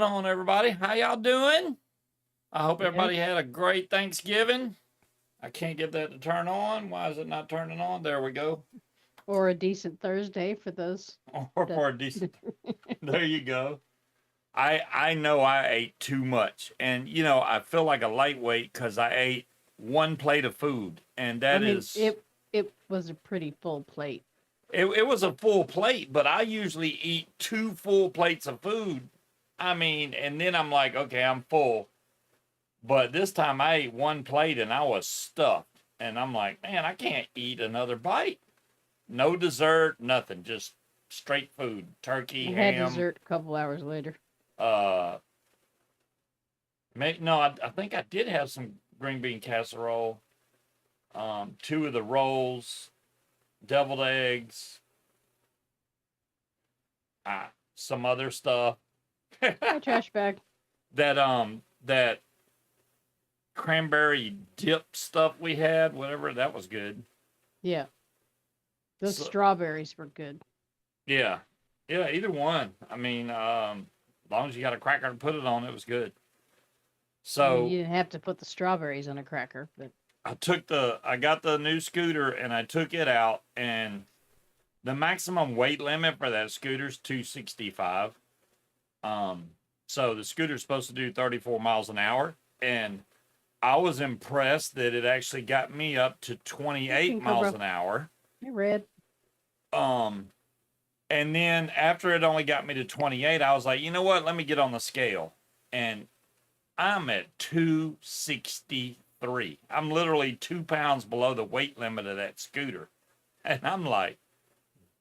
going on, everybody? How y'all doing? I hope Yeah. everybody had a great Thanksgiving. I can't get that to turn on. Why is it not turning on? There we go. Or a decent Thursday for those. Or a decent. There you go. I know I ate too much, and I feel like a lightweight because I ate one plate of food, and I that mean, is it was a pretty full plate. it was a full plate, but I usually eat two full plates of food. I mean, and then I'm like, okay, I'm full. But this time I ate one plate and I was stuffed. And I'm like, man, I can't eat another bite. No dessert, nothing. Just straight food. Turkey, I had ham. dessert a couple hours later. Uh, no, I think I did have some green bean casserole. Two of the rolls, deviled eggs, some other stuff. My trash bag. That cranberry dip stuff we had, whatever, that was good. Yeah. Those So- strawberries were good. Yeah. Yeah, either one. I mean, as long as you got a cracker to put it on, it was good. I So mean, you didn't have to put the strawberries on a cracker, but I got the new scooter and I took it out, and the maximum weight limit for that scooter is 265. So the scooter's supposed to do 34 miles an hour, and I was impressed that it actually got me up to 28 miles an hour. hey, Red. And then after it only got me to 28, I was like, you know what? Let me get on the scale. And I'm at 263. I'm literally 2 pounds below the weight limit of that scooter. And I'm like,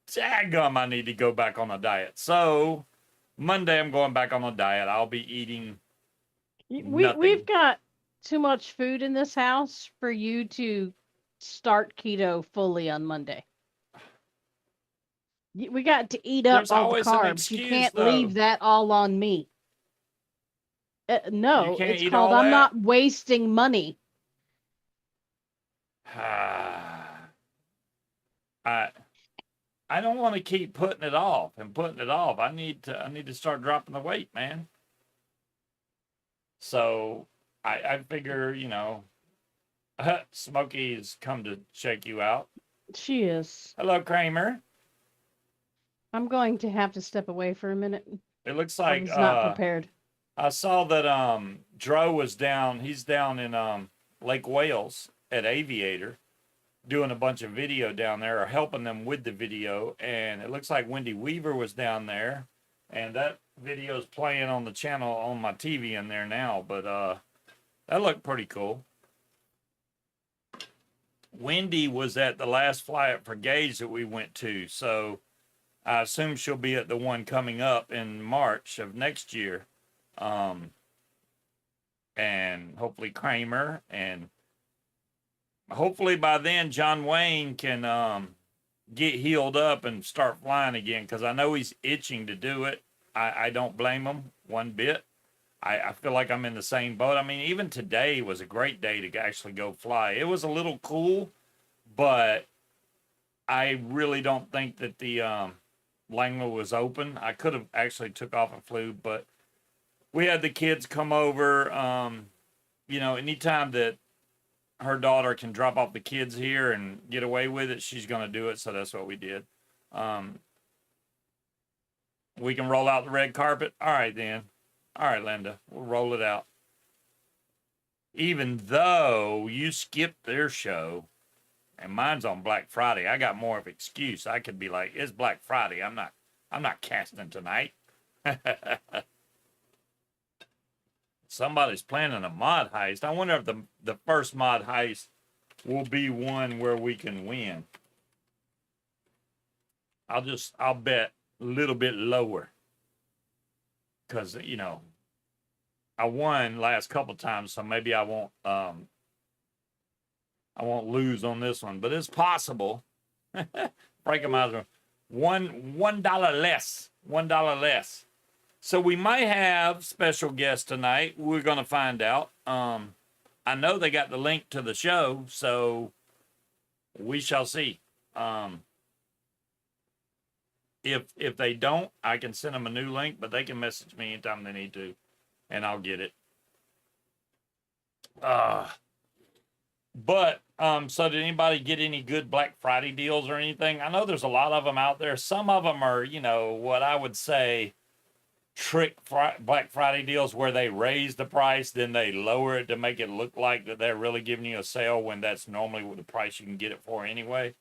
daggum, I need to go back on a diet. So Monday, I'm going back on a diet. I'll be eating nothing. We've got too much food in this house for you to start keto fully on Monday. We got to eat up There's all the always an carbs. You excuse, can't though. leave that all on me. No, You can't it's eat called all I'm that? not wasting money. I don't want to keep putting it off and putting it off. I need to start dropping the weight, man. So I figure, Smokey's come to check you out. She is. Hello, Kramer. I'm going to have to step away for a minute. It looks I like was not prepared. I saw that Dro was down. He's down in Lake Wales at Aviator, doing a bunch of video down there, or helping them with the video. And it looks like Wendy Weaver was down there, and that video is playing on the channel on my TV in there now. But that looked pretty cool. Wendy was at the last fly up for Gage that we went to, so I assume she'll be at the one coming up in March of next year. And hopefully Kramer, and hopefully by then John Wayne can get healed up and start flying again, because I know he's itching to do it. I don't blame him one bit. I feel like I'm in the same boat. I mean, even today was a great day to actually go fly. It was a little cool, but I really don't think that the Langla was open. I could have actually took off and flew, but we had the kids come over. Anytime that her daughter can drop off the kids here and get away with it, she's going to do it. So that's what we did. We can roll out the red carpet. All right, then. All right, Linda, we'll roll it out. Even though you skipped their show, and mine's on Black Friday, I got more of an excuse. I could be like, it's Black Friday. I'm not casting tonight. Somebody's planning a mod heist. I wonder if the first mod heist will be one where we can win. I'll bet a little bit lower. Because, I won last couple times, so maybe I won't lose on this one. But it's possible. Frank Miser, $1 less. $1 less. So we might have special guests tonight. We're going to find out. I know they got the link to the show, so we shall see. If they don't, I can send them a new link, but they can message me anytime they need to, and I'll get it. So did anybody get any good Black Friday deals or anything? I know there's a lot of them out there. Some of them are, what I would say Black Friday deals where they raise the price, then they lower it to make it look like that they're really giving you a sale when that's normally the price you can get it for anyway.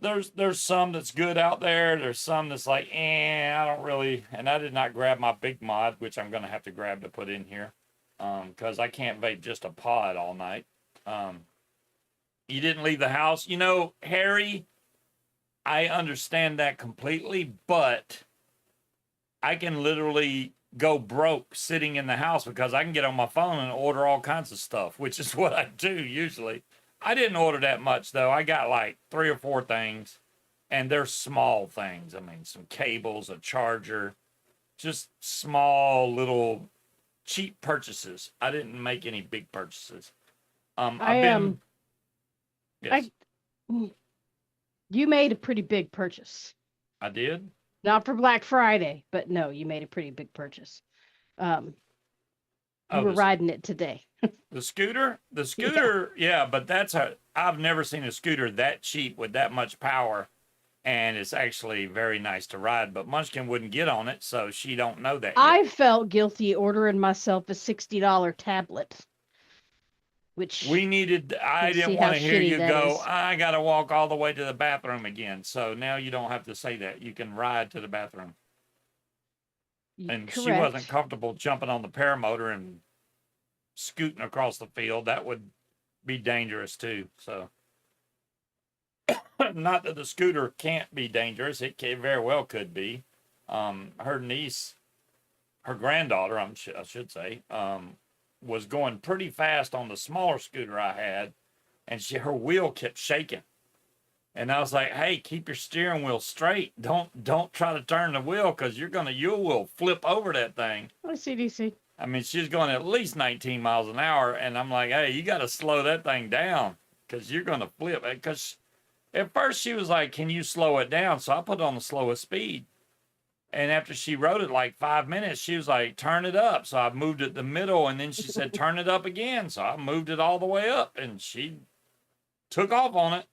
There's some that's good out there. There's some that's like, I don't really. And I did not grab my big mod, which I'm gonna have to grab to put in here, because I can't vape just a pod all night. You didn't leave the house, Harry. I understand that completely, but I can literally go broke sitting in the house because I can get on my phone and order all kinds of stuff, which is what I do usually. I didn't order that much though. I got like 3 or 4 things, and they're small things. I mean, some cables, a charger, just small little cheap purchases. I didn't make any big purchases. Yes. You made a pretty big purchase. I did. Not for Black Friday, but no, you made a pretty big purchase. You were riding it today. The scooter, yeah, but I've never seen a scooter that cheap with that much power, and it's actually very nice to ride. But Munchkin wouldn't get on it, so she don't know that yet. I felt guilty ordering myself a $60 tablet. Which I didn't want to hear you go, I got to walk all the way to the bathroom again. So now you don't have to say that. You can ride to the bathroom. And Correct. She wasn't comfortable jumping on the paramotor and scooting across the field. That would be dangerous too. So, not that the scooter can't be dangerous. It very well could be. Her niece, her granddaughter, I should say, was going pretty fast on the smaller scooter I had, and her wheel kept shaking. And I was like, "Hey, keep your steering wheel straight. Don't try to turn the wheel because you will flip over that thing." CDC. I mean, she's going at least 19 miles an hour, and I'm like, "Hey, you got to slow that thing down because you're going to flip." Because at first she was like, "Can you slow it down?" So I put it on the slowest speed. And after she rode it like 5 minutes, she was like, "Turn it up." So I moved it the middle, and then she said, "Turn it up again." So I moved it all the way up, and she took off on it.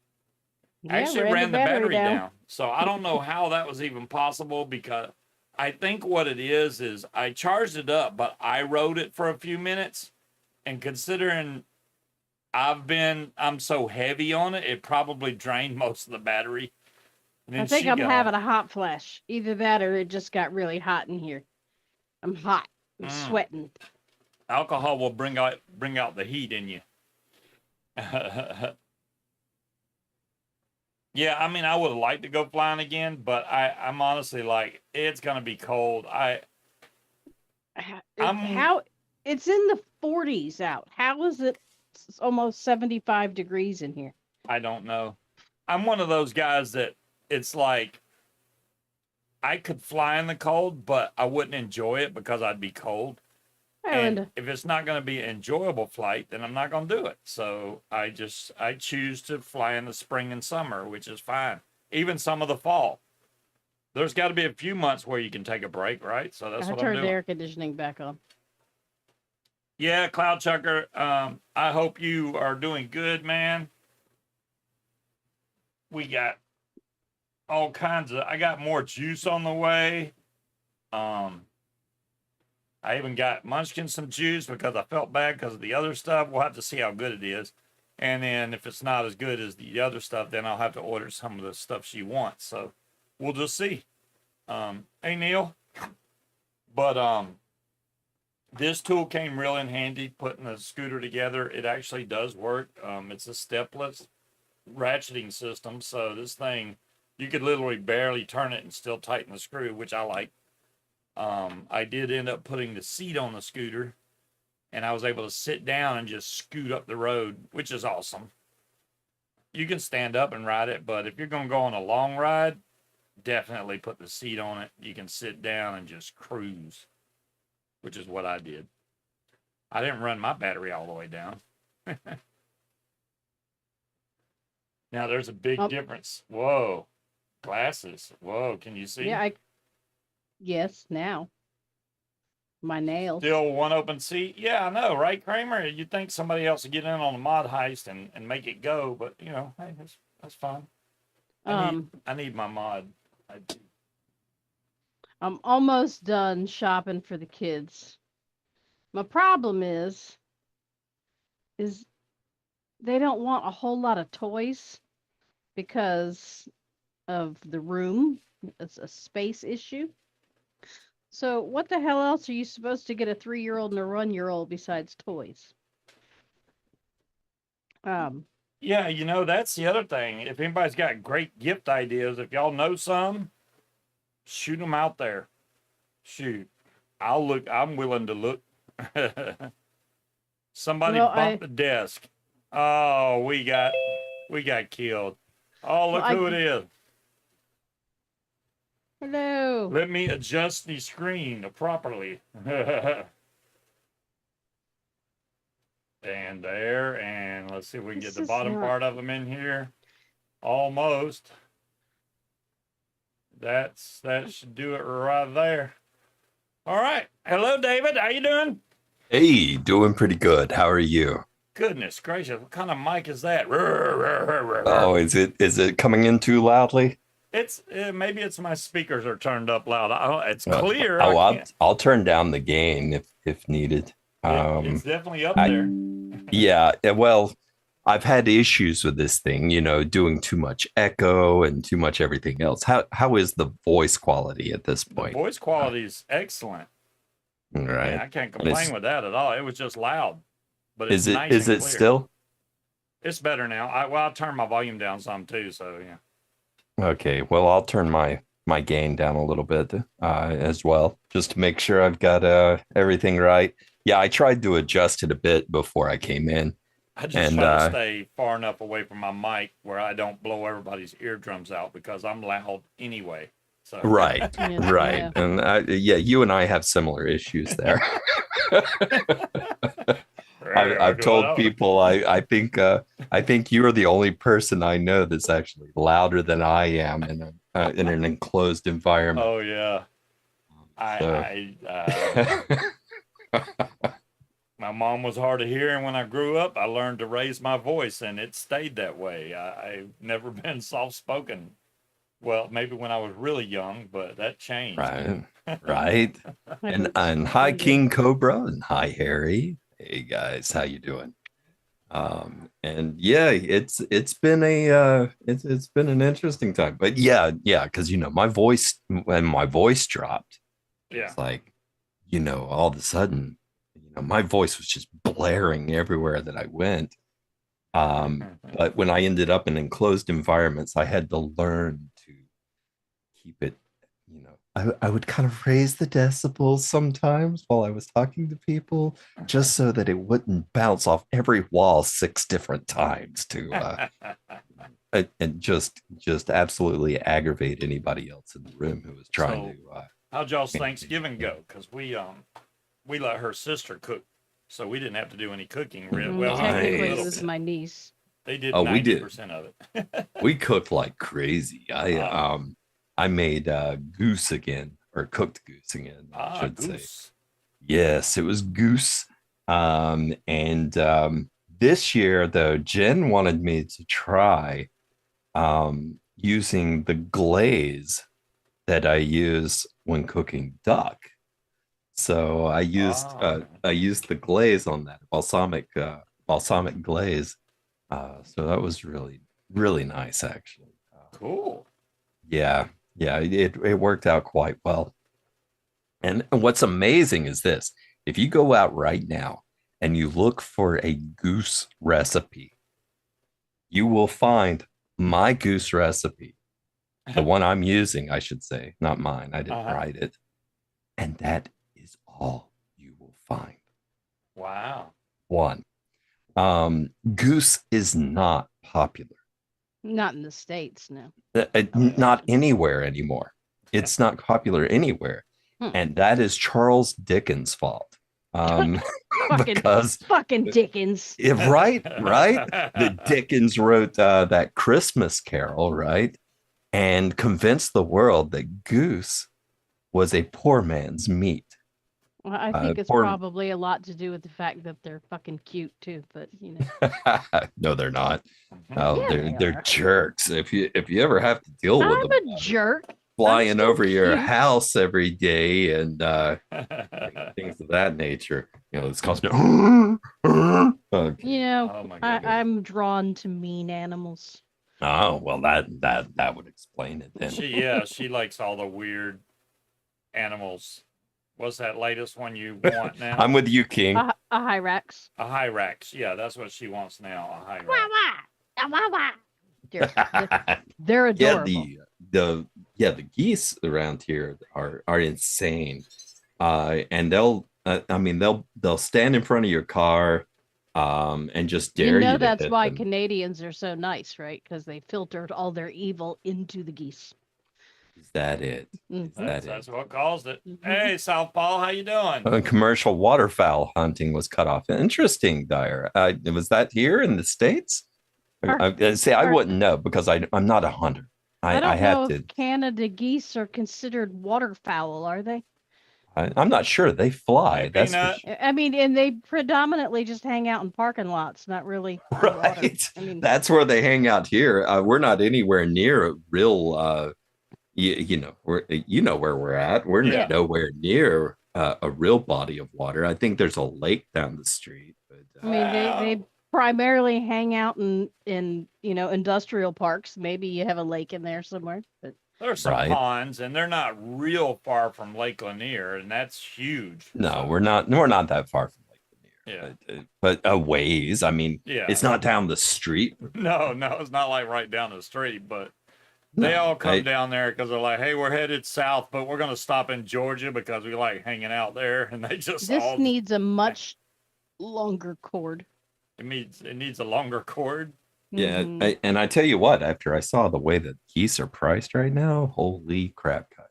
Actually ran the battery down. So I don't know how that was even possible, because I think what it is I charged it up, but I rode it for a few minutes. And considering I'm so heavy on it, it probably drained most of the battery. I think I'm having a hot flash. Either that or it just got really hot in here. I'm hot. I'm sweating. Alcohol will bring out the heat in you. Yeah, I mean, I would have liked to go flying again, but I'm honestly like, it's gonna be cold. It's in the 40s out. How is it almost 75 degrees in here? I don't know. I'm one of those guys that it's like I could fly in the cold, but I wouldn't enjoy it because I'd be cold. And if it's not going to be an enjoyable flight, then I'm not going to do it. So I choose to fly in the spring and summer, which is fine. Even some of the fall. There's got to be a few months where you can take a break, right? So that's what I'm doing. I turned the air conditioning back on. Yeah, Cloud Chucker, I hope you are doing good, man. We got all kinds of, I got more juice on the way. I even got Munchkin some juice because I felt bad because of the other stuff. We'll have to see how good it is. And then if it's not as good as the other stuff, then I'll have to order some of the stuff she wants. So we'll just see. Hey, Neil. But this tool came real in handy putting the scooter together. It actually does work. It's a stepless ratcheting system. So this thing, you could literally barely turn it and still tighten the screw, which I like. I did end up putting the seat on the scooter, and I was able to sit down and just scoot up the road, which is awesome. You can stand up and ride it, but if you're going to go on a long ride, definitely put the seat on it. You can sit down and just cruise, which is what I did. I didn't run my battery all the way down. Now there's a big difference. Whoa. Glasses. Whoa, can you see? Yeah, yes, now. My nails. Still one open seat? Yeah, I know, right, Kramer? You'd think somebody else would get in on the mod heist and make it go, but you know, hey, that's fine. I need my mod. I'm almost done shopping for the kids. My problem is they don't want a whole lot of toys because of the room. It's a space issue. So what the hell else are you supposed to get a 3-year-old and a 1-year-old besides toys? Yeah, you know, that's the other thing. If anybody's got great gift ideas, if y'all know some, shoot them out there. Shoot. I'm willing to look. Somebody bumped the desk. Oh, we got killed. Oh, look who it is. Hello. Let me adjust the screen properly. And there, and let's see if we can get the bottom part of them in here. Almost. That should do it right there. All right. Hello, David. How you doing? Hey, doing pretty good. How are you? Goodness gracious, what kind of mic is that? Oh, is it coming in too loudly? It's maybe it's my speakers are turned up loud. It's clear. I'll turn down the gain if needed. It's definitely up there. Yeah, well, I've had issues with this thing, you know, doing too much echo and too much everything else. How is the voice quality at this point? The voice quality is excellent. Right. Yeah, I can't complain with that at all. It was just loud, but is it still? It's better now. I'll turn my volume down some too. So yeah. Okay. Well, I'll turn my gain down a little bit as well, just to make sure I've got everything right. Yeah, I tried to adjust it a bit before I came in. I just try to stay far enough away from my mic where I don't blow everybody's eardrums out because I'm loud anyway. So. Right, right. Yeah. And you and I have similar issues there. I've told people I think you're the only person I know that's actually louder than I am in an enclosed environment. Oh yeah. My mom was hard of hearing when I grew up. I learned to raise my voice, and it stayed that way. I've never been soft-spoken. Well, maybe when I was really young, but that changed. Right, right. And hi, King Cobra, and hi, Harry. Hey guys, how you doing? And yeah, it's been it's been an interesting time. But yeah, because you know my voice dropped. Yeah, it's like, you know, all of a sudden, you know, my voice was just blaring everywhere that I went. But when I ended up in enclosed environments, I had to learn to keep it, you know, I would kind of raise the decibels sometimes while I was talking to people, just so that it wouldn't bounce off every wall 6 different times to and just absolutely aggravate anybody else in the room who was trying to. How'd y'all's Thanksgiving go? Because we let her sister cook. So we didn't have to do any cooking. Well, technically, it was my niece. They did 90% of it. We cooked like crazy. I made goose again, or cooked goose again, I should say. Yes, it was goose. And this year, though, Jen wanted me to try using the glaze that I use when cooking duck. So I used the glaze on that balsamic glaze. So that was really, really nice, actually. Cool. Yeah, it worked out quite well. And what's amazing is this: if you go out right now and you look for a goose recipe, you will find my goose recipe, the one I'm using, I should say, not mine. I didn't write it, and that is all you will find. Wow. One, goose is not popular. Not in the States, no. Not anywhere anymore. It's not popular anywhere. And that is Charles Dickens' fault. because Fucking Dickens. right. The Dickens wrote that Christmas Carol, right? And convinced the world that goose was a poor man's meat. Well, I think it's poor probably a lot to do with the fact that they're fucking cute too, but No, they're not. Oh, Yeah, they They're are. jerks. If you ever have to deal with I'm them a jerk. flying still over your cute. house every day and things of that nature, it's causing okay. Oh my goodness. I'm drawn to mean animals. Oh, well, that would explain it then. She likes all the weird animals. What's that latest one you want now? I'm with you, King. A Hyrax. A Hyrax. Yeah, that's what she wants now. A Hyrax. Wah, wah. Ah, wah, wah. They're Yeah, adorable. the geese around here are insane. And they'll stand in front of your car and just dare you to That's hit why them. Canadians are so nice, right? Because they filtered all their evil into the geese. Is that it? Mhm. Is that That's it? what caused it. Mhm. Hey, Southpaw, how you doing? Commercial waterfowl hunting was cut off. Interesting, Dyer. Was that here in the States? I Are- wouldn't know because I'm not a hunter. I don't have know to. if Canada geese are considered waterfowl, are they? I'm not sure. They fly. Hey, That's for Peanut. sure. I mean, and they predominantly just hang out in parking lots, not really in water. Right. I mean, That's where they hang out here. We're not anywhere near a real. You know where we're at. We're Yeah. nowhere near a real body of water. I think there's a lake down the street. But, I mean, they primarily hang out in industrial parks. Maybe you have a lake in there somewhere, but There's some Right. ponds, and they're not real far from Lake Lanier, and that's huge. no, So, we're not. We're not that far from Lake Yeah. Lanier. But a ways. I mean, Yeah. it's not down the street. No, it's not like right down the street, but they all come down there because they're like, hey, we're headed south, but we're going to stop in Georgia because we like hanging out there. And they just this needs a much longer cord. it needs a longer cord. Yeah, Mhm. and I tell you what, after I saw the way that geese are priced right now, holy crap, guys!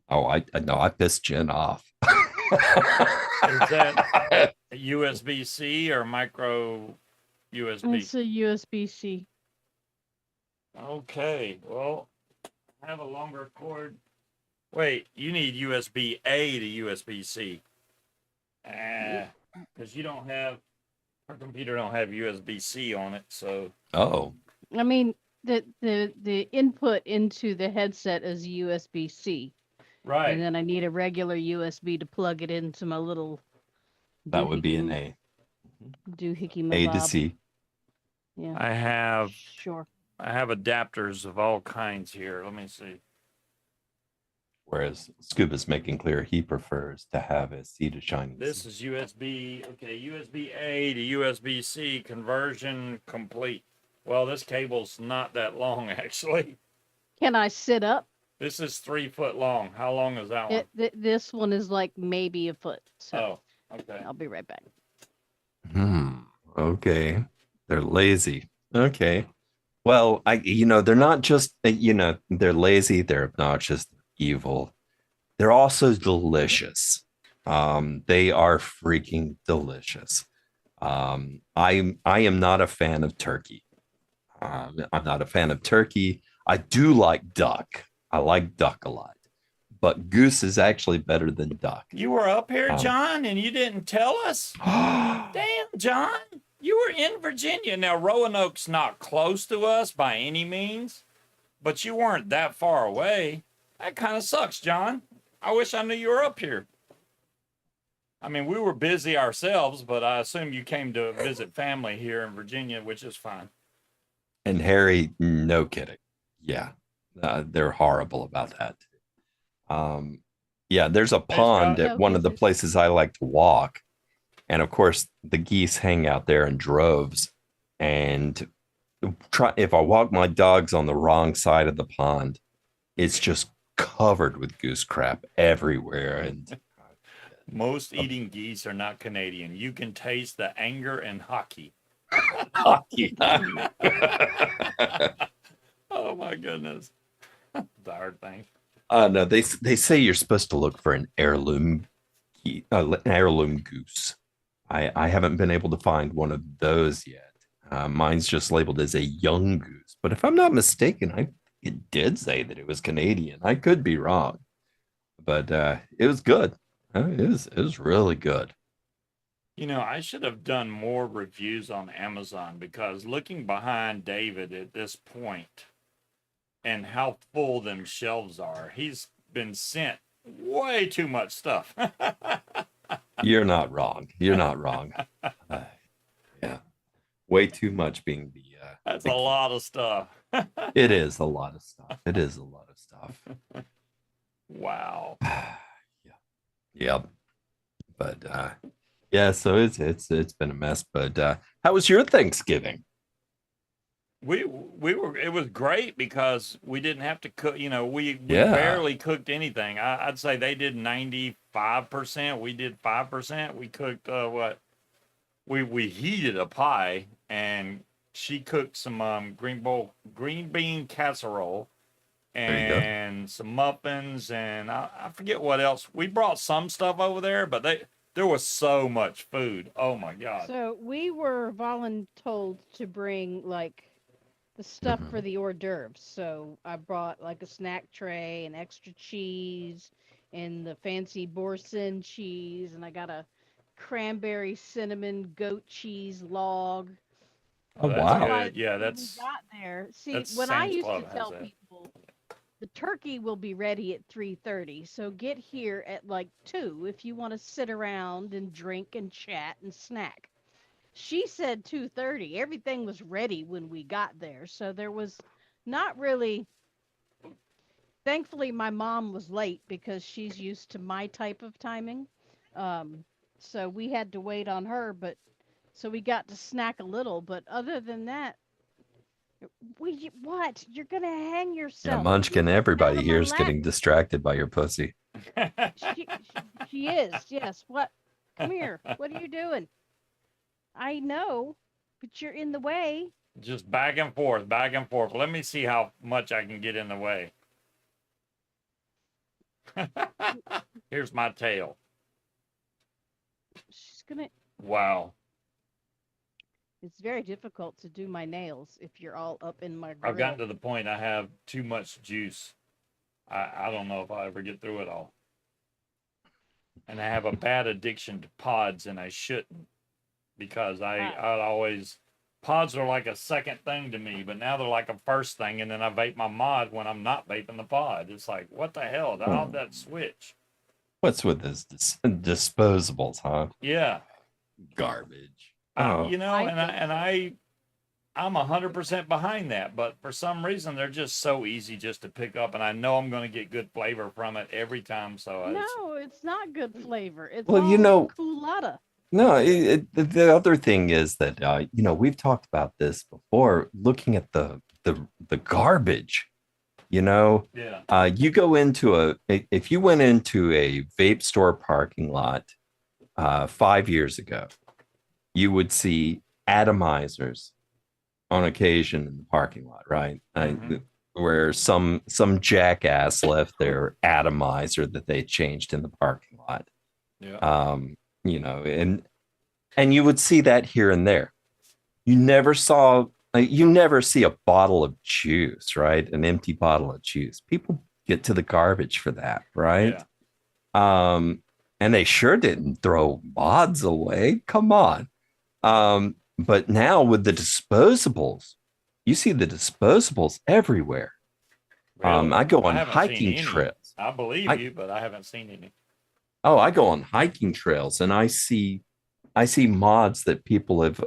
I know I pissed Jen off. Is that USB-C or micro USB? It's a USB-C. Okay, well, I have a longer cord. Wait, you need USB-A to USB-C. Because you don't have, our computer don't have USB-C on it, so. Oh, I mean, the input into the headset is USB-C, Right. and then I need a regular USB to plug it into my little. that would be an doohickey- A. Doohickey A to mabob. C. Yeah, I have sure. adapters of all kinds here. Let me see. Whereas Scuba's making clear he prefers to have a C to shining. This is USB, okay, USB-A to USB-C conversion complete. Well, this cable's not that long, actually. Can I sit up? This is 3 foot long. How long is that one? This one is like maybe a foot. So Oh, okay. I'll be right back. Okay. They're lazy. Okay. Well, they're not just, they're lazy, they're obnoxious, they're evil. They're also delicious. They are freaking delicious. I am not a fan of turkey. I'm not a fan of turkey. I do like duck. I like duck a lot. But goose is actually better than duck. You were up here, John, and you didn't tell us? Damn, John. You were in Virginia. Now, Roanoke's not close to us by any means, but you weren't that far away. That kind of sucks, John. I wish I knew you were up here. I mean, we were busy ourselves, but I assume you came to visit family here in Virginia, which is fine. And Harry, no kidding. Yeah, they're horrible about that. Yeah, there's a pond at one of the places I like to walk. And of course, the geese hang out there in droves. And if I walk my dogs on the wrong side of the pond, it's just covered with goose crap everywhere. And most eating geese are not Canadian. You can taste the anger and hockey. hockey. Oh my goodness. The hard thing. No, they say you're supposed to look for an heirloom An heirloom goose. I haven't been able to find one of those yet. Mine's just labeled as a young goose, but if I'm not mistaken, it did say that it was Canadian. I could be wrong, but it was good. It was really good. I should have done more reviews on Amazon because looking behind David at this point and how full them shelves are, he's been sent way too much stuff. You're not wrong. You're not wrong. Yeah, way too much being the. That's the a key. lot of stuff. It is a lot of stuff. It is a lot of stuff. Wow. Yeah. Yep. But yeah, so it's been a mess. But how was your Thanksgiving? We were it was great because we didn't have to cook. We Yeah. barely cooked anything. I'd say they did 95%. We did 5%. We cooked what? We heated a pie and she cooked some green bean casserole There you go. and some muffins and I forget what else. We brought some stuff over there, but there was so much food. Oh my god. So we were voluntold to bring like the stuff Mhm. for the hors d'oeuvres. So I brought like a snack tray and extra cheese and the fancy Boursin cheese, and I got a cranberry cinnamon goat cheese log. Oh Oh, that's wow. By good. Yeah, when we got there, see, that's when I Sam's used to Club has tell that. people the turkey will be ready at 3:30, so get here at like 2 if you want to sit around and drink and chat and snack. She said 2:30. Everything was ready when we got there, so there was not really. Thankfully, my mom was late because she's used to my type of timing. Um, so we had to wait on her, but so we got to snack a little. But other than that, what? You're gonna hang Yeah, yourself. Munchkin, Get out everybody of my here is lap. getting distracted by your pussy. She, she is. Yes. What? Come here. What are you doing? I know, but you're in the way. Just back and forth, back and forth. Let me see how much I can get in the way. Here's my tail. She's gonna. Wow. It's very difficult to do my nails if you're all up in my grill. I've gotten to the point I have too much juice. I don't know if I'll ever get through it all. And I have a bad addiction to pods, and I shouldn't because I always pods are like a second thing to me, but now they're like a first thing, and then I vape my mod when I'm not vaping the pod. It's like, what the hell? How'd that switch? What's with this disposables, huh? Yeah. Garbage. I'm I think so. I'm 100% behind that, but for some reason they're just so easy just to pick up, and I know I'm going to get good flavor from it every time. So No, it's not good flavor. It's Well, all culotta. no, the other thing is that we've talked about this before. Looking at the garbage, yeah, you go into if you went into a vape store parking lot 5 years ago, you would see atomizers on occasion in the parking lot, right? Mhm. Where some jackass left their atomizer that they changed in the parking lot. yeah, And you would see that here and there. You never see a bottle of juice, right? An empty bottle of juice. People get to the garbage for that, right? And they sure didn't throw mods away. Come on. But now with the disposables, you see the disposables everywhere. really. I go I on haven't seen hiking any. trails. I believe I you, but I haven't seen any. I go on hiking trails and I see mods that people have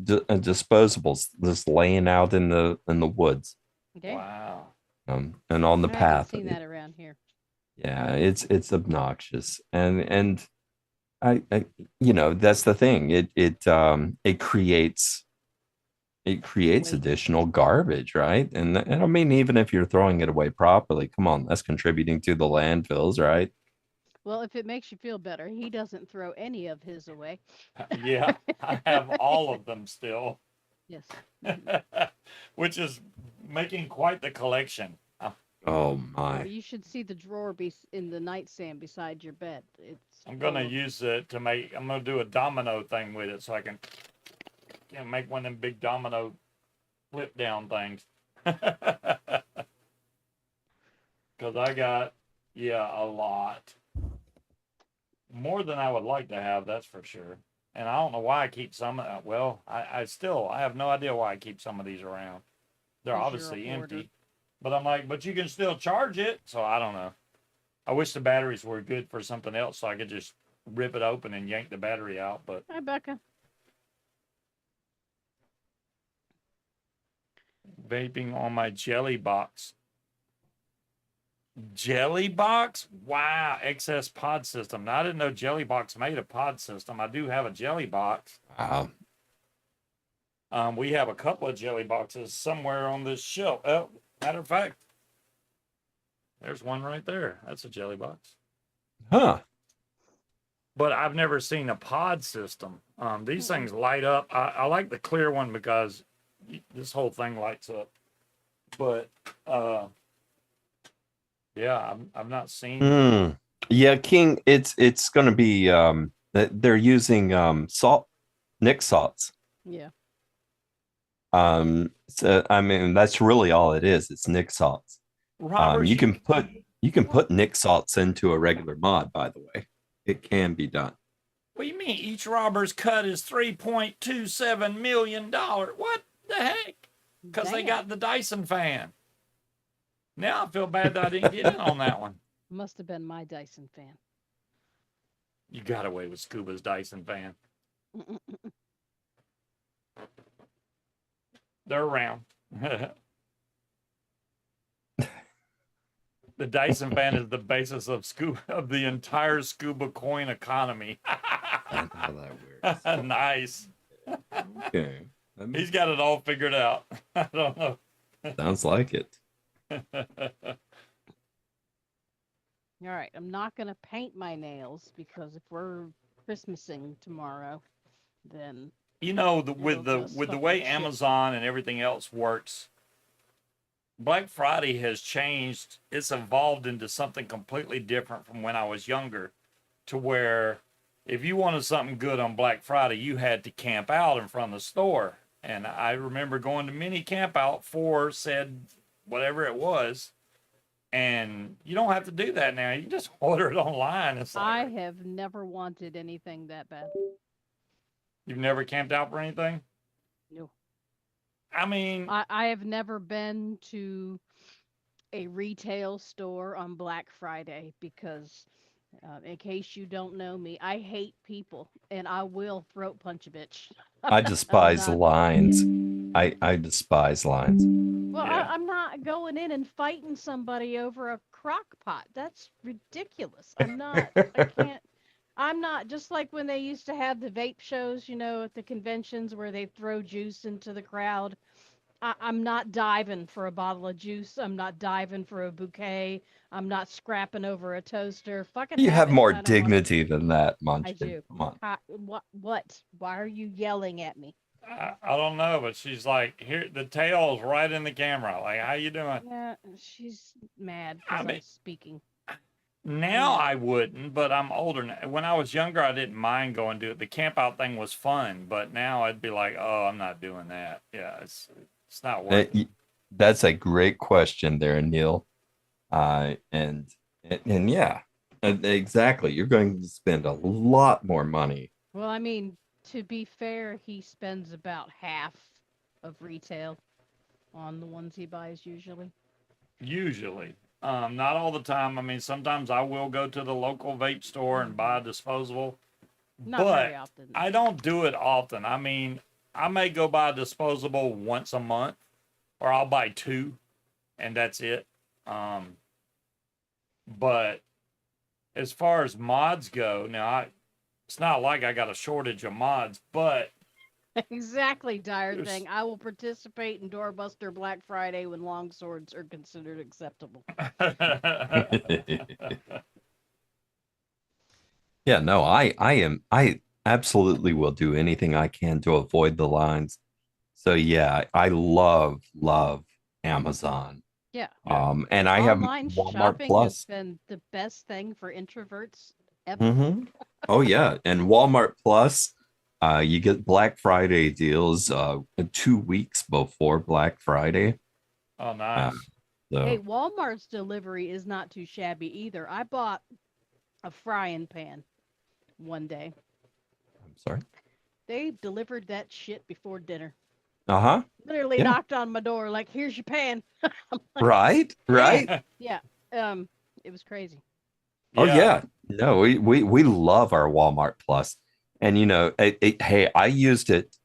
disposables just laying out in the woods, Okay. Wow. and on the I haven't path. seen that around here. Yeah, it's obnoxious, and I that's the thing. It creates Waste. additional garbage, right? And I mean, even if you're throwing it away properly, come on, that's contributing to the landfills, right? Well, if it makes you feel better, he doesn't throw any of his away. Yeah, I have all of them still, Yes. Mhm. which is making quite the collection. Oh Or my. you should see the drawer in the nightstand beside your bed. It's I'm full gonna of use it to make. I'm gonna do a domino thing with it, so I can make one of them big domino flip down things. Because I got, a lot more than I would like to have. That's for sure. And I don't know why I keep some. Well, I have no idea why I keep some of these around. They're 'cause you're a obviously hoarder. empty. But I'm like, but you can still charge it. So I don't know. I wish the batteries were good for something else, so I could just rip it open and yank the battery out. But Hi, Becca. vaping on my jelly box. Jelly box? Wow, excess pod system. Now, I didn't know jelly box made a pod system. I do have a jelly box. Wow. We have a couple of jelly boxes somewhere on this shelf. Oh, matter of fact, there's one right there. That's a jelly box. Huh. But I've never seen a pod system. These Mm-mm. things light up. I like the clear one because this whole thing lights up. But yeah, I've not seen. Mm. Yeah, King, it's gonna be they're using Nick salts. Yeah. So I mean that's really all it is. It's Nick salts. Robert, You can put Nick salts into a regular mod, by the way. It can be done. What do you mean? Each robber's cut is $3.27 million. What the heck? Because they Damn. got the Dyson fan. Now I feel bad that I didn't get in on that one. Must have been my Dyson fan. You got away with Scuba's Dyson fan. They're around. The Dyson fan is the basis of the entire Scuba coin economy. That's how that works. Nice. Okay. He's got it all figured out. I don't know. Sounds like it. All right, I'm not gonna paint my nails because if we're Christmasing tomorrow, then You know, It'll just with the fucking way shit. Amazon and everything else works, Black Friday has changed. It's evolved into something completely different from when I was younger, to where if you wanted something good on Black Friday, you had to camp out in front of the store. And I remember going to mini camp out for said whatever it was. And you don't have to do that now. You just order it online. It's I like, have never wanted anything that bad. you've never camped out for anything? No. I mean, I have never been to a retail store on Black Friday because, in case you don't know me, I hate people and I will throat punch a bitch. I despise not- lines. I despise lines. Well, Yeah. I'm not going in and fighting somebody over a crock pot. That's ridiculous. I'm not. I can't. I'm not just like when they used to have the vape shows, at the conventions where they throw juice into the crowd. I'm not diving for a bottle of juice. I'm not diving for a bouquet. I'm not scrapping over a toaster. Fucking You have it. more I don't want it. dignity than that, I Munchkin. do. Come on. What? Why are you yelling at me? I don't know, but she's like, here, the tail is right in the camera. Like, how you doing? Yeah, she's mad I because mean- I'm speaking. Now I wouldn't, but I'm older now. When I was younger, I didn't mind going to it. The camp out thing was fun, but now I'd be like, oh, I'm not doing that. Yeah, it's not worth it. That's a great question there, Neil. And yeah, exactly. You're going to spend a lot more money. Well, I mean, to be fair, he spends about half of retail on the ones he buys usually. Usually. Not all the time. I mean, sometimes I will go to the local vape store and buy a disposable, Not but very often. I don't do it often. I mean, I may go buy a disposable once a month, or I'll buy two, and that's it. But as far as mods go, now it's not like I got a shortage of mods, but Exactly, dire There's- thing. I will participate in Doorbuster Black Friday when long swords are considered acceptable. Yeah, no, I absolutely will do anything I can to avoid the lines. So yeah, I love Amazon. Yeah. And I have Online Walmart shopping has Plus. been the best thing for introverts ever. Mm-hmm. Oh yeah, and Walmart Plus, you get Black Friday deals 2 weeks before Black Friday. Oh, Uh, nice. Hey, so Walmart's delivery is not too shabby either. I bought a frying pan one day. I'm sorry. They delivered that shit before dinner. Uh-huh. Literally Yeah. knocked on my door like, "Here's your pan." Right. Yeah, Right. yeah. Um, it was crazy. Oh Yeah. yeah. No, we love our Walmart Plus. And hey, I used it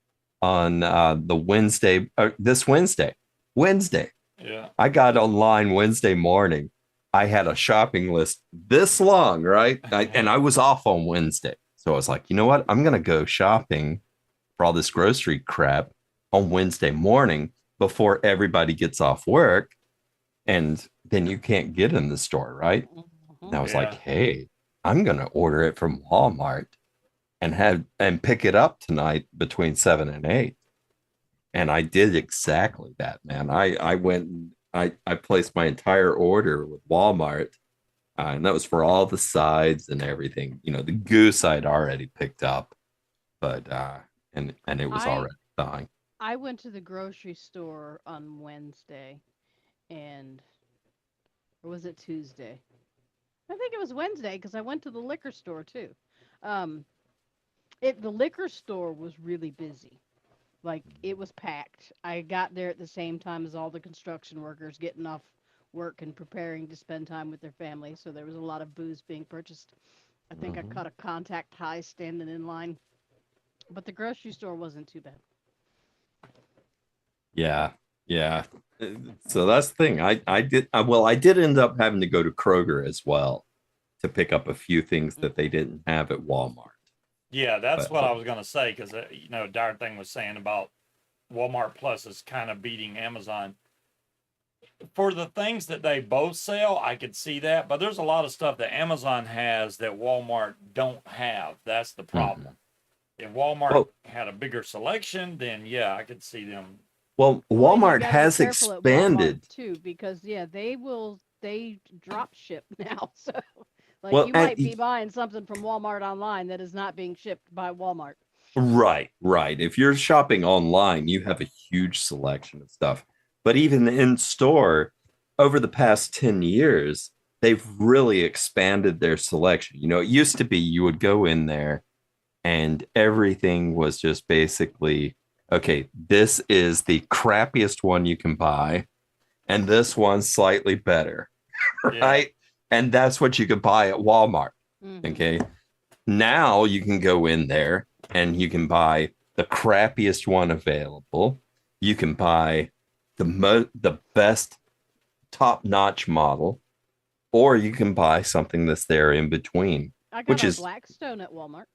on the Wednesday, this Wednesday. Wednesday. Yeah. I got online Wednesday morning. I had a shopping list this long, right? And I was off on Wednesday. So I was like, you know what? I'm going to go shopping for all this grocery crap on Wednesday morning before everybody gets off work. And then you can't get in the store, right? And Mhm. I was like, Yeah. hey, I'm going to order it from Walmart and pick it up tonight between 7 and 8. And I did exactly that, man. I went and I placed my entire order with Walmart, and that was for all the sides and everything. The goose I'd already picked up, but and it was I already thawing. I went to the grocery store on Wednesday, and or was it Tuesday? I think it was Wednesday because I went to the liquor store too. Um, the liquor store was really busy. Like it was packed. I got there at the same time as all the construction workers getting off work and preparing to spend time with their family. So there was a lot of booze being purchased. I think I Mhm. caught a contact high standing in line, but the grocery store wasn't too bad. Yeah, yeah. So that's the thing. I did end up having to go to Kroger as well to pick up a few things that they Hmm. didn't have at Walmart. Yeah, that's But what I was gonna say because Darren thing was saying about Walmart Plus is kind of beating Amazon for the things that they both sell. I could see that, but there's a lot of stuff that Amazon has that Walmart don't have. That's the mhm. problem. If Walmart well, had a bigger selection, then yeah, I could see them. well, Well, you Walmart got to be has careful at Walmart expanded. too, because yeah, they drop ship now. So, like, Well, you and might be buying something from Walmart online that is not being shipped by Walmart. right, right. If you're shopping online, you have a huge selection of stuff. But even in store, over the past 10 years, they've really expanded their selection. It used to be you would go in there and everything was just basically, okay, this is the crappiest one you can buy, and this one's slightly better, Yeah, right? And that's what you could buy at Walmart. Hmm. Okay. Now you can go in there and you can buy the crappiest one available. You can buy the best top notch model, or you can buy something that's there in between, I got which a is Blackstone at Walmart.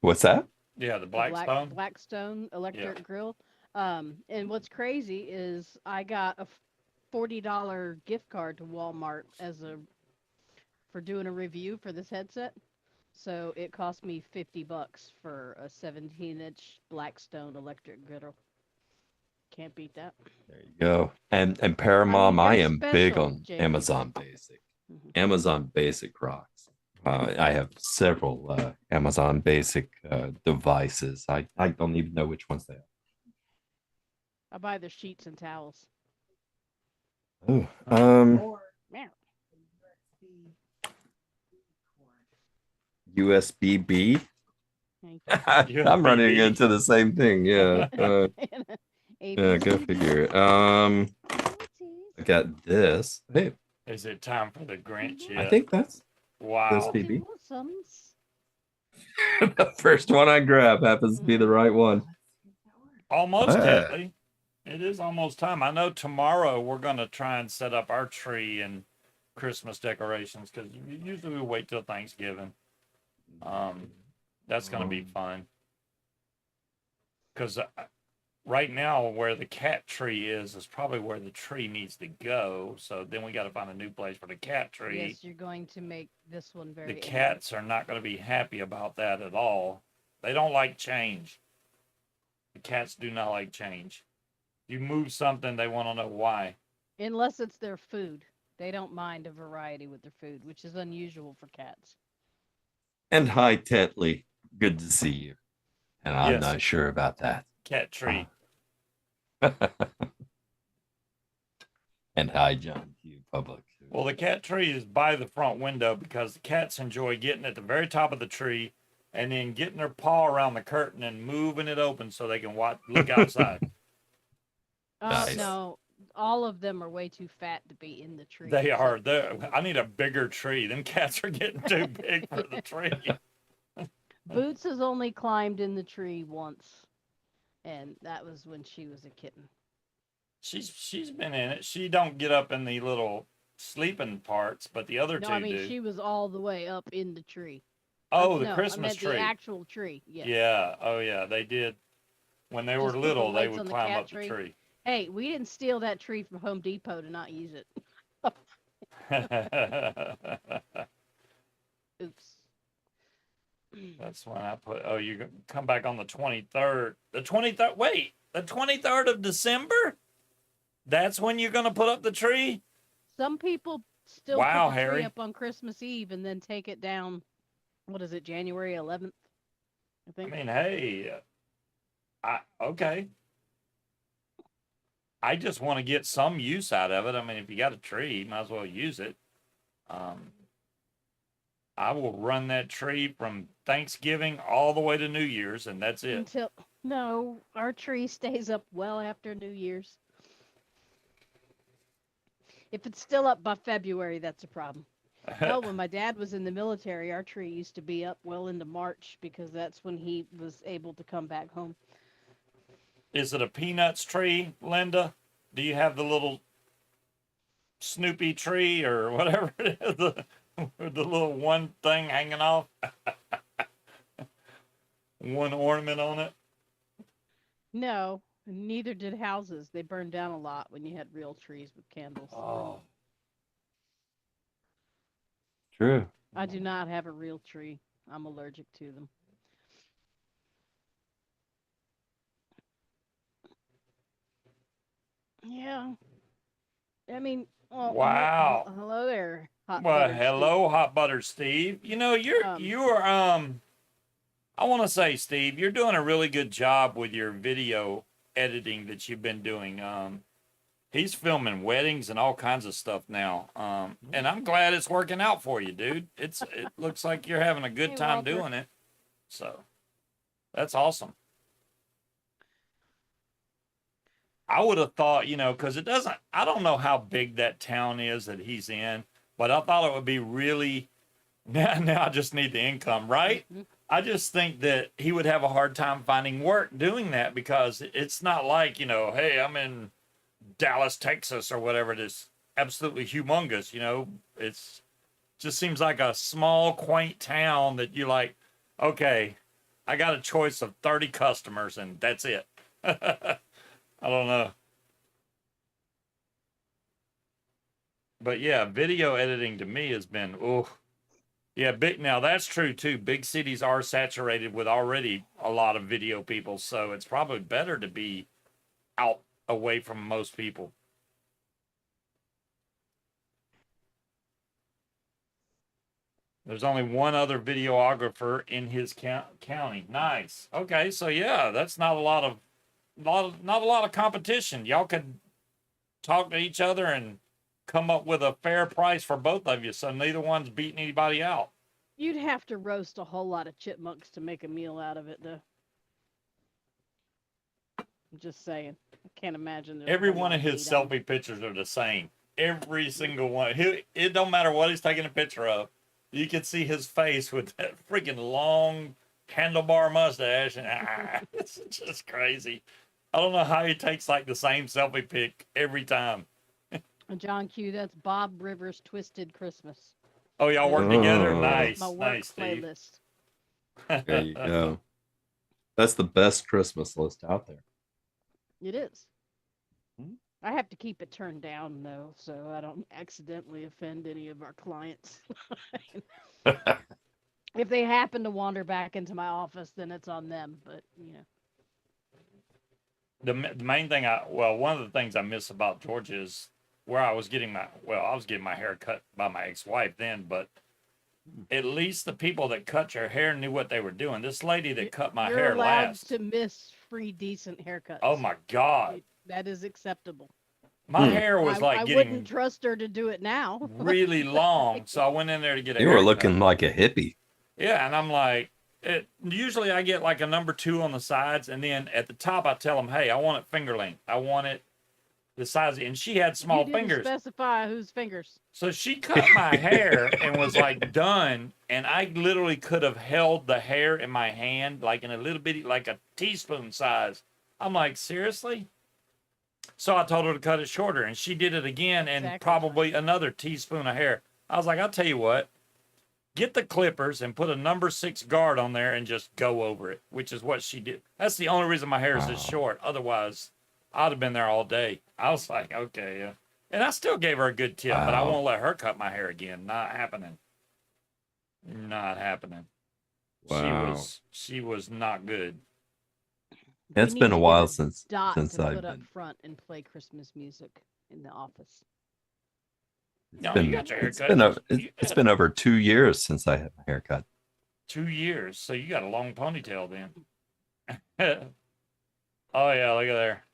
what's that? yeah, the A Blackstone. Blackstone Yeah, electric grill. And what's crazy is I got a $40 gift card to Walmart for doing a review for this headset. So it cost me $50 for a 17-inch Blackstone electric griddle. Can't beat that. There you go. And I mean, Paramom, it I was am big special, on JP. Amazon Basic. Mhm. Amazon Basic rocks. I have several Amazon Basic devices. I don't even know which ones they I buy their sheets and towels. are. Oh, Meow. USB B. Thank you. I'm running USB. into the same thing. Yeah. Yeah, go ABCD. figure. I got this. Hey, Is it time for the Grinch I yet? think that's Wow. USB B. Blossoms. The first one I grab happens to be the right one. Almost, Ah. Kelly. It is almost time. I know tomorrow we're going to try and set up our tree and Christmas decorations because usually we wait till Thanksgiving. That's going to be fun because right now where the cat tree is probably where the tree needs to go. So then we got to find a new place for the cat tree. Yes, you're going to make this one very The angry. cats are not going to be happy about that at all. They don't like change. The cats do not like change. You move something, they want to know why. Unless it's their food. They don't mind a variety with their food, which is unusual for cats. And hi, Tetley. Good to see you. And I'm Yes, not sure about that. cat tree. And hi, John Q. Public. Well, the cat tree is by the front window because the cats enjoy getting at the very top of the tree and then getting their paw around the curtain and moving it open so they can look outside. Oh, Nice. no. All of them are way too fat to be in the tree. They so- are. I need a bigger tree. Them cats are getting too big for the tree. Boots has only climbed in the tree once, and that was when she was a kitten. She's been in it. She don't get up in the little sleeping parts, but the other No, two I mean do. she was all the way up in the tree. Oh, the No, I Christmas meant tree. the actual tree. Yes. Yeah. Oh, yeah. They did. When they were Just put the little, they lights would on the climb cat up the tree. tree. Hey, we didn't steal that tree from Home Depot to not use it. Oops. That's when I put. Oh, you come back on the 23rd. The 23rd. Wait, the 23rd of December. That's when you're gonna put up the tree. Some people still Wow, put the Harry. tree up on Christmas Eve and then take it down. What is it, January 11th? I I think. mean, hey, okay. I just want to get some use out of it. I mean, if you got a tree, you might as well use it. I will run that tree from Thanksgiving all the way to New Year's, and that's it. No, our tree stays up well after New Year's. If it's still up by February, that's a problem. Hell, when my dad was in the military, our tree used to be up well into March because that's when he was able to come back home. Is it a peanuts tree, Linda? Do you have the little Snoopy tree or whatever it is, with the little one thing hanging off? One ornament on it? No, neither did houses. They burned down a lot when you had real trees with candles. Oh, True. I do not have a real tree. I'm allergic to them. Yeah. I mean, well, wow. hello there, hot Well, buttered hello, Hot Butter Steve. You know, you're I want to say, Steve, you're doing a really good job with your video editing that you've been doing. He's filming weddings and all kinds of stuff now. And I'm glad it's working out for you, dude. It looks like you're having a good Hey, time Walter. doing it. So that's awesome. I would have thought, because I don't know how big that town is that he's in, but I thought it would be really, now I just need the income, right? Mhm. I just think that he would have a hard time finding work doing that because it's not like, hey, I'm in Dallas, Texas or whatever it is. Absolutely humongous, it's just seems like a small, quaint town that you like, okay, I got a choice of 30 customers and that's it. I don't know. But yeah, video editing to me has been, yeah, now that's true too. Big cities are saturated with already a lot of video people, so it's probably better to be out away from most people. There's only one other videographer in his county. Nice. Okay, so yeah, that's not a lot of competition. Y'all could talk to each other and come up with a fair price for both of you, so neither one's beating anybody out. You'd have to roast a whole lot of chipmunks to make a meal out of it, though. I'm just saying. I can't imagine. there's a Every whole one lot of his meat on 'em. selfie pictures are the same. Every single one. It don't matter what he's taking a picture of. You can see his face with that freaking long handlebar mustache, and it's just crazy. I don't know how he takes like the same selfie pic every time. John Q, that's Bob Rivers' Twisted Christmas. Oh, y'all work Oh. together? That's Nice, My work nice, Steve. playlist. There you go. That's the best Christmas list out there. It is. Hmm. I have to keep it turned down, though, so I don't accidentally offend any of our clients. If they happen to wander back into my office, then it's on them, but, The main thing one of the things I miss about Georgia is where I was getting I was getting my hair cut by my ex-wife then, but at least the people that cut your hair knew what they were doing. This lady that cut my You're hair allowed last. to miss free decent haircuts. Oh my God. That is acceptable. My hair was like I getting wouldn't trust her to do it now. really long. So I went in there to get a You were haircut. looking like a hippie. Yeah, and I'm like, usually I get like a number 2 on the sides, and then at the top I tell them, hey, I want it finger length. I want it the size. And she had small You didn't fingers. specify whose fingers. So she cut my hair and was like done, and I literally could have held the hair in my hand like in a little bitty, like a teaspoon size. I'm like, seriously? So I told her to cut it shorter, and she did it again, and probably another teaspoon of hair. I was like, I'll tell you what, get the clippers and put a number 6 guard on there and just go over it, which is what she did. That's the only reason my hair is this short. Otherwise, I'd have been there all day. I was like, okay, yeah. And I still gave her a good tip, but I won't let her cut my hair again. Not happening. Not happening. Wow. She was not good. It's been a while since I've put been. up front and play Christmas music in the office. No, you got your It's been over 2 years since I had my haircut. 2 years. So you got a long ponytail then. Oh yeah, look at there.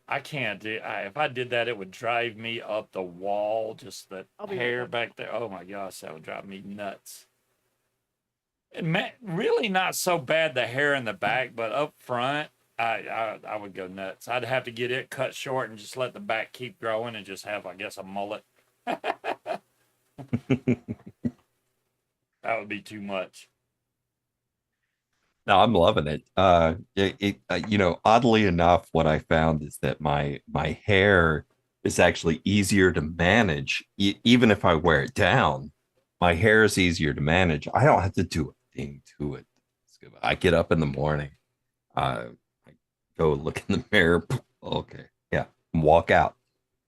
I can't do. If I did that, it would drive me up the wall. Just the hair back there. Oh my gosh, that would drive me nuts. Really not so bad the hair in the back, but up front, I would go nuts. I'd have to get it cut short and just let the back keep growing and just have, I guess, a mullet. That would be too much. No, I'm loving it. Oddly enough, what I found is that my hair is actually easier to manage. Even if I wear it down, my hair is easier to manage. I don't have to do a thing to it. I get up in the morning, I go look in the mirror. Okay, yeah, walk out.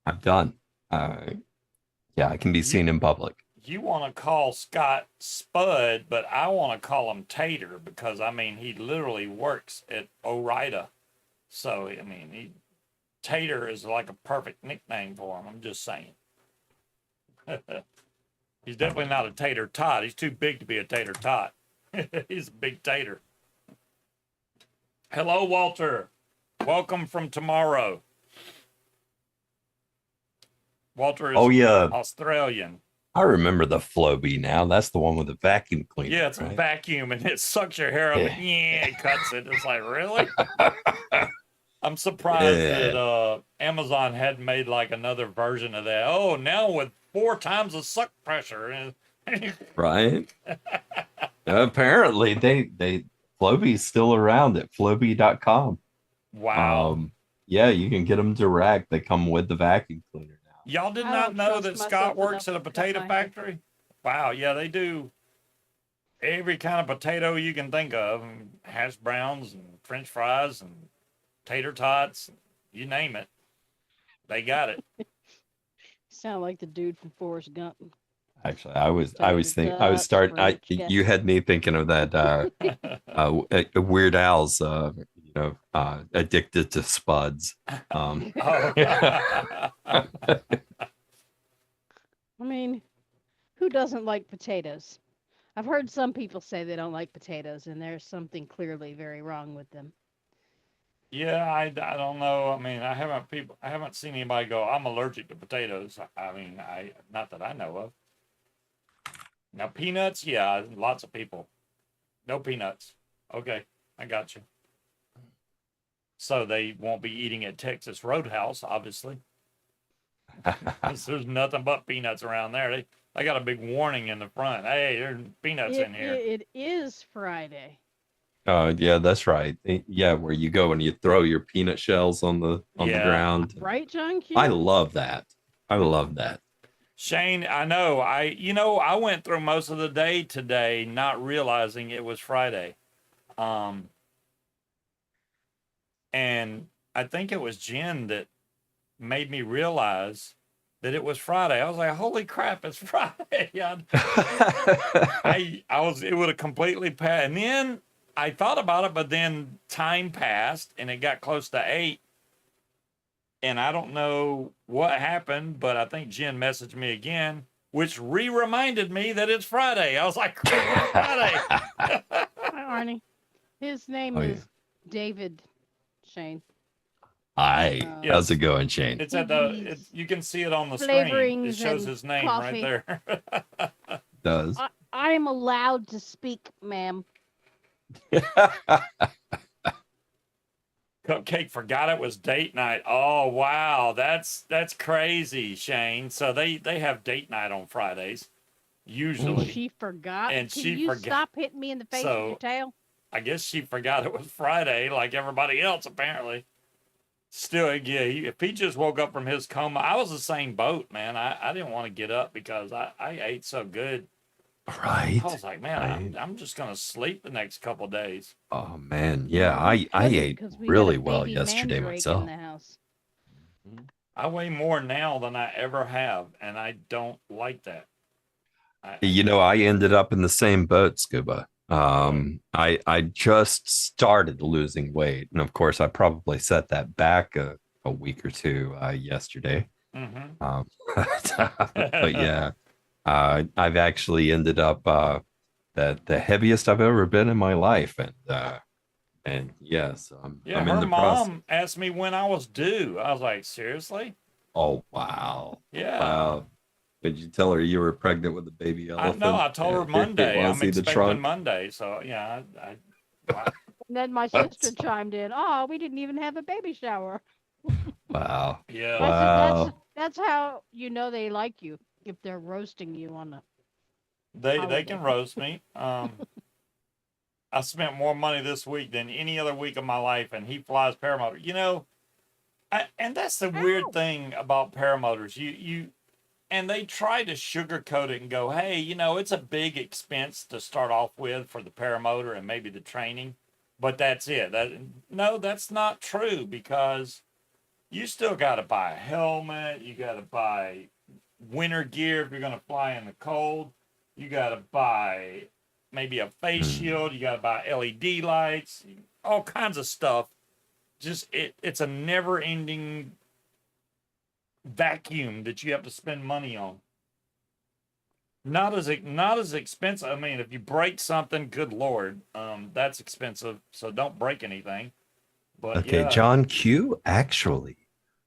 I'm done. Yeah, I can be seen in public. You want to call Scott Spud, but I want to call him Tater because, I mean, he literally works at Orida. So, I mean, Tater is like a perfect nickname for him. I'm just saying. He's definitely not a tater tot. He's too big to be a tater tot. He's a big tater. Hello, Walter. Welcome from tomorrow. Walter is Australian. I remember the Flowbee now. That's the one with the vacuum cleaner. Yeah, it's a vacuum and it sucks your hair up and it cuts it. It's like, really? I'm surprised that Amazon hadn't made like another version of that. Oh, now with 4 times the suck pressure. Right? Apparently, Flowbee's still around at flowbee.com. Wow. Yeah, you can get them direct. They come with the vacuum cleaner. Y'all did not know that Scott works at a potato factory? Wow, yeah, they do every kind of potato you can think of. Hash browns and French fries and tater tots, you name it. They got it. Sound like the dude from Forrest Gump. Actually, you had me thinking of that Weird Al's Addicted to Spuds. I mean, who doesn't like potatoes? I've heard some people say they don't like potatoes, and there's something clearly very wrong with them. Yeah, I don't know. I mean, I haven't seen anybody go, I'm allergic to potatoes. I mean, not that I know of. Now, peanuts, yeah, lots of people. No peanuts. Okay, I got you. So they won't be eating at Texas Roadhouse, obviously. There's nothing but peanuts around there. They got a big warning in the front. Hey, there's peanuts in here. It is Friday. Yeah, that's right. Yeah, where you go and you throw your peanut shells on the ground. Right, John Q? I love that. Shane, I know. I went through most of the day today not realizing it was Friday. And I think it was Jen that made me realize that it was Friday. I was like, holy crap, it's Friday. It would have completely passed. And then I thought about it, but then time passed and it got close to 8. and I don't know what happened, but I think Jen messaged me again, which reminded me that it's Friday. I was like, it's Friday. Hi, Arnie. His name Oh, yeah. is David Shane. Hi. Yes. How's it going, Shane? It's He at the. breeds You can see it on the screen. It flavorings shows and his name coffee. right there. Does. I am allowed to speak, ma'am. Cupcake forgot it was date night. Oh wow, that's crazy, Shane. So they have date night on Fridays, usually. She forgot. And Can she you forgot. stop hitting me in the face with your tail? I guess she forgot it was Friday, like everybody else apparently. Still, yeah. If he just woke up from his coma, I was the same boat, man. I didn't want to get up because I ate so good. Right. I was like, man, Right. I'm just gonna sleep the next couple days. Oh man, yeah, Well, we I couldn't ate 'cause we really had a well baby yesterday mandrake myself. in the house. I weigh more now than I ever have, and I don't like that. You know, I ended up in the same boat, Scuba. I just started losing weight, and of course, I probably set that back a week or two yesterday. Mm-hmm. But yeah, I've actually ended up the heaviest I've ever been in my life, and yes, I'm Yeah, in her the process. mom asked me when I was due. I was like, seriously? Oh wow, Yeah. wow. Did you tell her you were pregnant with a baby I elephant? know. I told her Monday. Wanna I'm see the expecting trunk? Monday. So yeah, wow. And then my sister chimed in. Oh, we didn't even have a baby shower. Wow. Yeah. I said Wow. that's how you know they like you if they're roasting you on a They holiday. can roast me. I spent more money this week than any other week of my life, and he flies paramotor. You know, and that's the weird thing about paramotors. And they try to sugarcoat it and go, hey, you know, it's a big expense to start off with for the paramotor and maybe the training, but that's it. No, that's not true, because you still got to buy a helmet. You got to buy winter gear if you're going to fly in the cold. You got to buy maybe a face shield. You got to buy LED lights, all kinds of stuff. Just it's a never ending vacuum that you have to spend money on. Not as expensive. I mean, if you break something, good lord, that's expensive. So don't break anything. But Okay, yeah, John Q. Actually,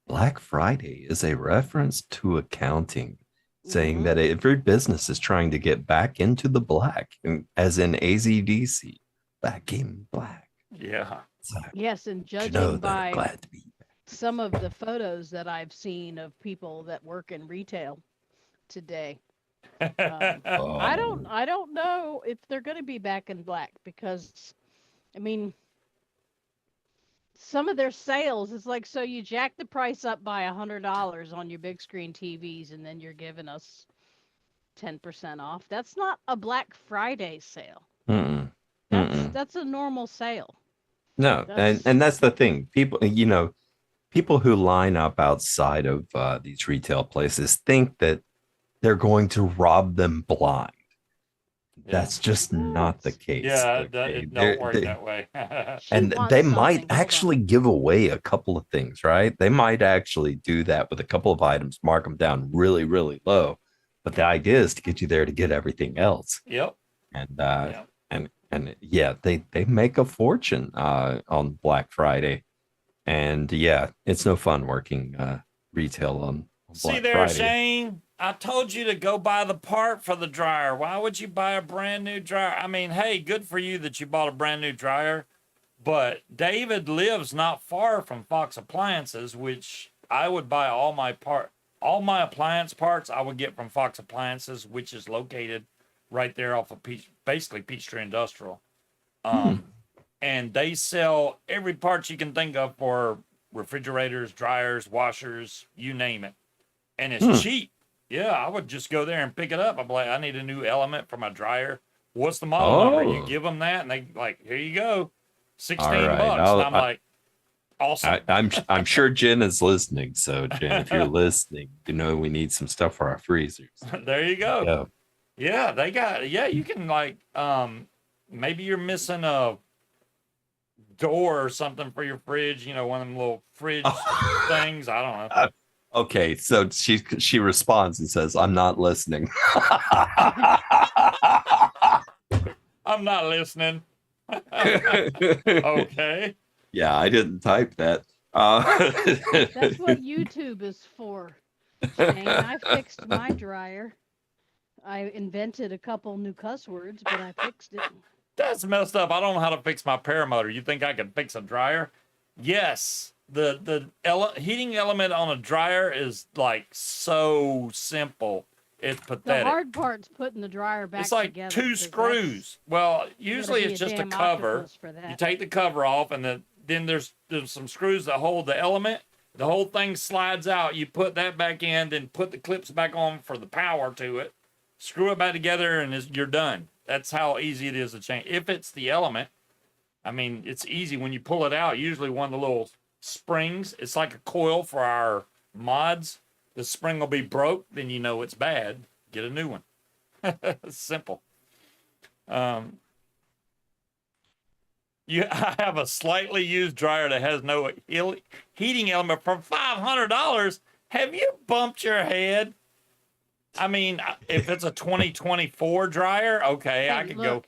Black Friday is a reference to accounting, saying that every business is trying to get back into the black, as in AZDC, back in black. yeah. So, Yes, and you know judging that by I'm glad to be back. some of the photos that I've seen of people that work in retail today, I Oh, don't know if they're going to be back in black, because I mean some of their sales is like, so you jack the price up by $100 on your big screen TVs and then you're giving us 10% off. That's not a Black Friday sale. mm-mm, mm-mm. That's a normal sale. No, That's and that's the thing. People, you know, people who line up outside of these retail places think that they're going to rob them blind. That's just not the case. Yeah, Okay, it don't work that way. she and wants they might something. Hold actually on. give away a couple of things, right? They might actually do that with a couple of items, mark them down really, really low. But the idea is to get you there to get everything else. Yep. And Yep. and yeah, they make a fortune on Black Friday. And yeah, it's no fun working retail on See Black there, Friday. Shane. I told you to go buy the part for the dryer. Why would you buy a brand new dryer? I mean, hey, good for you that you bought a brand new dryer. But David lives not far from Fox Appliances, which I would buy all my appliance parts I would get from Fox Appliances, which is located right there off of basically Peachtree Industrial. And they sell every part you can think of for refrigerators, dryers, washers, you name it. And it's cheap. Yeah, I would just go there and pick it up. I'm like, I need a new element for my dryer. What's the model number? You give them that, and they like, here you go, 16 right, bucks. And I'm like, awesome. I'm sure Jen is listening. So Jen, if you're listening, you know we need some stuff for our freezers. There you go. Yeah, they got. Yeah, you can like, maybe you're missing the door or something for your fridge. You know, one of them little fridge things. I don't know. Okay, so she responds and says, "I'm not listening." I'm not listening. Okay. Yeah, I didn't type that. That's what YouTube is for. Shane, I fixed my dryer. I invented a couple new cuss words, but I fixed it. That's messed up. I don't know how to fix my paramotor. You think I can fix a dryer? Yes. The heating element on a dryer is like so simple. It's pathetic. The hard part's putting the dryer back it's like together. two 'cause screws. Well, you usually gotta be it's a just a damn cover. octopus for that. You take the cover off, and then there's some screws that hold the element. The whole thing slides out. You put that back in, then put the clips back on for the power to it. Screw it back together, and you're done. That's how easy it is to change. If it's the element, I mean, it's easy when you pull it out. Usually one of the little springs, it's like a coil for our mods. The spring will be broke, then you know it's bad. Get a new one. It's simple. I have a slightly used dryer that has no heating element for $500. Have you bumped your head? I mean, if it's a 2024 dryer, okay, Hey, I could go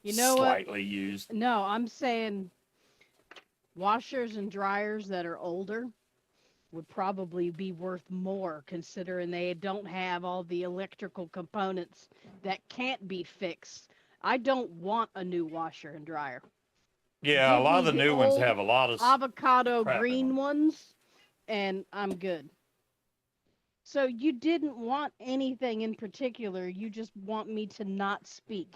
You know slightly used. No, I'm saying washers and dryers that are older would probably be worth more considering they don't have all the electrical components that can't be fixed. I don't want a new washer and dryer. Yeah, a Give lot me of the the new ones old have a lot of avocado crap in green them. ones, and I'm good. So you didn't want anything in particular. You just want me to not speak.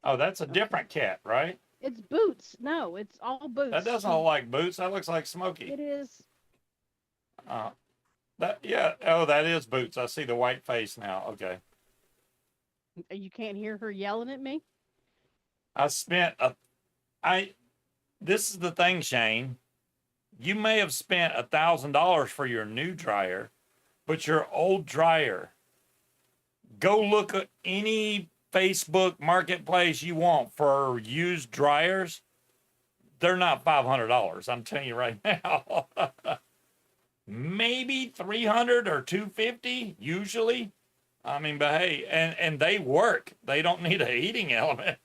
Oh, that's a different cat, right? It's Boots. No, it's all Boots. That doesn't look like Boots. That looks like Smokey. It is. Yeah. Oh, that is Boots. I see the white face now. Okay. You can't hear her yelling at me? This is the thing, Shane. You may have spent $1,000 for your new dryer, but your old dryer, go look at any Facebook marketplace you want for used dryers. They're not $500. I'm telling you right now. Maybe 300 or 250 usually. I mean, but hey, and they work. They don't need a heating element.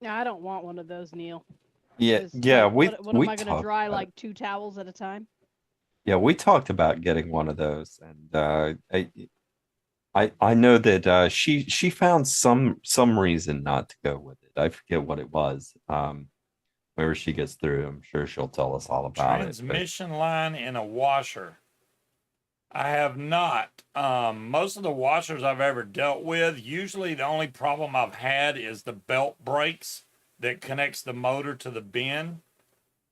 No, I don't want one of those, Neil. Yeah, 'Cause, yeah, like, we what am I going to talked dry about like 2 towels at a time? Yeah, we talked about getting one of those, and I know that she found some reason not to go with it. I forget what it was. Whenever she gets through, I'm sure she'll tell us all about it. But Transmission line in a washer. I have not. Most of the washers I've ever dealt with, usually the only problem I've had is the belt brakes that connects the motor to the bin.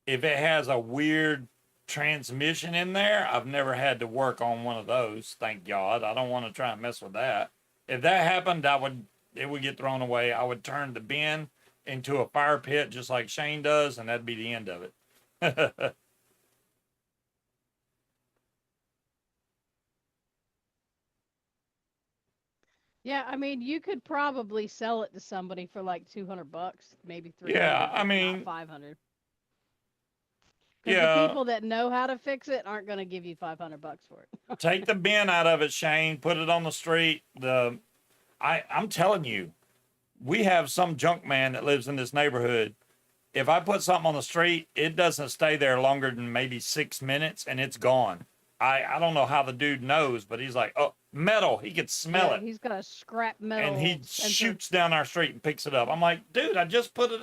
If it has a weird transmission in there, I've never had to work on one of those. Thank God. I don't want to try and mess with that. If that happened, it would get thrown away. I would turn the bin into a fire pit just like Shane does, and that'd be the end of it. Yeah, I mean, you could probably sell it to somebody for like $200, maybe 300, Yeah, I but mean, not 500. Because yeah. the people that know how to fix it aren't going to give you $500 for it. Take the bin out of it, Shane. Put it on the street. I'm telling you, we have some junk man that lives in this neighborhood. If I put something on the street, it doesn't stay there longer than maybe 6 minutes, and it's gone. I don't know how the dude knows, but he's like, oh, metal. He could smell it. He's got a scrap metal And he sensor. shoots down our street and picks it up. I'm like, dude, I just put it.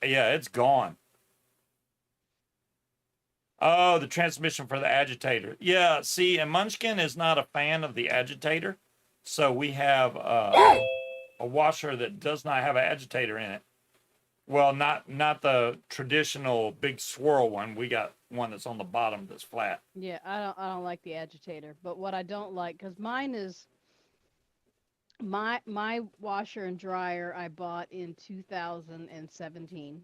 Yeah, it's gone. Oh, the transmission for the agitator. Yeah, see, and Munchkin is not a fan of the agitator. So we have a washer that does not have an agitator in it. Well, not the traditional big swirl one. We got one that's on the bottom that's flat. Yeah, I don't like the agitator. But what I don't like, because mine is my washer and dryer I bought in 2017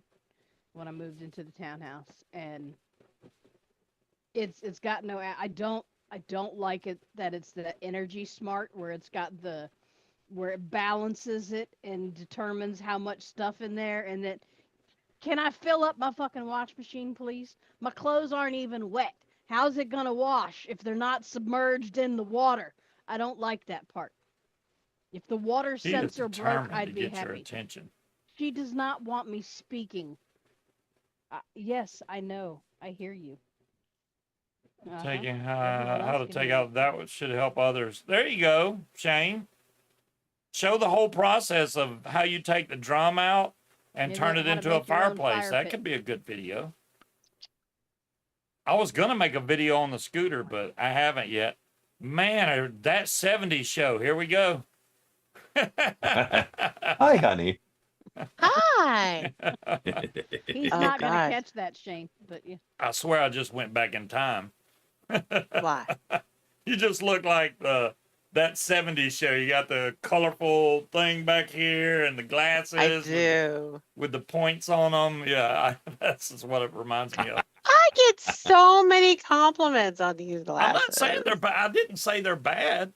when I moved into the townhouse, and it's got no. I don't like it that it's the Energy Smart where it's got the where it balances it and determines how much stuff in there, and that can I fill up my fucking wash machine, please? My clothes aren't even wet. How's it gonna wash if they're not submerged in the water? I don't like that part. If the water He is sensor broke, determined to I'd be get your happy. attention. She does not want me speaking. Yes, I know. I hear you. Taking Everyone how else to can take hear out that should help others. There you go, Shane. Show the whole process of how you take the drum out and And turn then it how to into a make your own fireplace. fire That pit. could be a good video. I was gonna make a video on the scooter, but I haven't yet. Man, that 70s show. Here we go. Hi, honey. Hi. He's Oh, not gonna God. catch that, Shane. But yeah. I swear I just went back in time. Why? You just look like that 70s show. You got the colorful thing back here and the glasses I do. with the points on them. Yeah, that's just what it reminds me of. I get so many compliments on these I'm glasses. not saying they're bad. I didn't say they're bad.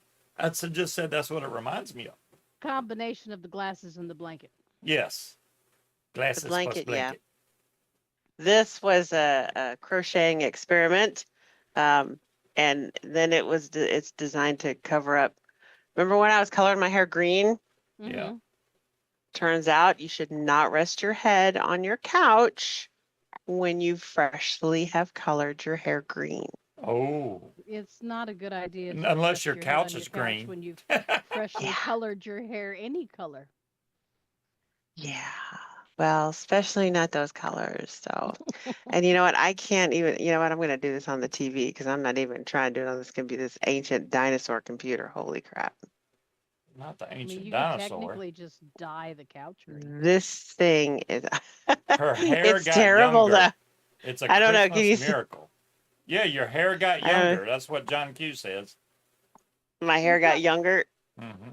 Just said that's what it reminds me of. Combination of the glasses and the blanket. Yes. Glasses plus blanket, yeah. blanket. This was a crocheting experiment, and then it's designed to cover up. Remember when I was coloring my hair green? Yeah. Mhm. Turns out you should not rest your head on your couch when you freshly have colored your hair green. Oh. It's not a good idea. To Unless rest your head couch on your is green. when you've freshly Yeah. colored your hair any color. Yeah. Well, especially not those colors. So, and you know what? I can't even, you know what? I'm going to do this on the TV because I'm not even trying to do it on this ancient dinosaur computer. Holy crap. Not the I mean, ancient you could dinosaur. technically just dye the couch green. This thing is, Her hair it's got terrible younger. though. It's a I don't know. Can Christmas you see? miracle. Yeah, your hair got I don't know. younger. That's what John Q says. My hair got younger. Mm-hmm.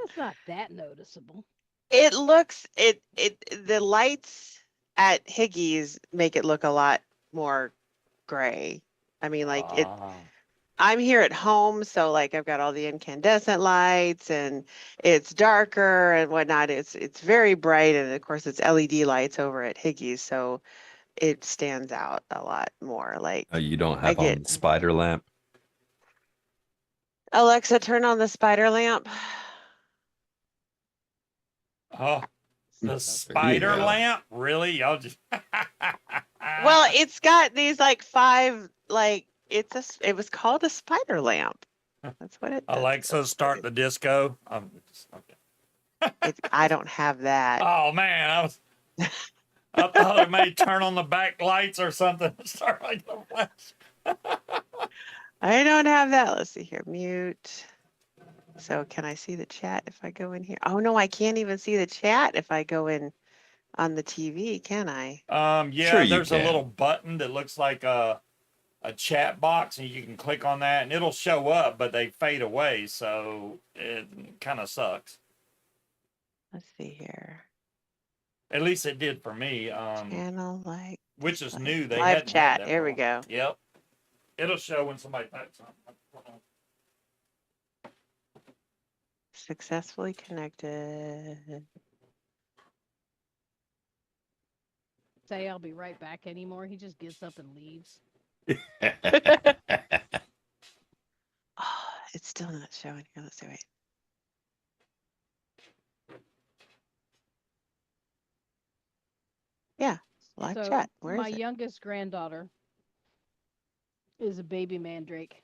It's not that noticeable. It looks, the lights at Higgy's make it look a lot more gray. I mean, like I'm here at home, so like I've got all the incandescent lights and it's darker and whatnot. It's very bright, and of course it's LED lights over at Higgy's, so it stands out a lot more. Like You don't I have on get the spider lamp. Alexa, turn on the spider lamp. Oh, the spider Yeah. lamp? Really? Y'all just. Well, it's got these like 5 like it was called a spider lamp. That's what it does. Alexa, start the disco. Okay. I don't have that. Oh man, I thought it may turn on the back lights or something. Start like the flash. I don't have that. Let's see here. Mute. So can I see the chat if I go in here? Oh no, I can't even see the chat if I go in on the TV, can I? Yeah, Sure you there's a can. little button that looks like a chat box, and you can click on that, and it'll show up, but they fade away, so it kind of sucks. Let's see here. At least it did for me. Channel like Which is display. new. They live hadn't had chat. that Here for we a while. go. Yep. It'll show when somebody types something. Successfully connected. Say I'll be right back anymore. He just gets up and leaves. Oh, it's still not showing here. Let's see. Wait. Yeah, live So chat. Where my is it? youngest granddaughter is a baby mandrake.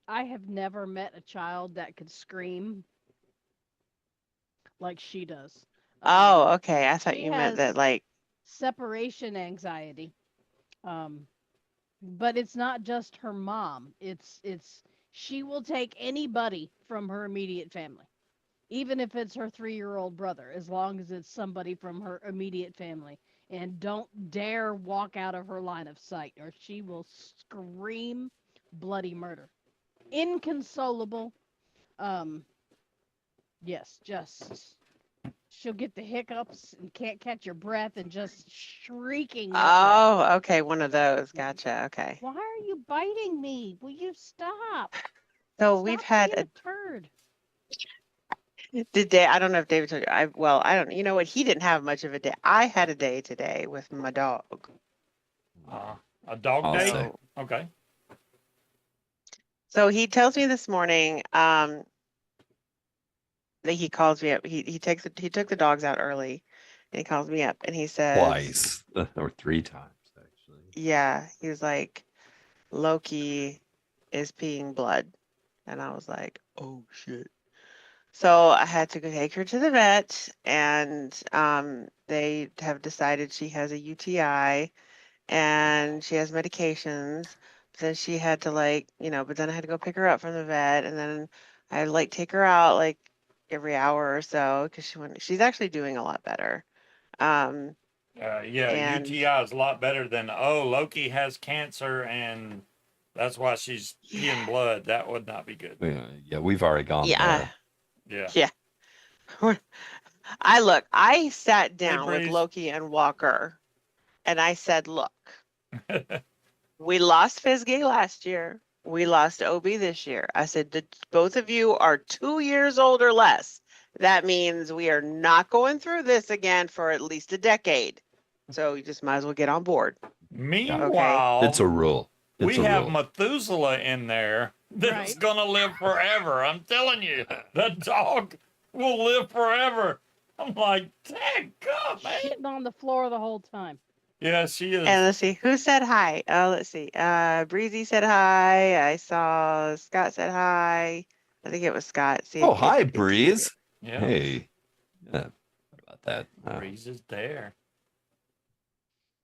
I have never met a child that could scream like she does. Oh, okay. I thought she you meant that has like separation anxiety. But it's not just her mom. It's she will take anybody from her immediate family, even if it's her 3-year-old brother, as long as it's somebody from her immediate family. And don't dare walk out of her line of sight, or she will scream bloody murder. Inconsolable. Yes, just she'll get the hiccups and can't catch her breath and just shrieking. oh, okay, one of those. Gotcha. Okay. Why are you biting me? Will you stop? So Stop we've had being a a turd. I don't know if David told you. I don't. You know what? He didn't have much of a day. I had a day today with my dog. A dog I'll date? say. So, Okay. so he tells me this morning, that he calls me up. He took the dogs out early, and he calls me up and he says, Twice or 3 times, actually. yeah, he was like, Loki is peeing blood. And I was like, oh shit. So I had to go take her to the vet, and they have decided she has a UTI and she has medications. But then she had to but then I had to go pick her up from the vet, and then I had to take her out every hour or so because she's actually doing a lot better. Yeah, And UTI is a lot better than, oh, Loki has cancer and that's why she's peeing yeah, blood. That would not be good. Yeah, we've already gone yeah, Yeah. yeah. I sat down with Breeze. Loki and Walker, and I said, look, we lost Fisgay last year. We lost Obi this year. I said, both of you are 2 years old or less. That means we are not going through this again for at least a decade. So you just might as well get on board. Meanwhile, It's a rule. It's we a have rule. Methuselah in there that's Right. going to live forever. I'm telling you, the dog will live forever. I'm like, dang, God, man. Shitting on the floor the whole time. Yeah, she is. And let's see, who said hi? Let's see. Breezy said hi. I saw Scott said hi. I think it was Scott. See, Oh, hi, Breeze. Yeah. Hey. Yeah. What about that? Breeze is there.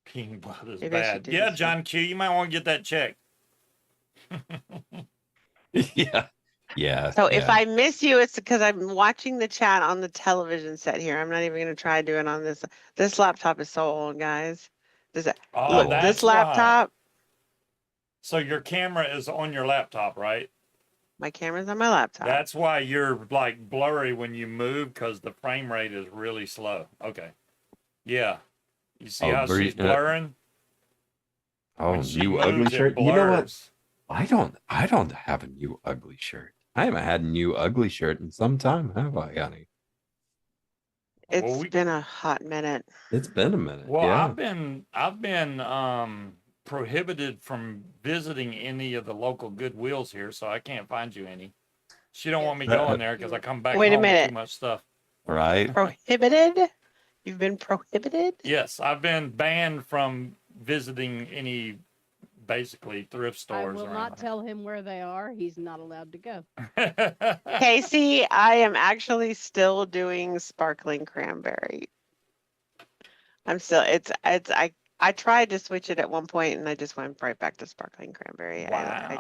Peeing blood is Maybe I should bad. do Yeah, this John Q, you might want to get that checked. Yeah. Yeah. So if yeah. I miss you, it's because I'm watching the chat on the television set here. I'm not even going to try doing on this. This laptop is so old, guys. Oh, Look, that's this why. laptop, So your camera is on your laptop, right? my camera's on my laptop. That's why you're like blurry when you move because the frame rate is really slow. Okay. Yeah. You see how she's blurring? Oh, When she new ugly moves, it shirt. You know what? blurs. I don't have a new ugly shirt. I haven't had a new ugly shirt in some time, have I, honey? It's been a hot minute. It's been a minute. Well, yeah. I've been prohibited from visiting any of the local Goodwills here, so I can't find you any. She don't want me going there because I come back Wait a home with minute. too much stuff. Right. Prohibited? You've been prohibited? Yes, I've been banned from visiting any basically thrift I stores. will not tell him where they are. He's not allowed to go. Casey, I am actually still doing sparkling cranberry. I'm still, I tried to switch it at one point and I just went right back to sparkling cranberry. I Wow. like my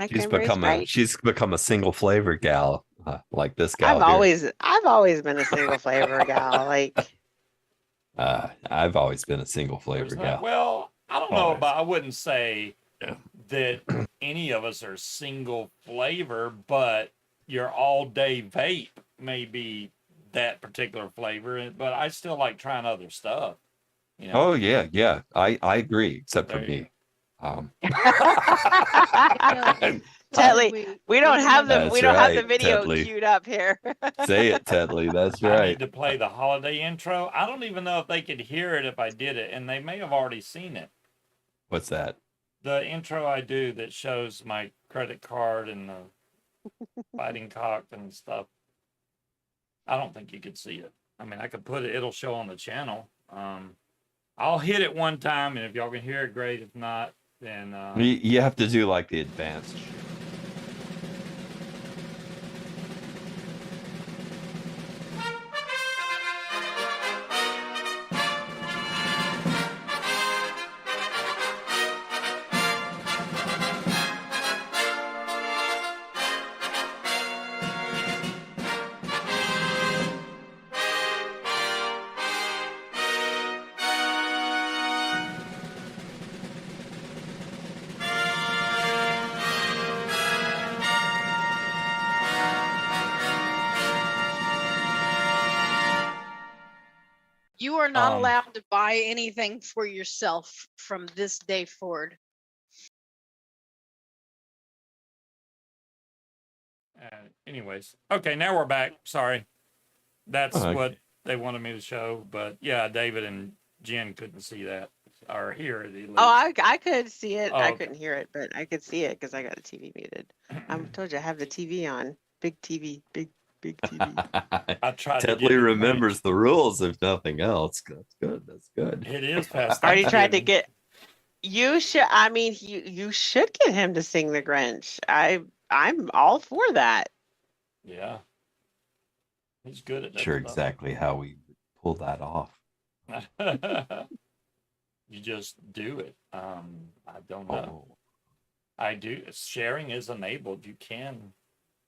cranberry Sprite. She's become a single flavor gal, like this gal I've always been a single flavor gal. I've always been a single flavor There's not- gal. well, I don't know Always. about, I wouldn't say Yeah. that any of us are single flavor, but your all day vape may be that particular flavor, but I still like trying other stuff. You know? Oh yeah, yeah. I agree, except for There you me. Tetley, we don't have the That's have the right, video Tetley. queued up here. Say it, Tetley. That's I right. need to play the holiday intro. I don't even know if they could hear it if I did it, and they may have already seen it. What's that? The intro I do that shows my credit card and the fighting cock and stuff. I don't think you could see it. I mean, I could put it, it'll show on the channel. I'll hit it one time, and if y'all can hear it, great. If not, then You have to do like the advanced. You are not allowed to buy anything for yourself from this day forward. Anyways, okay, now we're back. Sorry, that's Okay. what they wanted me to show. But yeah, David and Jen couldn't see that or hear it at least. Oh, I could see it. Oh, I okay. couldn't hear it, but I could see it because I got the TV muted. I told you I have the TV on. Big TV, big TV. I tried to Tedley get it remembers the rules, if nothing else. That's good. That's good. It is past Already tried to Thanksgiving. get. You should. I mean, you should get him to sing the Grinch. I'm all for that. Yeah, he's good at that Sure, stuff. exactly how we pull that off. You just do it. I don't know. Oh, I do. Sharing is enabled. You can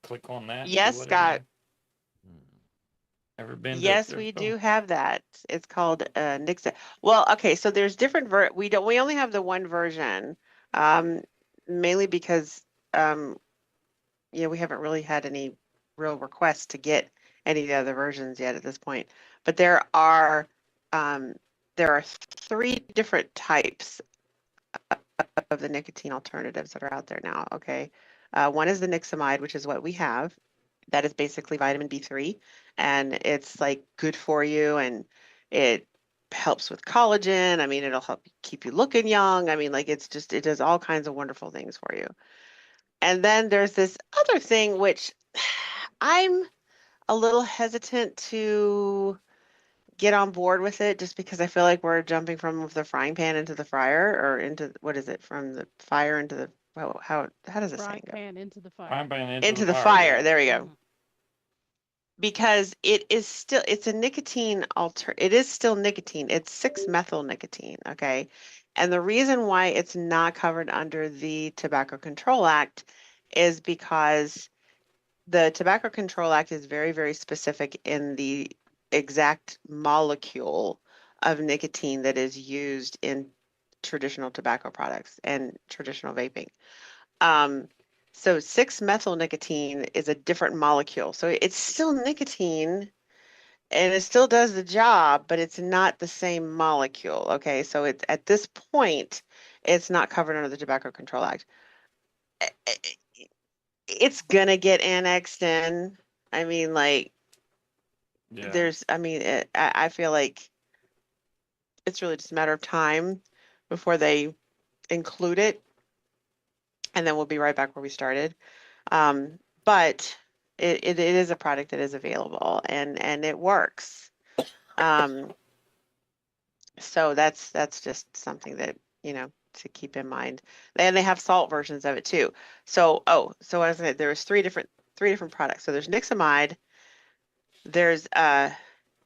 click on that. and do Yes, whatever Scott. you- Ever been? to Yes, their we store? do have that. It's called Nixon. Well, okay, so there's different we only have the one version. Mainly because we haven't really had any real requests to get any of the other versions yet at this point. But there are 3 different types of the nicotine alternatives that are out there now. Okay. One is the Nixamide, which is what we have. That is basically vitamin B3, and it's like good for you, and it helps with collagen. I mean, it'll help keep you looking young. I mean, like it does all kinds of wonderful things for you. And then there's this other thing, which I'm a little hesitant to get on board with it just because I feel like we're jumping from the frying pan into the fryer, or into, what is it, from the fire into the, how does it Frying say? pan into the fire. Frying pan Into the fire, fire. yeah. There we go. Mhm. Because it's a nicotine it is still nicotine. It's 6-methyl nicotine, okay? And the reason why it's not covered under the Tobacco Control Act is because the Tobacco Control Act is very, very specific in the exact molecule of nicotine that is used in traditional tobacco products and traditional vaping. So 6-methyl nicotine is a different molecule. So it's still nicotine and it still does the job, but it's not the same molecule. Okay, so it's at this point, it's not covered under the Tobacco Control Act. It's gonna get annexed in. I mean, like, Yeah. I feel like it's really just a matter of time before they include it, and then we'll be right back where we started. But it is a product that is available, and it works. So that's just something that, to keep in mind. And they have salt versions of it too. So so as I said, there was three different products. So there's Nixamide, there's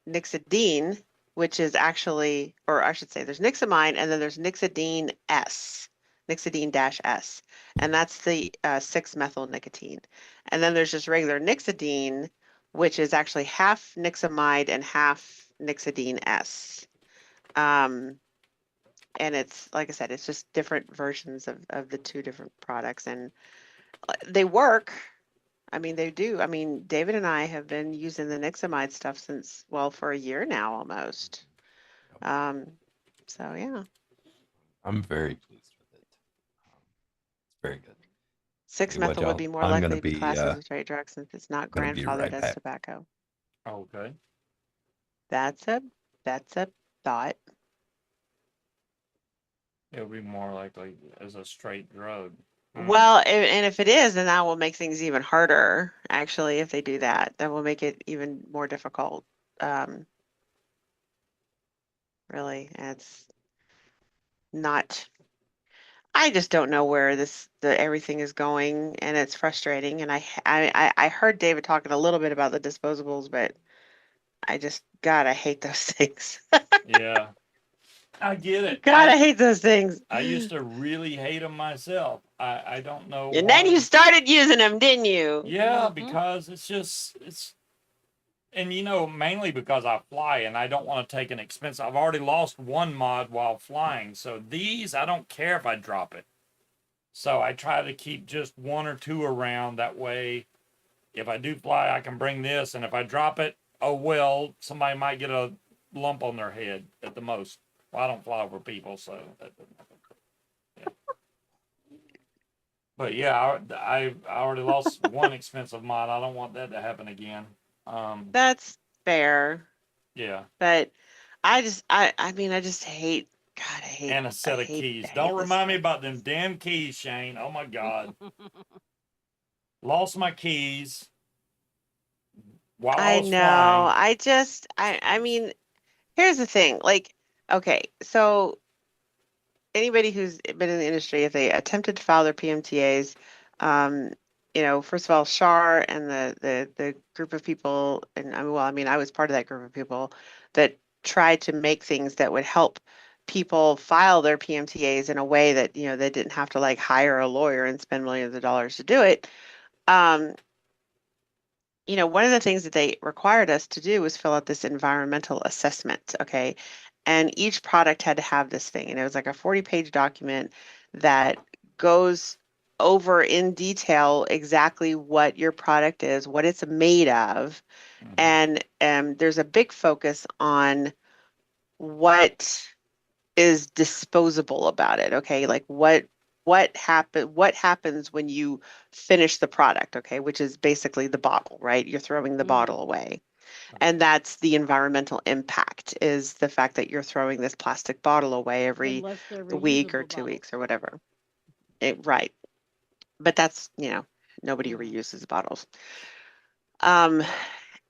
Nixidine, which is actually, or I should say, there's Nixamide, and then there's Nixidine S, Nixidine-S, and that's the 6-methyl nicotine. And then there's just regular Nixidine, which is actually half Nixamide and half Nixidine S. And it's, like I said, it's just different versions of the 2 different products, and they work. I mean, they do. I mean, David and I have been using the Nixamide stuff since, well, for a year now almost. So yeah, I'm very pleased with it. It's very good. 6-methyl would be more I'm likely gonna to be be classed as a straight drug since it's not gonna be grandfathered right as back. tobacco. Okay. That's a thought. It would be more likely as a straight drug. Well, and if it is, then that will make things even harder. Actually, if they do that, that will make it even more difficult. Really, it's not. I just don't know where everything is going, and it's frustrating. And I heard David talking a little bit about the disposables, but God, I hate those things. Yeah. I get it. God, I hate those things. I used to really hate them myself. I don't know And why. then you started using them, didn't you? Yeah, Mhm. because and mainly because I fly and I don't want to take an expense. I've already lost one mod while flying, so these I don't care if I drop it. So I try to keep just 1 or 2 around. That way, if I do fly, I can bring this, and if I drop it, oh well, somebody might get a lump on their head at the most. Well, I don't fly over people, so that doesn't happen. Yeah. But yeah, I already lost one expensive mod. I don't want that to happen again. That's fair, Yeah. but I mean, I just hate. God, And a set of keys. Don't this remind me stuff. about them damn keys, Shane. Oh my God. Lost my keys while I I was know. flying. I mean, here's the thing. Like, okay, so anybody who's been in the industry, if they attempted to file their PMTAs, first of all, Shar and the group of people, and I mean, I was part of that group of people that tried to make things that would help people file their PMTAs in a way that, they didn't have to like hire a lawyer and spend millions of dollars to do it. One of the things that they required us to do was fill out this environmental assessment, okay? And each product had to have this thing, and it was like a 40-page document that goes over in detail exactly what your product is, what it's made of, and there's a big focus on what is disposable about it, okay? Like what happens when you finish the product, okay, which is basically the bottle, right? You're throwing the bottle away. And that's the environmental impact, is the fact that you're throwing this plastic bottle away every Unless they're week or reusable 2 bottles. weeks or whatever. Right. But that's, nobody Mhm. reuses bottles.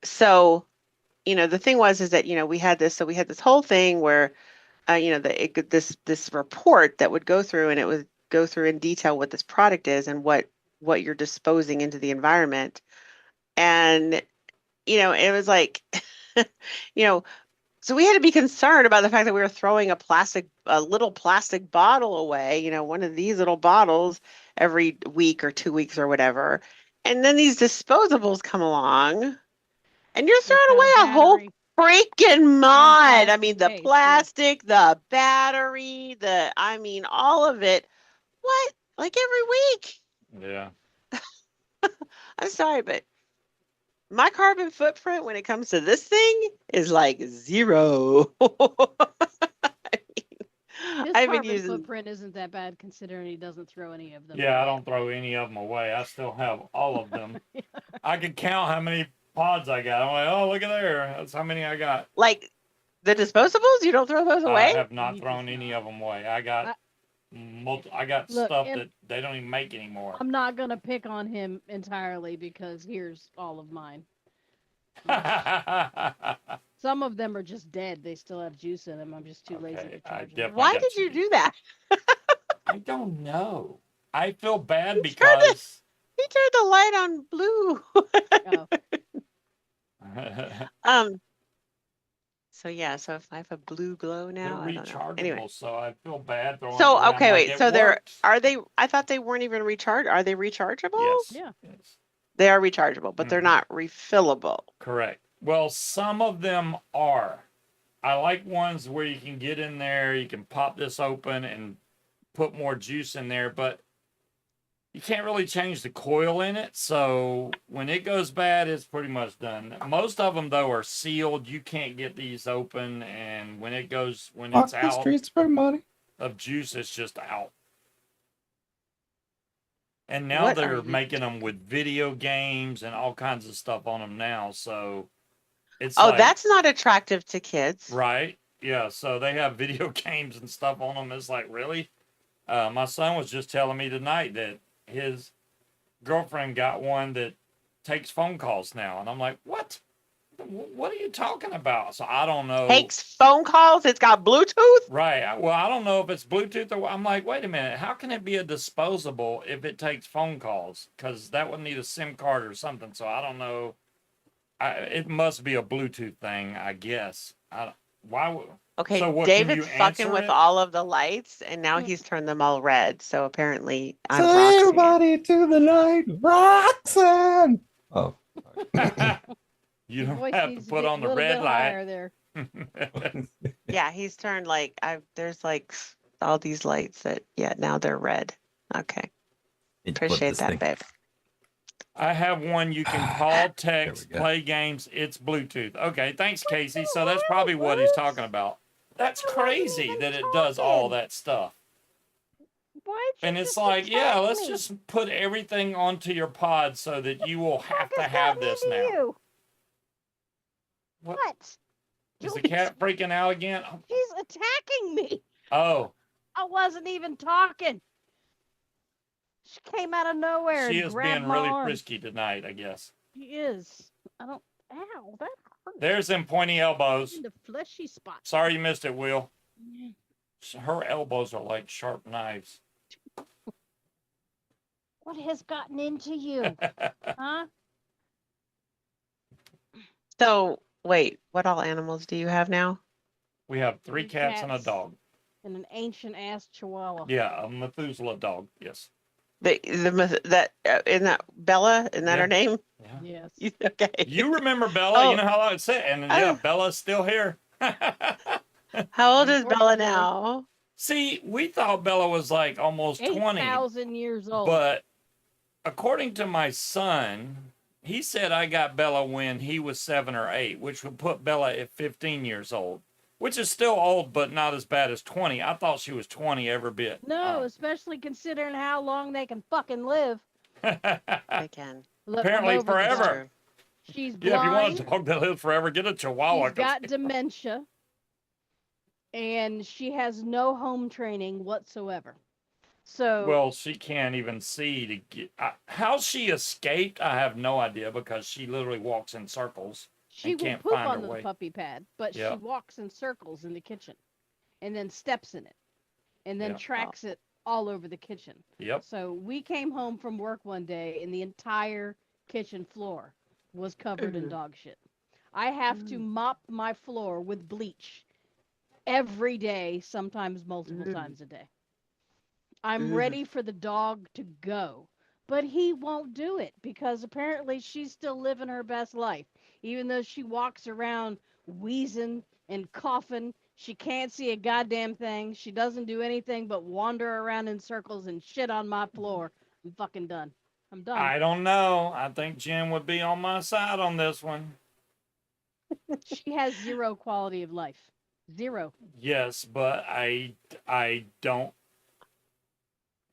So, the thing is that, we had this whole thing where this report that would go through, and it would go through in detail what this product is and what you're disposing into the environment. And it was like so we had to be concerned about the fact that we were throwing a little plastic bottle away, one of these little bottles every week or 2 weeks or whatever. And then these disposables come along and you're It's throwing got away a a whole battery freaking mod. I mean, plastic the case, yeah. plastic, the battery, all of it. What? Like every week? Yeah. I'm sorry, but my carbon footprint when it comes to this thing is like 0. His I've been carbon using. footprint isn't that bad considering he doesn't throw any of them Yeah, I away. don't throw any of them away. I still have all of them. I can count how many pods I got. I'm like, oh, look at there. That's how many I got. Like the disposables, you don't throw those I away? have not He thrown does any not. of them away. I got Look, stuff and that they don't even make anymore. I'm not gonna pick on him entirely because here's all of mine. Some of them are just dead. They still have juice in them. I'm just too lazy to Okay, I charge them. definitely Why got did you some. do that? I don't know. I feel bad He because turned the light on blue. Oh, So yeah, so if I have a blue glow they're now, I don't know. Anyway. rechargeable, so I feel bad throwing them So away. I'm okay, like, wait. it So worked. I thought they weren't even recharge. Are they rechargeable? Yes. yeah. Yes. They are rechargeable, but they're not refillable. Correct. Well, some of them are. I like ones where you can get in there, you can pop this open and put more juice in there, but you can't really change the coil in it. So when it goes bad, it's pretty much done. Most of them though are sealed. You can't get these open, and when it's out streets for money. of juice, it's just out. And now What are they're you making them with video games and all kinds of stuff on them now. So it's Oh, like, that's not attractive to kids. right? Yeah. So they have video games and stuff on them. It's like, really? My son was just telling me tonight that his girlfriend got one that takes phone calls now. And I'm like, what? What are you talking about? So I don't know. Takes phone calls. It's got Bluetooth. Right. Well, I don't know if it's Bluetooth or I'm like, wait a minute. How can it be a disposable if it takes phone calls? Because that would need a SIM card or something. So I don't know. It must be a Bluetooth thing, I guess. Why would? Okay, So what, can you David's fucking answer with it? all of the lights, and now he's turned them all red. So apparently, I'm Say Roxanne. everybody to the night, Roxanne. Oh, You Your don't voice have to needs to put get on a the little red bit light. higher there. Yeah, he's turned like there's like all these lights that now they're red. Okay, need to put appreciate this that, thing- babe. I have one you can call, There text, we go. play games. It's Bluetooth. Okay, thanks, Casey. So that's probably what he's talking about. That's crazy that it does all that stuff. Why'd you And it's just like, yeah, attack let's me? just put everything onto your pod so that you will have Fuck to has have gotten this into now. you? What? What? Is the Julie's- cat freaking out again? She's attacking me. Oh, I wasn't even talking. She came out of nowhere she and is grabbed being my really arm. frisky tonight, I guess. She is. I don't. Ow, that hurt. There's them pointy elbows. In the fleshy spot. Sorry you missed it, Will. Her elbows are like sharp knives. What has gotten into you? Huh? So wait, what all animals do you have now? We have three Three cats and a cats. dog. And an ancient ass chihuahua. Yeah, a Methuselah dog. Yes. Isn't that Bella? Isn't that Yeah. her name? Yeah. Yes. Okay. You remember Bella? Oh. You know how long it's it? And yeah, Oh. Bella's still here. How old is Bella Unfortunately. now? See, we thought Bella was like almost 20, 8,000 years old. but according to my son, he said I got Bella when he was 7 or 8, which would put Bella at 15 years old, which is still old, but not as bad as 20. I thought she was 20 every bit. no, especially considering how long they can fucking live. I can. Look, I'm Apparently over the forever. dog. True. She's Yeah, if you want blind. a dog that lives forever, get a Chihuahua. She's got dementia. And she has no home training whatsoever. So Well, she can't even see to get. How she escaped, I have no idea because she literally walks in circles. she and will can't poop find her on the way. puppy pad, but Yep. she walks in circles in the kitchen and then steps in it and then Yep. tracks it all over the kitchen. Yep. So we came home from work one day and the entire kitchen floor was covered in Mhm. dog shit. I have to mop my floor with bleach every day, sometimes multiple Mm. times a day. I'm Mm. ready for the dog to go, but he won't do it because apparently she's still living her best life. Even though she walks around wheezing and coughing, she can't see a goddamn thing. She doesn't do anything but wander around in circles and shit on my floor. I'm fucking done. I'm done. I don't know. I think Jen would be on my side on this one. She has zero quality of life. Zero. Yes, but I don't.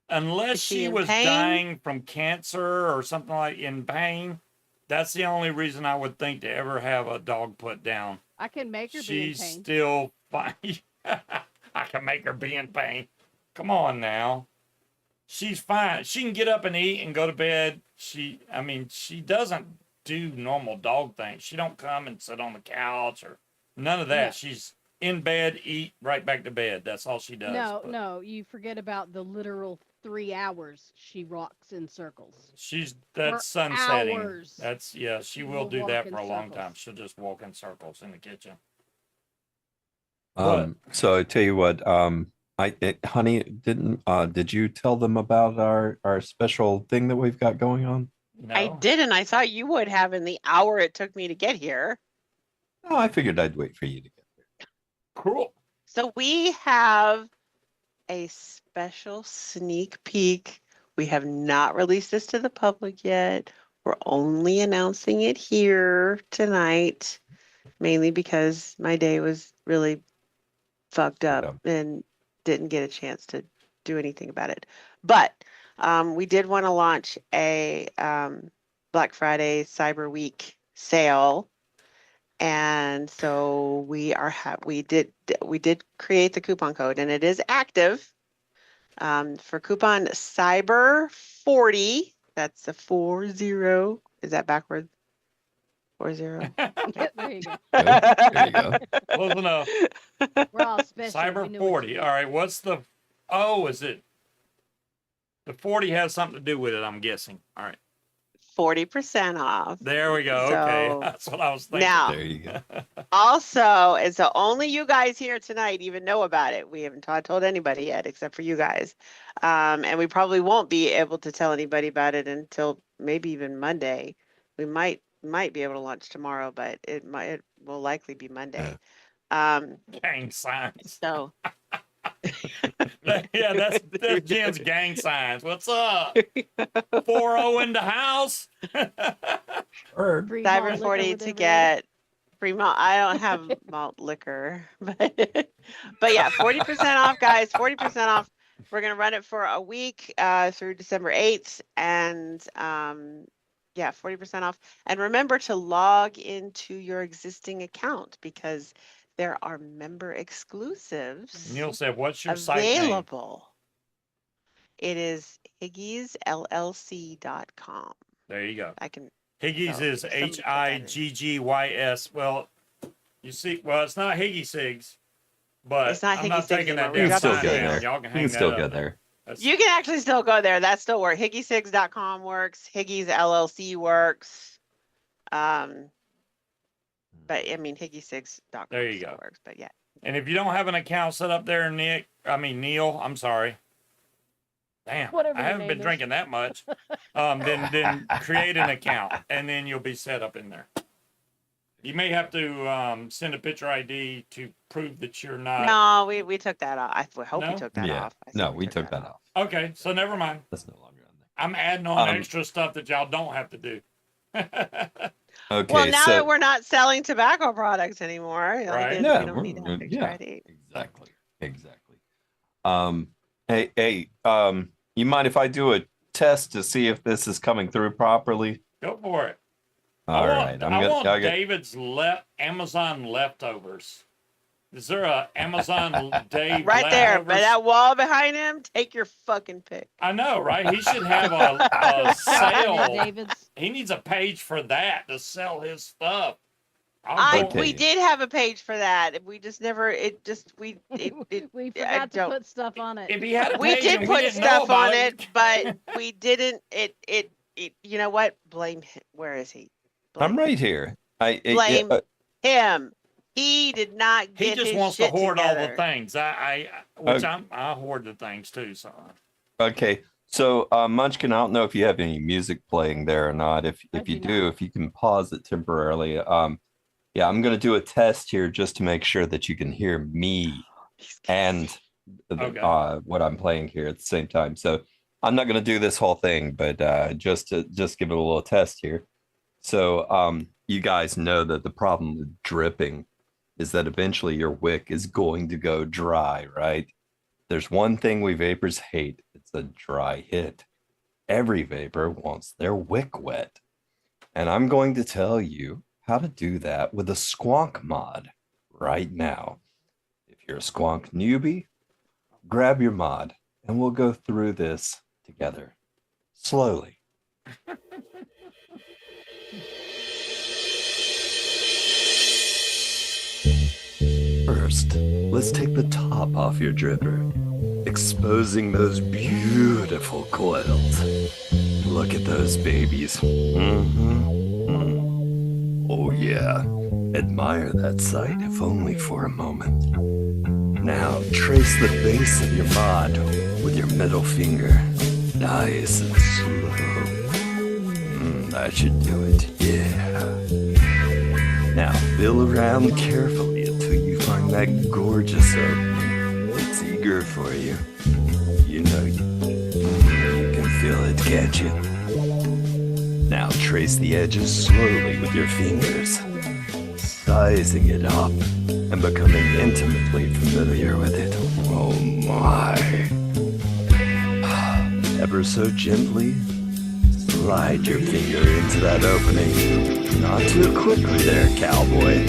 Unless Is she she in was pain? dying from cancer or something like in pain, that's the only reason I would think to ever have a dog put down. I can make her be in She's pain. still fine. I can make her be in pain. Come on now. She's fine. She can get up and eat and go to bed. She doesn't do normal dog things. She don't come and sit on the couch or none of that. No. She's in bed, eat, right back to bed. That's all she does. No, But no, you forget about the literal 3 hours she rocks in circles. That's sunsetting. hours. That's yeah, she She will will do walk that in for a long time. circles. She'll just walk in circles in the kitchen. So I tell you what, honey, did you tell them about our special thing that we've got going on? No. I didn't. I thought you would have in the hour it took me to get here. Oh, I figured I'd wait for you to get there. Cool. So we have a special sneak peek. We have not released this to the public yet. We're only announcing it here tonight, mainly because my day was really fucked up and didn't get a chance to do anything about it. But we did want to launch a Black Friday Cyber Week sale. And so we did create the coupon code and it is active for coupon Cyber 40. That's a 40. Is that backwards? 40. There you go. There you go. Close enough. We're all special. we Cyber know what 40. you All right. What's the? Oh, is it? The 40 has something to do with it. I'm guessing. All right. 40% off. There we go. Okay. So, That's what I was thinking. Now, There you go. also, and so only you guys here tonight even know about it. We haven't told anybody yet, except for you guys. And we probably won't be able to tell anybody about it until maybe even Monday. We might be able to launch tomorrow, but it will likely be Monday. Gang signs. So Yeah, that's Jen's gang signs. What's up? 4-0 in the house. Or Free malt Cyber liquor 40 with to every get free malt. I don't have malt liquor, but yeah, 40% off, guys. 40% off We're gonna run it for a week through December 8th, and yeah, 40% off. And remember to log into your existing account because there are member exclusives Neil said, "What's your site name?" available. It is higgiesllc.com. There you go. I can. Higgies So is if somebody put that in. HIGGYS. Well, you see, well, it's not Higgy-Cigs, but It's not I'm not Higgy-Cigs taking that anymore. We You damn can dropped still sign go the down. there. Y'all can You hang can that still up. go there. That's- You can actually still go there. That still works. Higgiesigs.com works. Higgies LLC works. But I mean, higgiesigs.com There you still go. works. But yeah. And if you don't have an account set up there, Neil, I'm sorry. Damn, Whatever I your haven't been name is. drinking that much. Then create an account, and then you'll be set up in there. You may have to send a picture ID to prove that you're not. No, we took that off. I hope we No? took that Yeah. off. I No, said we took that off. Okay, so never mind. That's no longer on I'm adding on Um, extra stuff that y'all don't have to do. there. Okay. Well, now so, that we're not selling tobacco products anymore, Right. again, yeah, we don't need to have picture yeah, ID. exactly. Hey, you mind if I do a test to see if this is coming through properly? Go for it. All right, I want David's Amazon leftovers. Is there a Amazon Dave Right there, leftovers? but that wall behind him, take your fucking pick. I know, right? He should have a Yeah, sale. David's. He needs a page for that to sell his stuff. Okay. We did have a page for that. We just never. We I forgot to don't- put stuff on it. If he had a We page did and put didn't know stuff about on it, but we didn't. You know what? Blame him. Where is he? I'm right here. Blame him. He did not he get just his wants to shit hoard all the together. things. I hoard the things too. So Okay. So, Munchkin, I don't know if you have any music playing there or not. If I you do do, if you can pause it temporarily. Yeah, I'm going to do a test here just to make sure that you can hear me and Okay. what I'm playing here at the same time. So I'm not going to do this whole thing, but just give it a little test here. So you guys know that the problem with dripping is that eventually your wick is going to go dry, right? There's one thing we vapors hate. It's a dry hit. Every vapor wants their wick wet. And I'm going to tell you how to do that with a squonk mod right now. If you're a squonk newbie, grab your mod and we'll go through this together slowly. First, let's take the top off your dripper, exposing those beautiful coils. Look at those babies. Oh yeah, admire that sight if only for a moment. Now trace the base of your mod with your middle finger. Nice and slow. That should do it, yeah. Now feel around carefully until you find that gorgeous opening. It's eager for you. You know you can feel it, can't you? Now trace the edges slowly with your fingers, sizing it up and becoming intimately familiar with it. Oh my. Ever so gently, slide your finger into that opening. Not too quickly there, cowboy.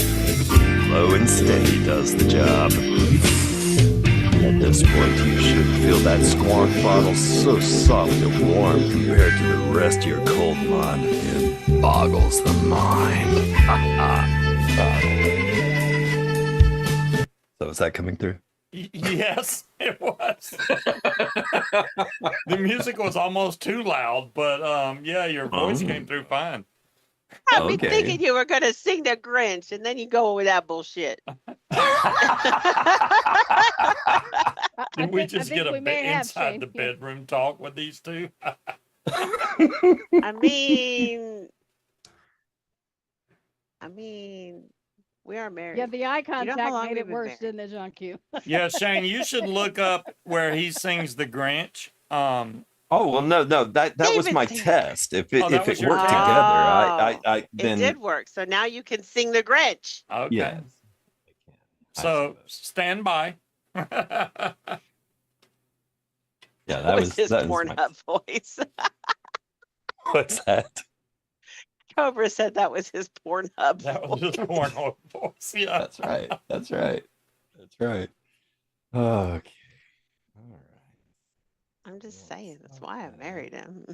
Low and steady does the job. At this point, you should feel that squonk bottle so soft and warm compared to the rest of your cold mod. It boggles the mind. So is that coming through? Yes, it was. The music was almost too loud, but yeah, your voice came through fine. I've been thinking you were going to sing the Grinch, and then you go with that bullshit. Did we just get we may have, inside Shane. the bedroom talk with these two? I mean, we are married. Yeah, the eye You know how contact long made we've it been worse, married? didn't it, John Q? Yeah, Shane, you should look up where he sings the Grinch. Oh well, no, that was David my sang it. test. If it Oh, that if was it your worked test. together, I It then did work. So now you can sing the Grinch. Okay. yes. I So suppose. stand by. Yeah, That was his that was my, Pornhub voice. what's that? Cobra said that was his Pornhub That was voice. just porno voice. Yeah. That's right. That's right. That's right. Okay. All right. I'm just saying, that's Let's why I look that married up. him.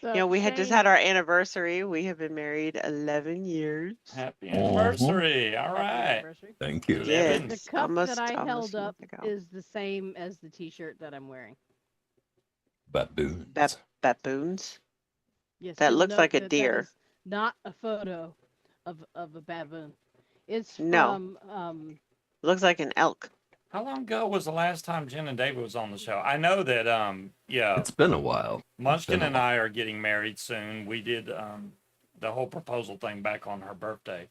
So We had just Shane, had our anniversary. We have been married 11 years. Happy Mhm. anniversary. All happy right. anniversary. Thank We you. did. The cup that I Almost held a up month ago. is the same as the T-shirt that I'm wearing. Baboons. Baboons. Yes, That you'll looks like note a that deer. is not a photo of a baboon. It's No. from Looks like an elk. How long ago was the last time Jen and David was on the show? I know that yeah, It's been a while. Munchkin been a and I are getting married soon. We did the whole proposal thing back on her birthday.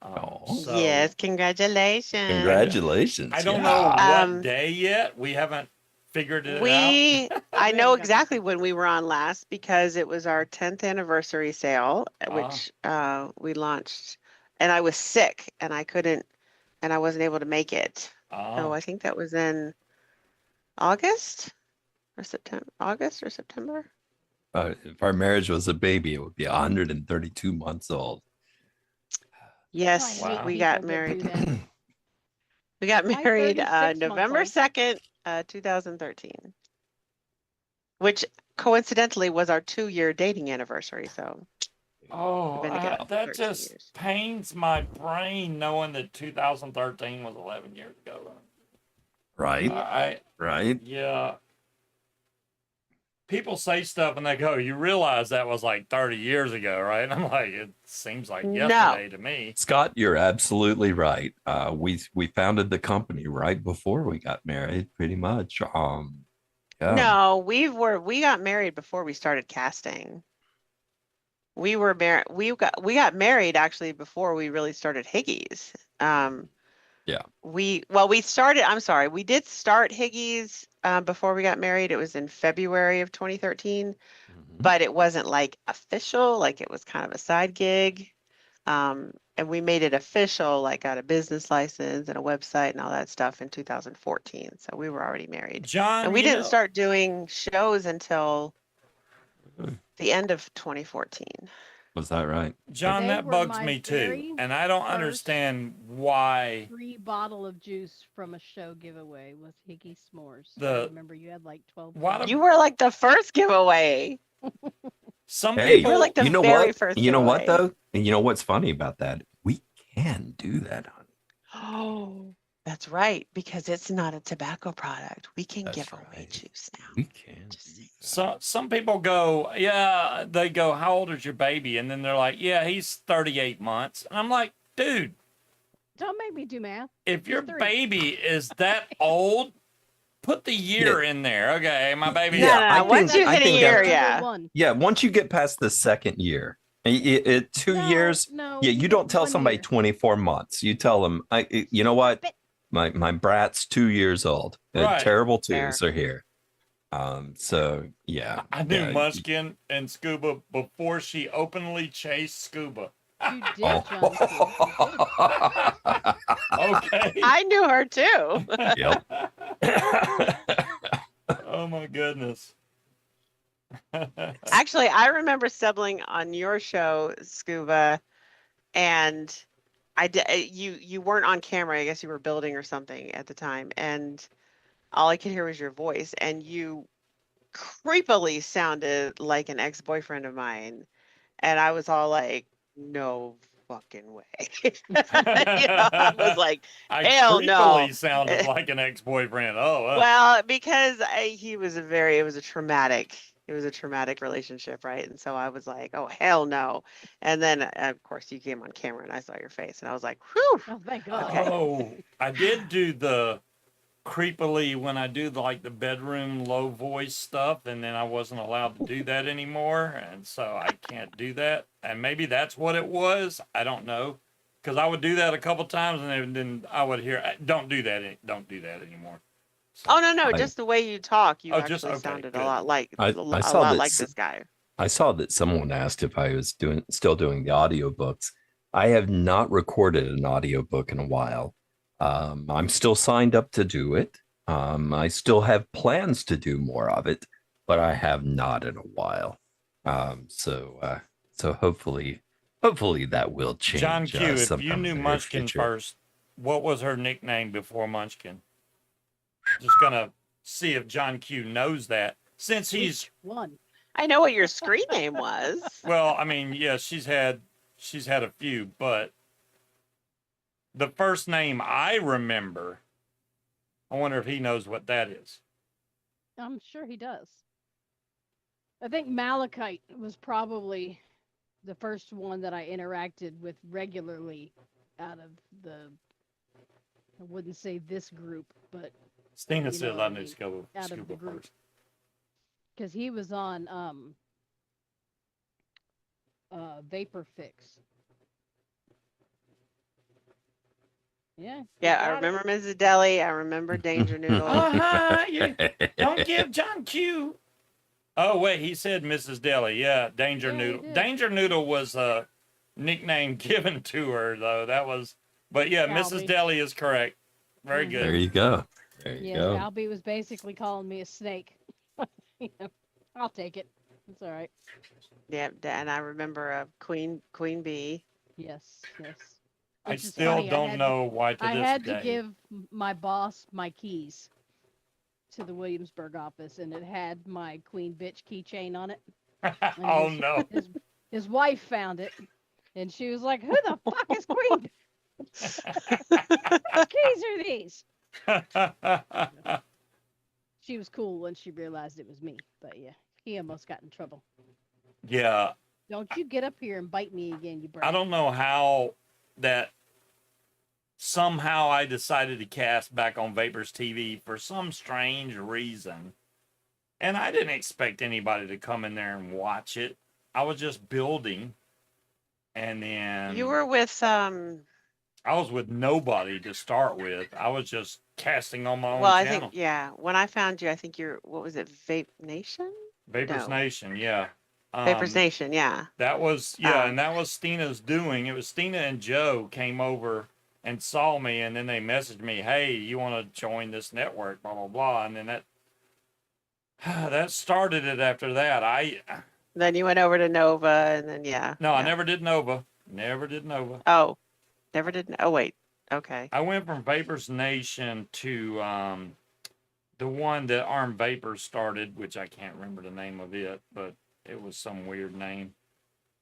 Oh. So Yes, congratulations. Congratulations. I don't yeah. know what Um, day yet. We haven't figured it out. I haven't know got exactly that. when we were on last because it was our 10th anniversary sale, Ah. which we launched, and I was sick and I couldn't, and I wasn't able to make it. So I think that was in August or September. August or September. If our marriage was a baby, it would be 132 months old. Yes, I hate Wow. we people got that married. do that. We got My married 36 November month-old. 2nd, 2013, which coincidentally was our 2-year dating anniversary. So Oh, been together that 13 just years. pains my brain knowing that 2013 was 11 years ago. Right. Right. Yeah. People say stuff and they go, "You realize that was like 30 years ago, right?" And I'm like, "It seems like No. yesterday to me." Scott, you're absolutely right. We founded the company right before we got married, pretty much. Yeah. No, we got married before we started casting. We were married. We got married actually before we really started Higgies. Yeah. We started. I'm sorry. We did start Higgies before we got married. It was in February of 2013, Mhm. but it wasn't like official. Like it was kind of a side gig. And we made it official, like got a business license and a website and all that stuff in 2014. So we were already married. John, And we you didn't know- start doing shows until Mhm. the end of 2014. Was that right? John, They that were bugs my me very too. And I don't first understand why free bottle of juice from a show giveaway with Higgy S'mores. I The- remember you had like 12. why cans. the- You were like the first giveaway. some Hey, You were people like the you know very what? first You know what giveaway. though? And you know what's funny about that? We can do that, honey. Oh, that's right. Because it's not a tobacco product. We can That's give away right. juice now. We can. Just do saying. that. some people go, yeah, they go, "How old is your baby?" And then they're like, "Yeah, he's 38 months." And I'm like, dude, Don't make me do math. if your 3. baby is that old, put the year in there. Okay, my baby. No, Yeah, no, I no. Once think- you I hit a think year, that- yeah. One. Yeah, once you get past the second year, 2 No, years. No. Yeah, you don't get tell 1 somebody year. 24 months. You tell them, you know what? My brat's 2 years old. Right. Terrible Fair. twos are here. So yeah. I knew yeah. Munchkin and Scuba before she openly chased Scuba. You did, Oh. John. Steve, you did. Okay. I knew her too. Yep. Oh my goodness. Actually, I remember stumbling on your show, Scuba, and I did. You weren't on camera. I guess you were building or something at the time, and all I could hear was your voice, and you creepily sounded like an ex-boyfriend of mine, and I was all like, "No fucking way!" I was like, I Hell no. creepily sounded like an ex-boyfriend. Oh, well. well, because it was a traumatic relationship, right? And so I was like, oh, hell no. And then, of course, you came on camera and I saw your face and I was like, whew. Oh, thank God. Okay. Oh, I did do the creepily when I do the bedroom low voice stuff, and then I wasn't allowed to do that anymore, and so I can't do that. And maybe that's what it was. I don't know, because I would do that a couple times, and then I would hear, "Don't do that. Don't do that anymore." So, Oh, no, I- just the way you talk, you Oh, actually just- okay, sounded good. a lot like I a saw lot that like s- this guy. I saw that someone asked if I was still doing the audiobooks. I have not recorded an audiobook in a while. I'm still signed up to do it. I still have plans to do more of it, but I have not in a while. So hopefully that will change. John Q, if you sometime knew in the near Munchkin future. first, what was her nickname before Munchkin? Just gonna see if John Q knows that. Since he's Which one? I know what your screen name was. well, I mean, yeah, she's had a few, but the first name I remember, I wonder if he knows what that is. I'm sure he does. I think Malachite was probably the first one that I interacted with regularly out of the, I wouldn't say this group, but Stina You said know what I I need mean, to go out of the scuba group. first. because he was on Vapor Fix. Yeah. you Yeah, I got it. remember Mrs. Deli. I remember Danger Noodle. You don't give John Q. Oh wait, he said Mrs. Deli. Yeah, Danger Yeah, he Noodle. did. Danger Noodle was a nickname given to her though. That was, but yeah, Mrs. Albie. Deli is correct. Very Mhm. good. There you go. There you Yeah, go. Albie was basically calling me a snake. You know, I'll take it. It's all right. Yeah, and I remember Queen Bee. Yes, yes. I Which is still funny, don't know why to I this had day. to give my boss my keys to the Williamsburg office, and it had my Queen Bitch keychain on it. Oh his- no. His wife found it, and she was like, "Who the fuck is Queen? What keys are these?" She was cool when she realized it was me, but yeah, he almost got in trouble. Yeah, Don't you get up here and bite me again, you brat. I don't know how that somehow I decided to cast back on Vapors TV for some strange reason. And I didn't expect anybody to come in there and watch it. I was just building. And then You were with I was with nobody to start with. I was just casting on my own well, I channel. think when I found you, I think you're what was it, Vape Nation? Vapors No. Nation, yeah. Vapors Nation, yeah. That was and that was Stina's doing. It was Stina and Joe came over and saw me, and then they messaged me, "Hey, you want to join this network?" Blah blah blah, and then that started it. After that, Then you went over to Nova, and then I yeah. never did Nova. Never did Nova. Oh, never did. Oh wait, okay. I went from Vapors Nation to the one that Armed Vapors started, which I can't remember the name of it, but it was some weird name.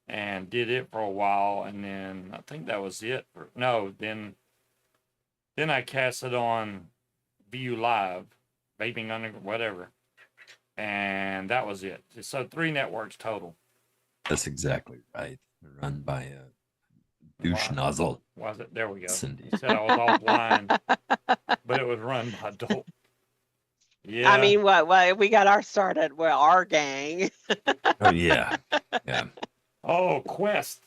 And did it for a while, and then I think that was it. Then I cast it on VU Live, Vaping Under whatever, and that was it. So 3 networks total. That's exactly right. Run by a douche nozzle. Was it? There we go. Cindy. He said I was all blind, but it was run by dope. Yeah. I mean, what we got our started. Well, our gang. Oh yeah. Yeah. Oh, Quest.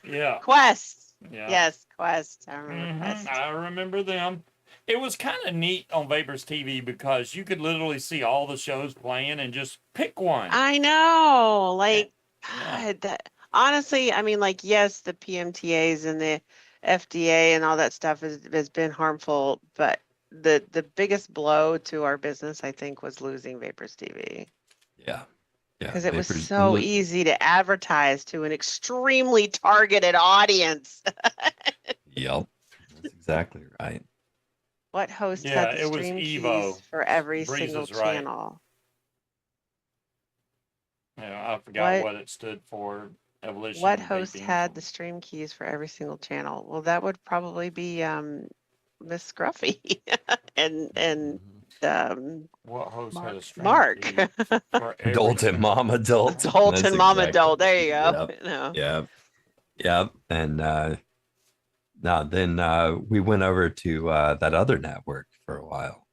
Yeah. Quest. Yeah. Yes, Quest. I remember Quest. I remember them. It was kind of neat on Vapors TV because you could literally see all the shows playing and just pick one. I know. Like, Yeah. God, honestly, I mean, like, yes, the PMTAs and the FDA and all that stuff has been harmful, but the biggest blow to our business, I think, was losing Vapors TV. Yeah. Yeah. Because it was Vapors- so easy to advertise to an extremely targeted audience. Yep. That's exactly right. What host Yeah, had the it was stream Evo. keys for every Breeze single is right. channel? I forgot What- what it stood for. Evolution. What of host Vaping. had the stream keys for every single channel? Well, that would probably be Miss Scruffy and What host had a Mark. stream Mark. key for every Adult and single- mom adult. Adult That's and mom exactly- adult. There you go. Yep. You know. Yeah. Yeah. And now then we went over to that other network for a while.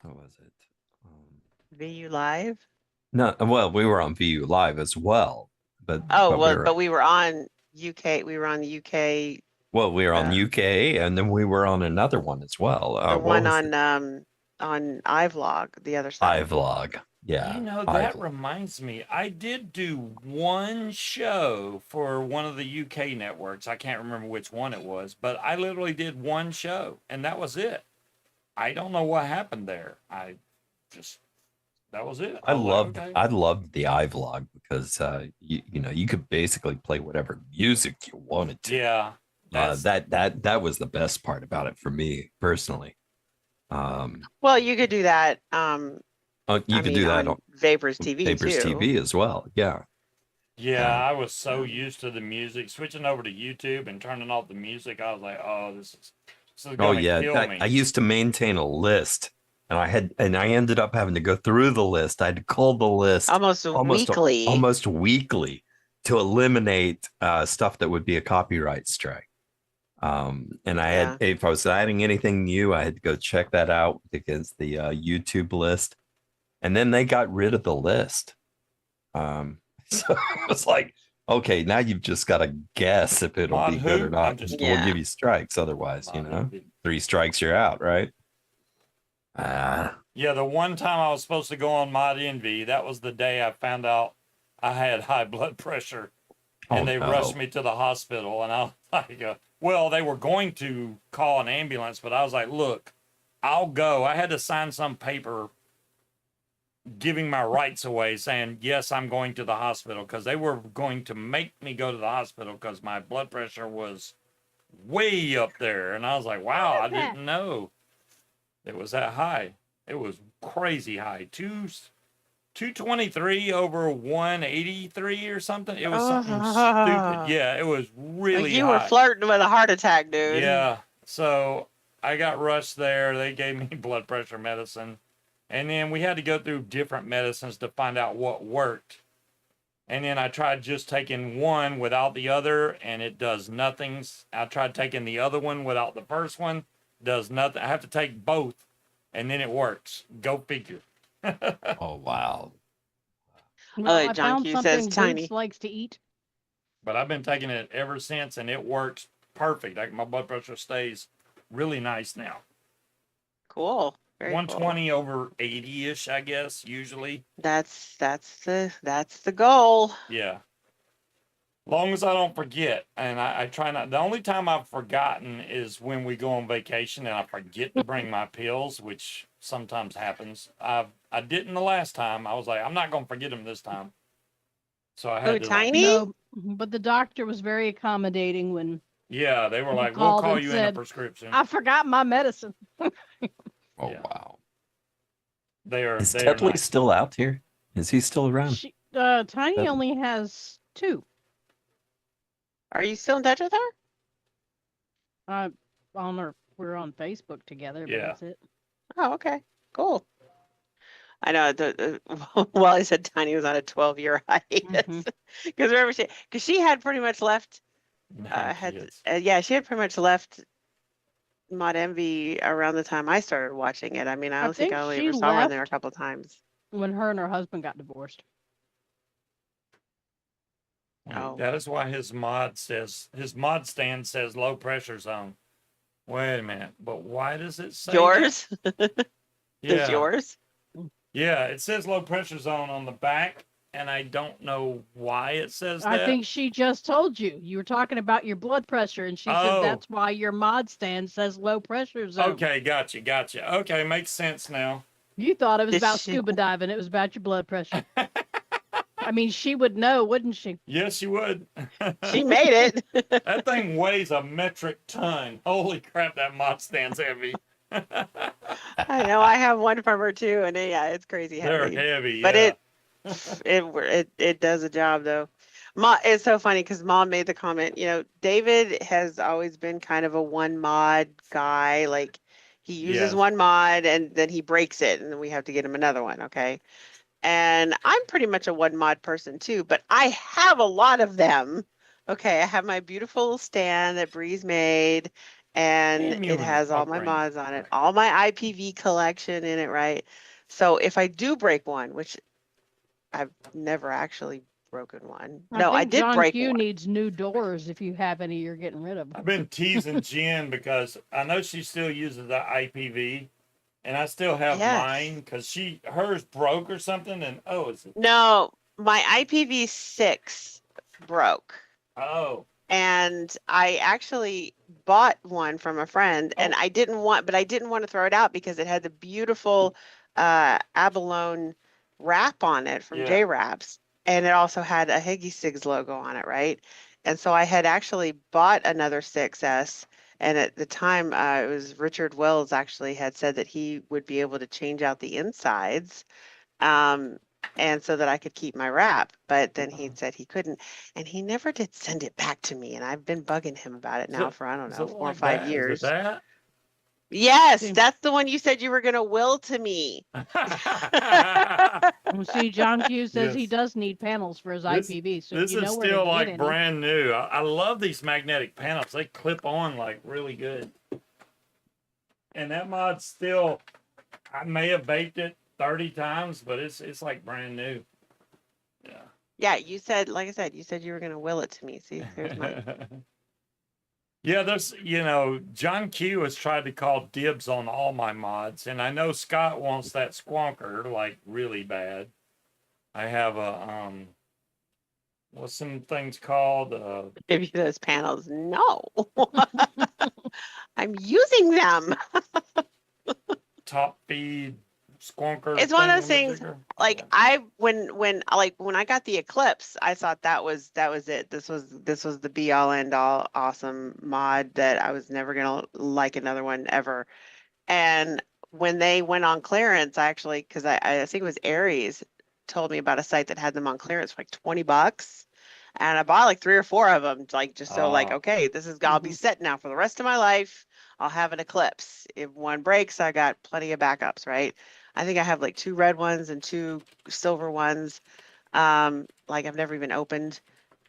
What was it? VU Live? No, well, we were on VU Live as well, but Oh, but we were on UK. We were on the UK. we were on UK, and then we were on another one as well. The what one was on iVlog, the other side. iVlog. Yeah. You know, I've that reminds me. I did do one show for one of the UK networks. I can't remember which one it was, but I literally did one show and that was it. I don't know what happened there. I just, that was it. I was like, loved okay. I loved the iVlog because you know you could basically play whatever music you wanted to. Yeah. That was the best part about it for me personally. Well, you could do that. You I could mean, do that on Vapors on TV Papers too. TV as well. Yeah. Yeah, Yeah. I was so used to the music. Switching over to YouTube and turning off the music, I was like, oh, this is Oh gonna yeah. kill me. I used to maintain a list, and I ended up having to go through the list. I had to call the list Almost weekly. almost weekly to eliminate stuff that would be a copyright strike. And I had, Yeah. if I was adding anything new, I had to go check that out against the YouTube list, and then they got rid of the list. So it was like, okay, now you've just got to guess if it'll Mod be good or who? I'm not. just We'll Yeah. give you strikes otherwise, you Mod know. who? 3 strikes, you're out, right? Ah, Yeah, the one time I was supposed to go on Mod Envy, that was the day I found out I had high blood pressure, and oh they no. rushed me to the hospital. And I was like, well, they were going to call an ambulance, but I was like, look, I'll go. I had to sign some paper giving my rights away, saying yes, I'm going to the hospital because they were going to make me go to the hospital because my blood pressure was way up there. And I was like, wow, I didn't know it was that high. It was crazy high. 223 over 183 or something. It was something stupid. Yeah, it was really Like you high. were flirting with a heart attack, dude. Yeah. So I got rushed there. They gave me blood pressure medicine. And then we had to go through different medicines to find out what worked. And then I tried just taking one without the other, and it does nothing. I tried taking the other one without the first one, does nothing. I have to take both, and then it works. Go figure. Oh wow. Well, like I John found Q something says, Tiny. Bruce likes to eat. But I've been taking it ever since, and it works perfect. Like my blood pressure stays really nice now. Cool. Very 120 over 80-ish, I guess, usually. cool. That's the goal. Yeah. Long as I don't forget, and I try not. The only time I've forgotten is when we go on vacation and I forget to bring my pills, which sometimes happens. I didn't the last time. I was like, I'm not gonna forget them this time. So I had Oh, to. Tiny? No, but the doctor was very accommodating when Yeah, they were He like, we'll called call and you in a said, prescription. I forgot my medicine. Oh Yeah. wow. They are. Is They are Tetley nice. still out here? Is he still around? Tiny That- only has 2. Are you still in touch with her? We're on Facebook together, but Yeah. that's it. Oh, okay. Cool. I know well, I said Tiny was on a 12-year hiatus because remember she had pretty much left she had pretty much left Mod Envy around the time I started watching it. I mean, I don't think think I only she ever saw her in there a left- couple times. When her and her husband got divorced. Oh. That is why his mod stand says low pressure zone. Wait a minute, but why does it say that? Yours? Yeah. Is yours? Yeah, it says low pressure zone on the back, and I don't know why it says that. I think she just told you. You were talking about your blood pressure, and she Oh. said that's why your mod stand says low pressure zone. Okay, gotcha. Okay, makes sense now. You thought it was This about shit- scuba diving. It was about your blood pressure. I mean, she would know, wouldn't she? Yes, you would. She made it. That thing weighs a metric ton. Holy crap, that mod stand's heavy. I know. I have one from her too, and it's crazy They're heavy. heavy. But yeah. it does a job though. It's so funny because Mom made the comment. You know, David has always been kind of a one mod guy. Like he uses Yes. one mod and then he breaks it, and then we have to get him another one. Okay. And I'm pretty much a one mod person too, but I have a lot of them. Okay, I have my beautiful stand that Breeze made, and Damn you it and has the all fuck my ring. mods on it, all my IPV collection in it, right? So if I do break one, which I've never actually broken one. No, I think did John break Q one. needs new doors. If you have any, you're getting rid of them. I've been teasing Jen because I know she still uses the IPV, and I still have Yes. mine because hers broke or something, and No, my IPv6 broke. oh And I actually bought one from a friend, and Oh. I didn't want to throw it out because it had the beautiful abalone wrap on it from Yeah. J-Wraps, and it also had a e-cig's logo on it, right? And so I had actually bought another 6S, and at the time it was Richard Wells actually had said that he would be able to change out the insides. And so that I could keep my wrap, but then he said he couldn't, and he never did send it back to me, and I've been bugging him about it now for, I don't is know, it 4 or like 5 that? Is it years. that? Yes, See. that's the one you said you were going to will to me. Well, see, John Q says he Yes. does need panels for his This- IPV, so if This you is know where to still get like any. brand new. I love these magnetic panels. They clip on like really good. And that mod's still, I may have baked it 30 times, but it's like brand new. Yeah. Yeah, you said, like I said, you said you were going to will it to me. See, here's mine. Yeah, there's, John Q has tried to call dibs on all my mods, and I know Scott wants that squonker like really bad. I have a what's some things called? Give you those panels. No, I'm using them. Top feed squonker. It's one of those thing, things, majigger. like Yeah. when I got the Eclipse, I thought that was it. This was the be all end all awesome mod that I was never gonna like another one ever. And when they went on clearance, I actually, because I think it was Aries told me about a site that had them on clearance for like $20. And I bought like 3 or 4 of them, like just so like, Ah. okay, I'll be set now for the rest of my life. I'll have an Eclipse. If one breaks, I got plenty of backups, right? I think I have like 2 red ones and 2 silver ones. Like I've never even opened.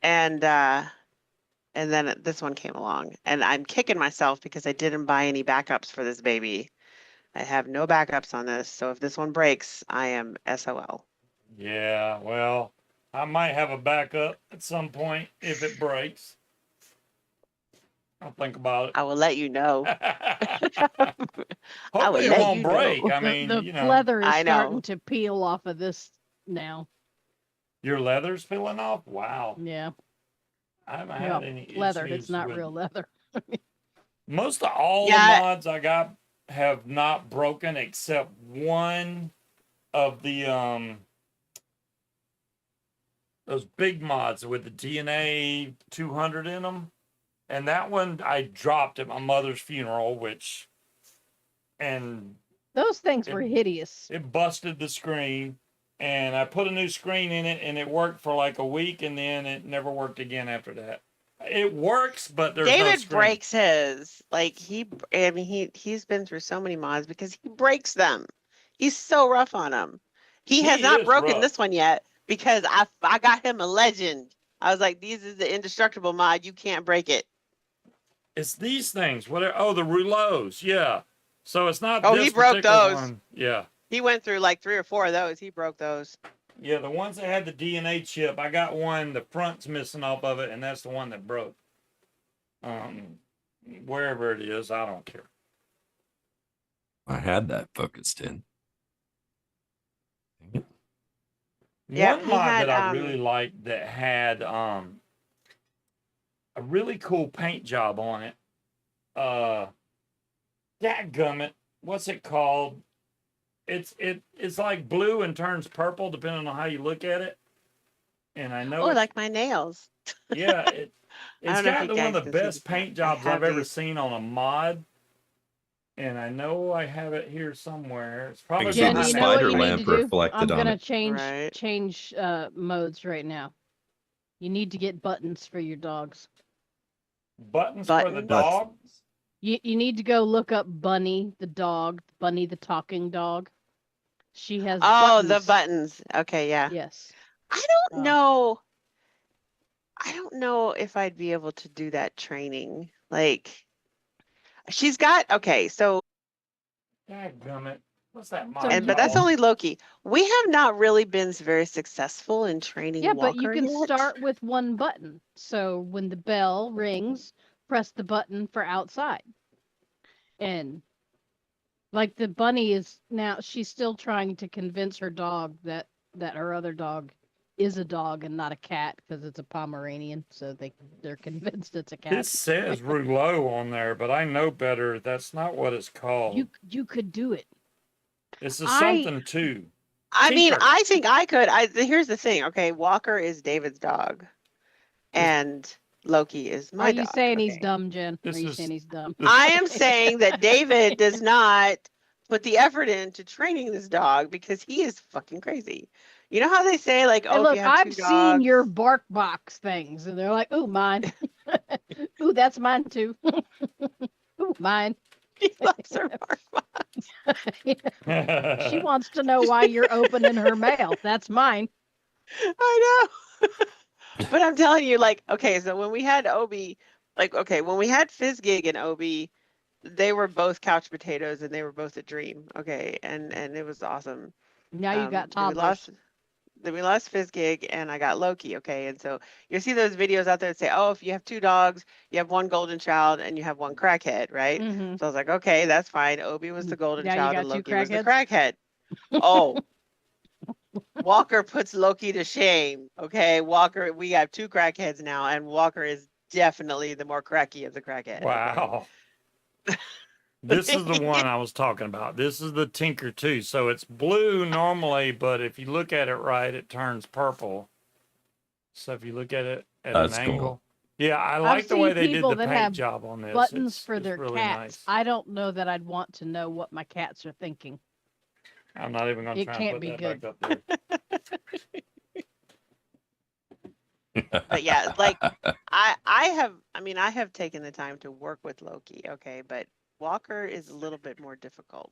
And then this one came along, and I'm kicking myself because I didn't buy any backups for this baby. I have no backups on this, so if this one breaks, I am SOL. Yeah, well, I might have a backup at some point if it breaks. I'll think about I will let you know. it. I will Hopefully it let won't you know. break. I The, mean, the leather is I starting know. to peel off of this now. your leather's peeling off. Wow, Yeah, I haven't well, had any leather. issues It's not with real leather. most of all Yeah. the mods I got have not broken except one of the those big mods with the DNA 200 in them, and that one I dropped at my mother's funeral, and Those things were hideous. it busted the screen, and I put a new screen in it, and it worked for like a week, and then it never worked again after that. It works, but there's no David screen. breaks his. Like he's been through so many mods because he breaks them. He's so rough on them. He has He not is broken rough. this one yet because I got him a legend. I was like, these is the indestructible mod. You can't break it. It's these things. What? Oh, the rouleaus. Yeah. So it's not. Oh, this he broke particular those. One. Yeah. He went through like 3 or 4 of those. He broke those. Yeah, the ones that had the DNA chip, I got one. The front's missing off of it, and that's the one that broke. Wherever it is, I don't care. I had that focused in. Dang it. Yeah, One he mod had, that I really liked that had a really cool paint job on it. Dadgummit, what's it called? It's like blue and turns purple depending on how you look at it. And I know Oh, like my nails. yeah, it's don't know if got you one of guys the can see best this, paint but I jobs I've have ever these. seen on a mod. And I know I have it here somewhere. It's probably can see Jen, the you behind know what spider you need lamp to do? reflected I'm on gonna it. change modes right now. You need to get buttons for your dogs. buttons for the Buttons? dog. You need to go look up Bunny the dog, Bunny the talking dog. She has Oh, buttons. the buttons. Okay, yeah. Yes. I don't know. I don't know if I'd be able to do that training. Like, she's got, okay, so, Dadgummit. What's that mod So but you that's called? only Loki. We have not really been very successful in training Yeah, but you Walker can yet. start with one button. So when the bell rings, press the button for outside. And Like the bunny is now, she's still trying to convince her dog that her other dog is a dog and not a cat because it's a Pomeranian. So they're convinced it's a cat. This says rouleau on there, but I know better. That's not what it's called. You could do it. This is something too. I mean, Tinker. I think I could. Here's the thing. Okay, Walker is David's dog, and Loki is my Are dog. you saying he's okay? dumb, Jen? This Are you is- saying he's dumb? I am saying that David does not put the effort into training this dog because he is fucking crazy. You know how they say, like, Hey, oh, if look, you have I've two seen your dogs- bark box things, and they're like, "Ooh, mine. Ooh, that's mine too. Ooh, mine." He loves her bark box. She wants to know why you're opening her mail. That's mine. I know. But I'm telling you, like, okay, so when we had Obi, like, okay, when we had Fizzgig and Obi, they were both couch potatoes and they were both a dream. Okay, and it was awesome. Now you got Then toddlers. we lost Fizzgig and I got Loki. Okay, and so you see those videos out there that say, oh, if you have two dogs, you have one golden child and you have one crackhead, right? Mhm. So I was like, okay, that's fine. Obi was the golden Now you child got and two Loki was the crackhead. Oh, Walker puts Loki to shame. Okay, Walker, we have two crackheads now, and Walker is definitely the more cracky of the crackhead. okay? Wow. This is the one I was talking about. This is the Tinker 2. So it's blue normally, but if you look at it right, it turns purple. So if you look at it at That's an cool. angle. Yeah, I I've like the way seen they did people the that paint have job on this. buttons for it's their really cats. nice. I don't know that I'd want to know what my cats are thinking. I'm not even going to It try can't and be put good. that back up there. But yeah, like I have taken the time to work with Loki, okay, but Walker is a little bit more difficult.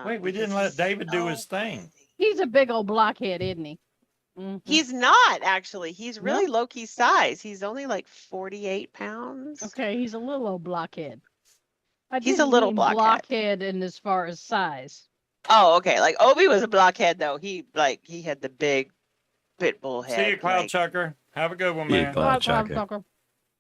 Wait, we because didn't let he's David do so his thing. crazy. He's a big old blockhead, isn't he? Mhm. He's not actually. He's No? really Loki's size. He's only like 48 pounds. Okay, he's a little old blockhead. I He's a didn't little mean blockhead. blockhead in as far as size. Oh, okay. Like Obi was a blockhead though. He had the big pit bull head. See you, Cloud like, Chucker. Have a good one, Yeah, man. Cloud Cloud Chucker. Chucker.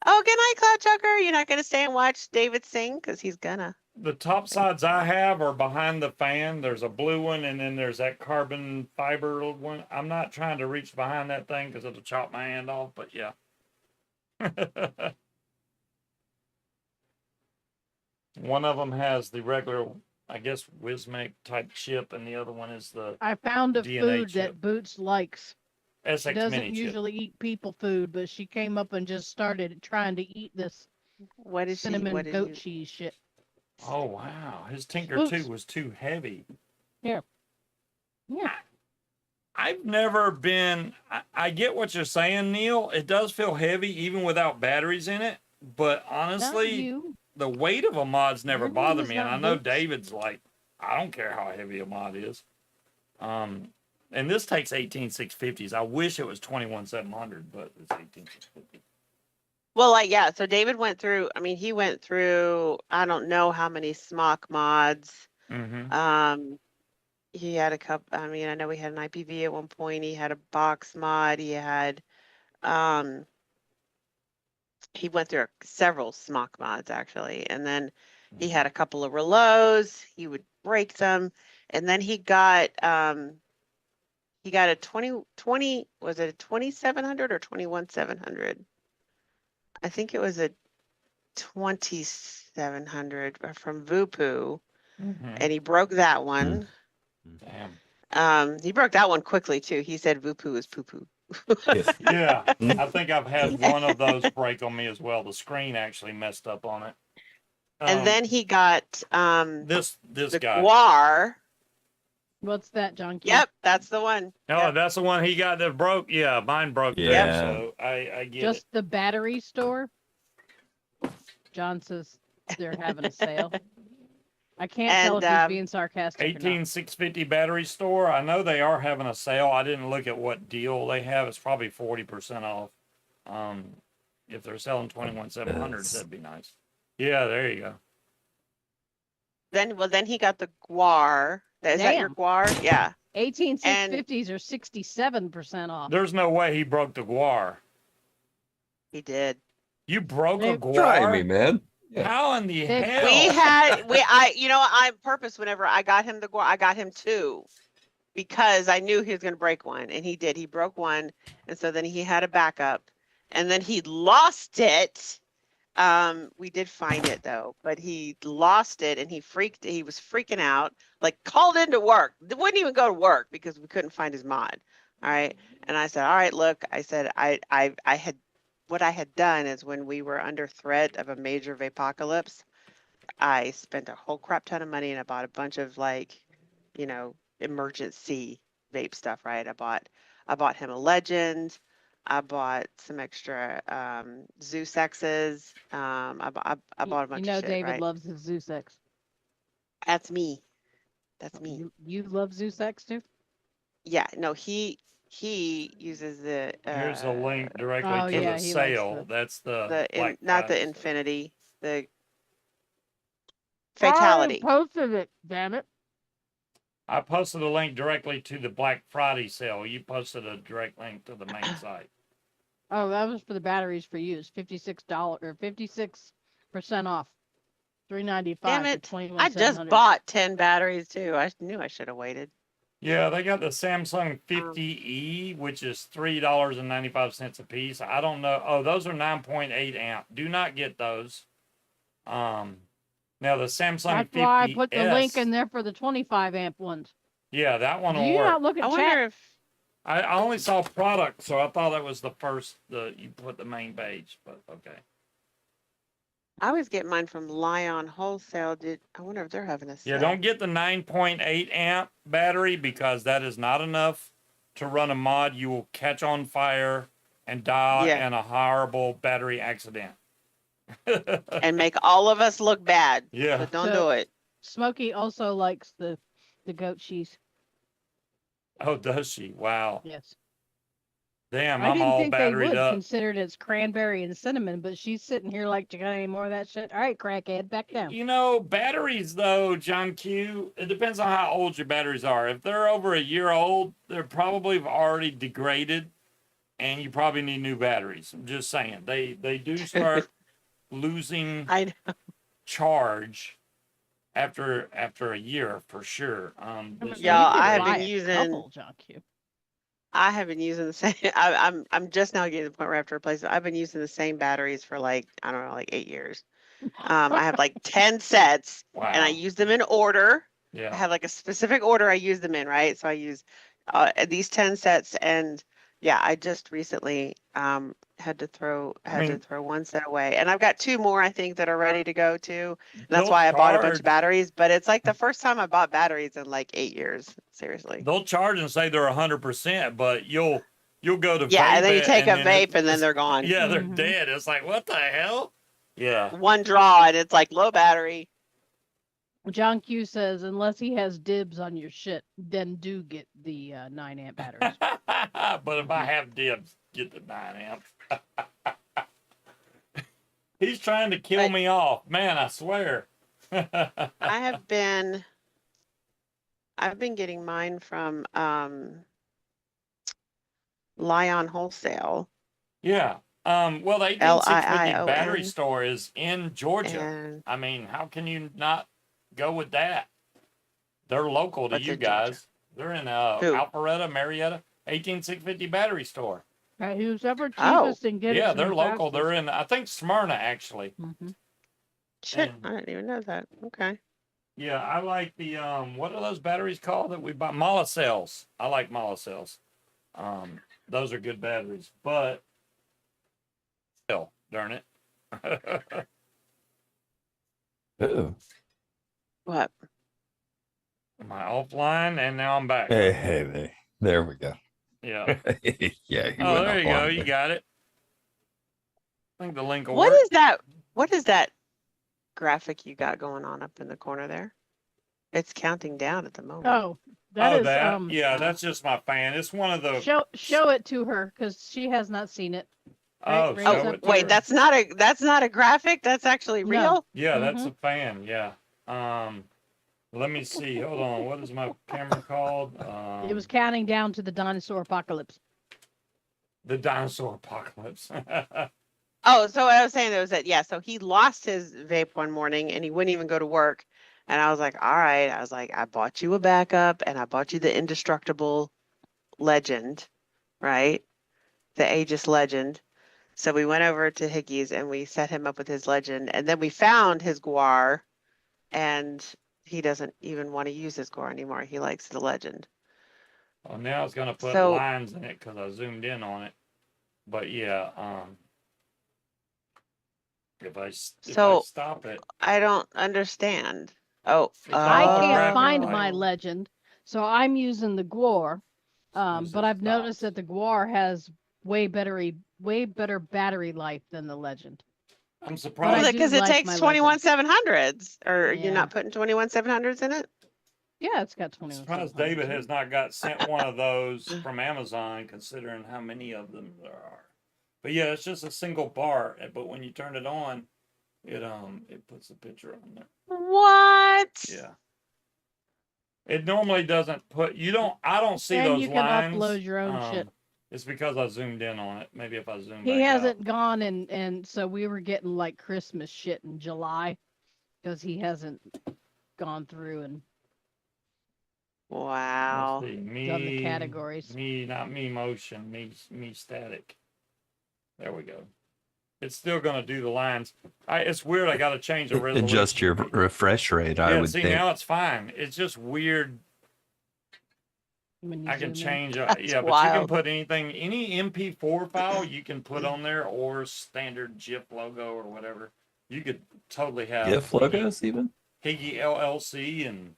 oh, good night, Cloud Chucker. You're not gonna stay and watch David sing because he's gonna. The top sides I have are behind the fan. There's a blue one, and then there's that carbon fiber one. I'm not trying to reach behind that thing because it'll chop my hand off, but yeah. One of them has the regular, I guess, Wismec type chip, and the other one is the I found a DNA food chip. that Boots likes. SX Doesn't mini chip. usually eat people food, but she came up and just started trying to eat this What is she? cinnamon What is goat you? cheese shit. Oh wow, his Tinker Oops. 2 was too heavy. Yeah. I've never been. I get what you're saying, Neil. It does feel heavy even without batteries in it. But Not honestly, you. the weight of a mod's never Your name bothered is me, and not I know Boots. David's like, I don't care how heavy a mod is. And this takes 18650s. I wish it was 21700, but it's 18650. Well, like yeah. So David went through. I mean, he went through. I don't know how many smock mods. Mm-hmm. He had a couple. I mean, I know he had an IPV at one point. He had a box mod. He had. He went through several smock mods actually, and then he had a couple of reloads. He would break them, and then he got a 2020. Was it a 2700 or 21700? I think it was a 2700 from Vupu, Mm-hmm. and he broke that one. Damn. He broke that one quickly too. He said Vupu is poo poo. Yeah, I think I've had one of those break on me as well. The screen actually messed up on it. And then he got this the guy. Guar. What's that, John? Yep, that's the one. Oh, Yep. that's the one he got that broke. Yeah, mine broke. too, Yeah. So I get Just it. the battery store. John says they're having a sale. I can't tell if he's being sarcastic. 18650 battery store. I know they are having a sale. I didn't look at what deal they have. It's probably 40% off. If they're selling 21700s, that'd be nice. Yeah, there you go. Then he got the Guar. Is that your Damn. Guar? Yeah. 18650s are 67% off. There's no way he broke the Guar. He did. You broke a Hey, Guar? Try me, man. How in the Big- hell? I purpose whenever I got him I got him two because I knew he was going to break one, and he did. He broke one, and so then he had a backup, and then he lost it. We did find it though, but he lost it, and he was freaking out, like called into work. Wouldn't even go to work because we couldn't find his mod. All right. And I said, all right, look, I said, I had, what I had done is when we were under threat of a major vapocalypse, I spent a whole crap ton of money and I bought a bunch of like, emergency vape stuff, right? I bought him a Legend. I bought some extra Zeus X's. I bought a bunch of shit, David right? loves his Zeus X. That's me. That's me. You love Zeus X too? Yeah, no, he uses the Here's a link directly Oh, to yeah, the he likes sale. That's the not the Friday sale. Infinity, the Fatality. I posted it, damn it. I posted a link directly to the Black Friday sale. You posted a direct link to the main site. Oh, that was for the batteries for use. $56 or 56% off. $395 Damn for it. 21 I just bought 10 batteries too. I knew I should have waited. Yeah, they got the Samsung 50E, which is $3.95 a piece. I don't know. Oh, those are 9.8 amp. Do not get those. Now the Samsung That's 50S. why I put the link in there for the 25 amp ones. Yeah, that one Do will you work. not look I at wonder chat? if I only saw product, so I thought that was the first. You put the main page, but okay. I always get mine from Lion Wholesale. I wonder if they're having a sale. Yeah, don't get the 9.8 amp battery because that is not enough to run a mod. You will catch on fire and die in a horrible battery accident. and make all of us look bad. Yeah. So don't do it. Smokey also likes the goat cheese. Oh, does she? Wow. Yes. Damn, I I'm didn't all think they batteried would, up. considered it's cranberry and cinnamon, but she's sitting here like, you got any more of that shit? All right, crackhead, back down. You know, batteries though, John Q, it depends on how old your batteries are. If they're over a year old, they're probably already degraded and you probably need new batteries. I'm just saying. They do start losing I know. charge after a year for sure. Y'all, I have Buy been a using couple, John Q. I have been using the same. I'm just now getting to the point where I have to replace it. I've been using the same batteries for like, I don't know, like 8 years. I have like 10 sets and I Wow. use them in order. I Yeah. have like a specific order I use them in, right? So I use these 10 sets, and yeah, I just recently had to throw one set away, and I've got 2 more I think that are ready to go too. And that's They'll why I bought a bunch charge- of batteries, but it's like the first time I bought batteries in like 8 years. Seriously. They'll charge and say they're 100%, but you'll go to Yeah, vape and then you it, take a then vape and then it's- they're gone. Yeah, they're Mhm. dead. It's like, what the hell? Yeah. One draw and it's like low battery. John Q says, unless he has dibs on your shit, then do get the 9 amp batteries. But if I have dibs, get the 9 amp. He's trying to kill me off. Man, I swear. I've been getting mine from Lion Wholesale. Yeah. Well, the 18650 battery LIION. store is in Georgia. And I mean, how can you not go with that? They're local to What's you in Georgia? guys. They're in Who? Alpharetta, Marietta, 18650 battery store. Right, who's ever Oh. cheapest and get it Yeah, to they're me local. They're fastest. in, I think, Smyrna, actually. Mhm. shit, And- I didn't even know that. Okay. Yeah, I like the what are those batteries called that we buy? Monocells. I like monocells. Those are good batteries, but still, darn it. Uh-oh. What? Am I offline? And now I'm back. Hey, there we go. Yeah. Yeah. He Oh, went there you up go. on You me. got it. I think the link will What work. is that? What is that graphic you got going on up in the corner there? It's counting down at the moment. Oh, that is yeah, that's just my fan. It's one of the. show it to her because she has not seen it. Oh, raise show up it to Wait, her. that's not a graphic. That's actually No. real. Yeah, that's Mhm. a fan. Yeah. Let me see. Hold on. What is my camera called? It was counting down to the dinosaur apocalypse. The dinosaur apocalypse. Oh, so what I was saying was that, yeah, so he lost his vape one morning and he wouldn't even go to work. And I was like, all right. I was like, I bought you a backup and I bought you the indestructible legend, right? The Aegis legend. So we went over to Hickey's and we set him up with his legend. And then we found his guar and he doesn't even want to use his guar anymore. He likes the legend. Well, now it's gonna put So- lines in it because I zoomed in on it. But yeah, if I So- stop it, I don't understand. Oh, It's I all can't graphic find light. my legend, so I'm using the Gwar. Where's But it I've noticed stopped? that the Gwar has way better battery life than the legend. I'm I surprised. do because it like takes my 21/700s. Or Yeah. you're not putting 21/700s in it? Yeah, it's got I'm 21. surprised David has not got sent one of those from Amazon, considering how many of them there are. But yeah, it's just a single bar. But when you turn it on, it puts a picture on there. What? Yeah. It normally doesn't put. I don't see And those you can lines. upload your own shit. It's because I zoomed in on it. Maybe if I zoom He back hasn't out. gone, and so we were getting like Christmas shit in July because he hasn't gone through and Wow. Let's see. done the categories. Me, not me motion, me static. There we go. It's still gonna do the lines. It's weird. I got to change the resolution. Adjust your refresh rate. I Yeah, would see think. now it's fine. It's just weird. When you I can zoom in. change. That's But you can wild. put anything, any MP4 file you can put on there, or standard GIF logo or whatever. You could totally have GIF logos even. Higgy LLC, and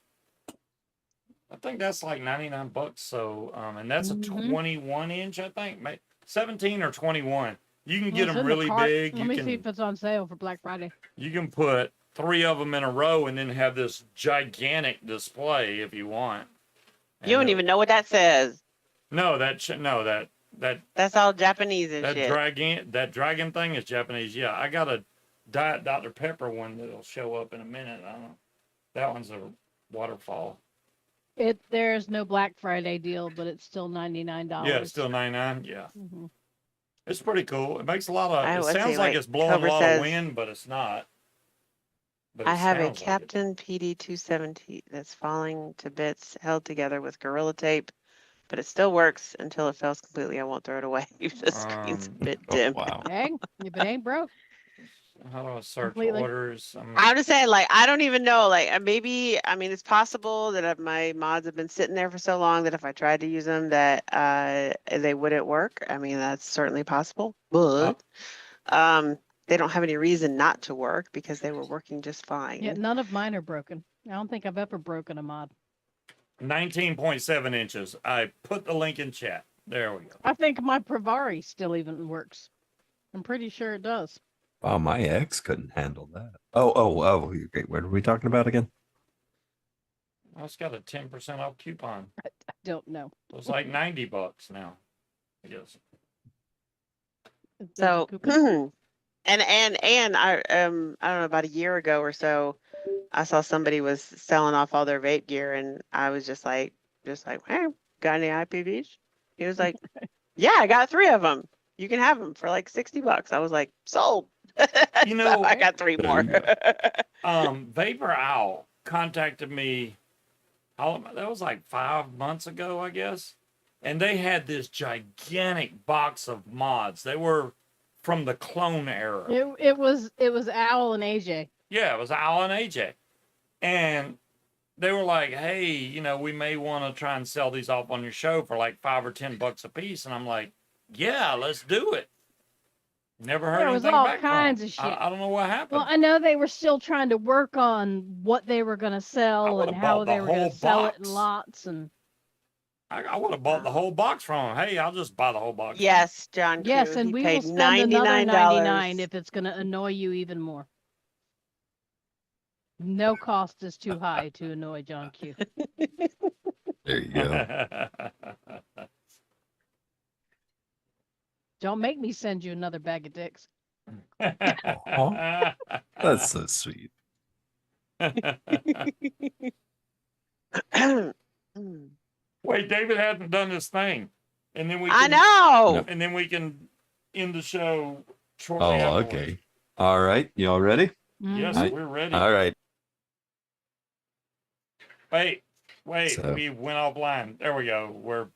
I think that's like $99. So, and that's a Mhm. 21 inch, I think, 17 or 21. You can get Well, it's them in the really cart. big. Let me see if it's on sale for Black Friday. You can put 3 of them in a row and then have this gigantic display if you want. You don't even know what that says. No, that That's all Japanese and that shit. dragon thing is Japanese. Yeah, I got a Diet Dr. Pepper one that'll show up in a minute. I don't know. That one's a waterfall. There's no Black Friday deal, but it's still $99. Yeah, it's still 99. Yeah. Mhm. It's pretty cool. It makes a lot of. It Let's see, sounds like like, it's blowing Cobra a lot says, of wind, but it's not. But I it have a sounds like it. Captain PD 270 that's falling to bits, held together with Gorilla Tape, but it still works until it fails completely. I won't throw it away. The screen's a bit Oh, dim. wow. Dang, if it ain't broke. How do I search Completely. orders? I'm just saying, like, I don't even know. Like, maybe, I mean, it's possible that if my mods have been sitting there for so long that if I tried to use them, that they wouldn't work. I mean, that's certainly possible. But they don't have any reason not to work because they were working just fine. Yeah, none of mine are broken. I don't think I've ever broken a mod. 19.7 inches. I put the link in chat. There we go. I think my Pravari still even works. I'm pretty sure it does. Oh, my ex couldn't handle that. Oh. Okay, what are we talking about again? Oh, it's got a 10% off coupon. I don't know. It's like $90 now. I guess. There's a So, coupon. and I don't know, about a year ago or so, I saw somebody was selling off all their vape gear, and I was just like, hey, got any IPVs? He was like, yeah, I got 3 of them. You can have them for like $60. I was like, sold. You know, So I got 3 There more. you go. Vapor Owl contacted me. That was like 5 months ago, I guess. And they had this gigantic box of mods. They were from the clone era. It was Owl and AJ. Yeah, it was Al and AJ. And they were like, hey, we may want to try and sell these off on your show for like $5 or $10 a piece. And I'm like, yeah, let's do it. Never heard There was anything all back from kinds them. of shit. I don't know what happened. Well, I know they were still trying to work on what they were going to sell would've and how bought the they were going whole to sell it in box. lots. And I would have bought the whole box from them. Hey, I'll just buy the whole box. Yes, John. yes, Q, and he we will paid spend another $99. $99 if it's going to annoy you even more. No cost is too high to annoy John Q. There you go. Don't make me send you another bag of dicks. That's so sweet. Wait, David hasn't done this thing. And then we I can, know. And then we can end the show shortly Oh, afterwards. okay. All right. You all ready? Yes, Mhm. we're ready. All right. Wait, So- we went offline. There we go.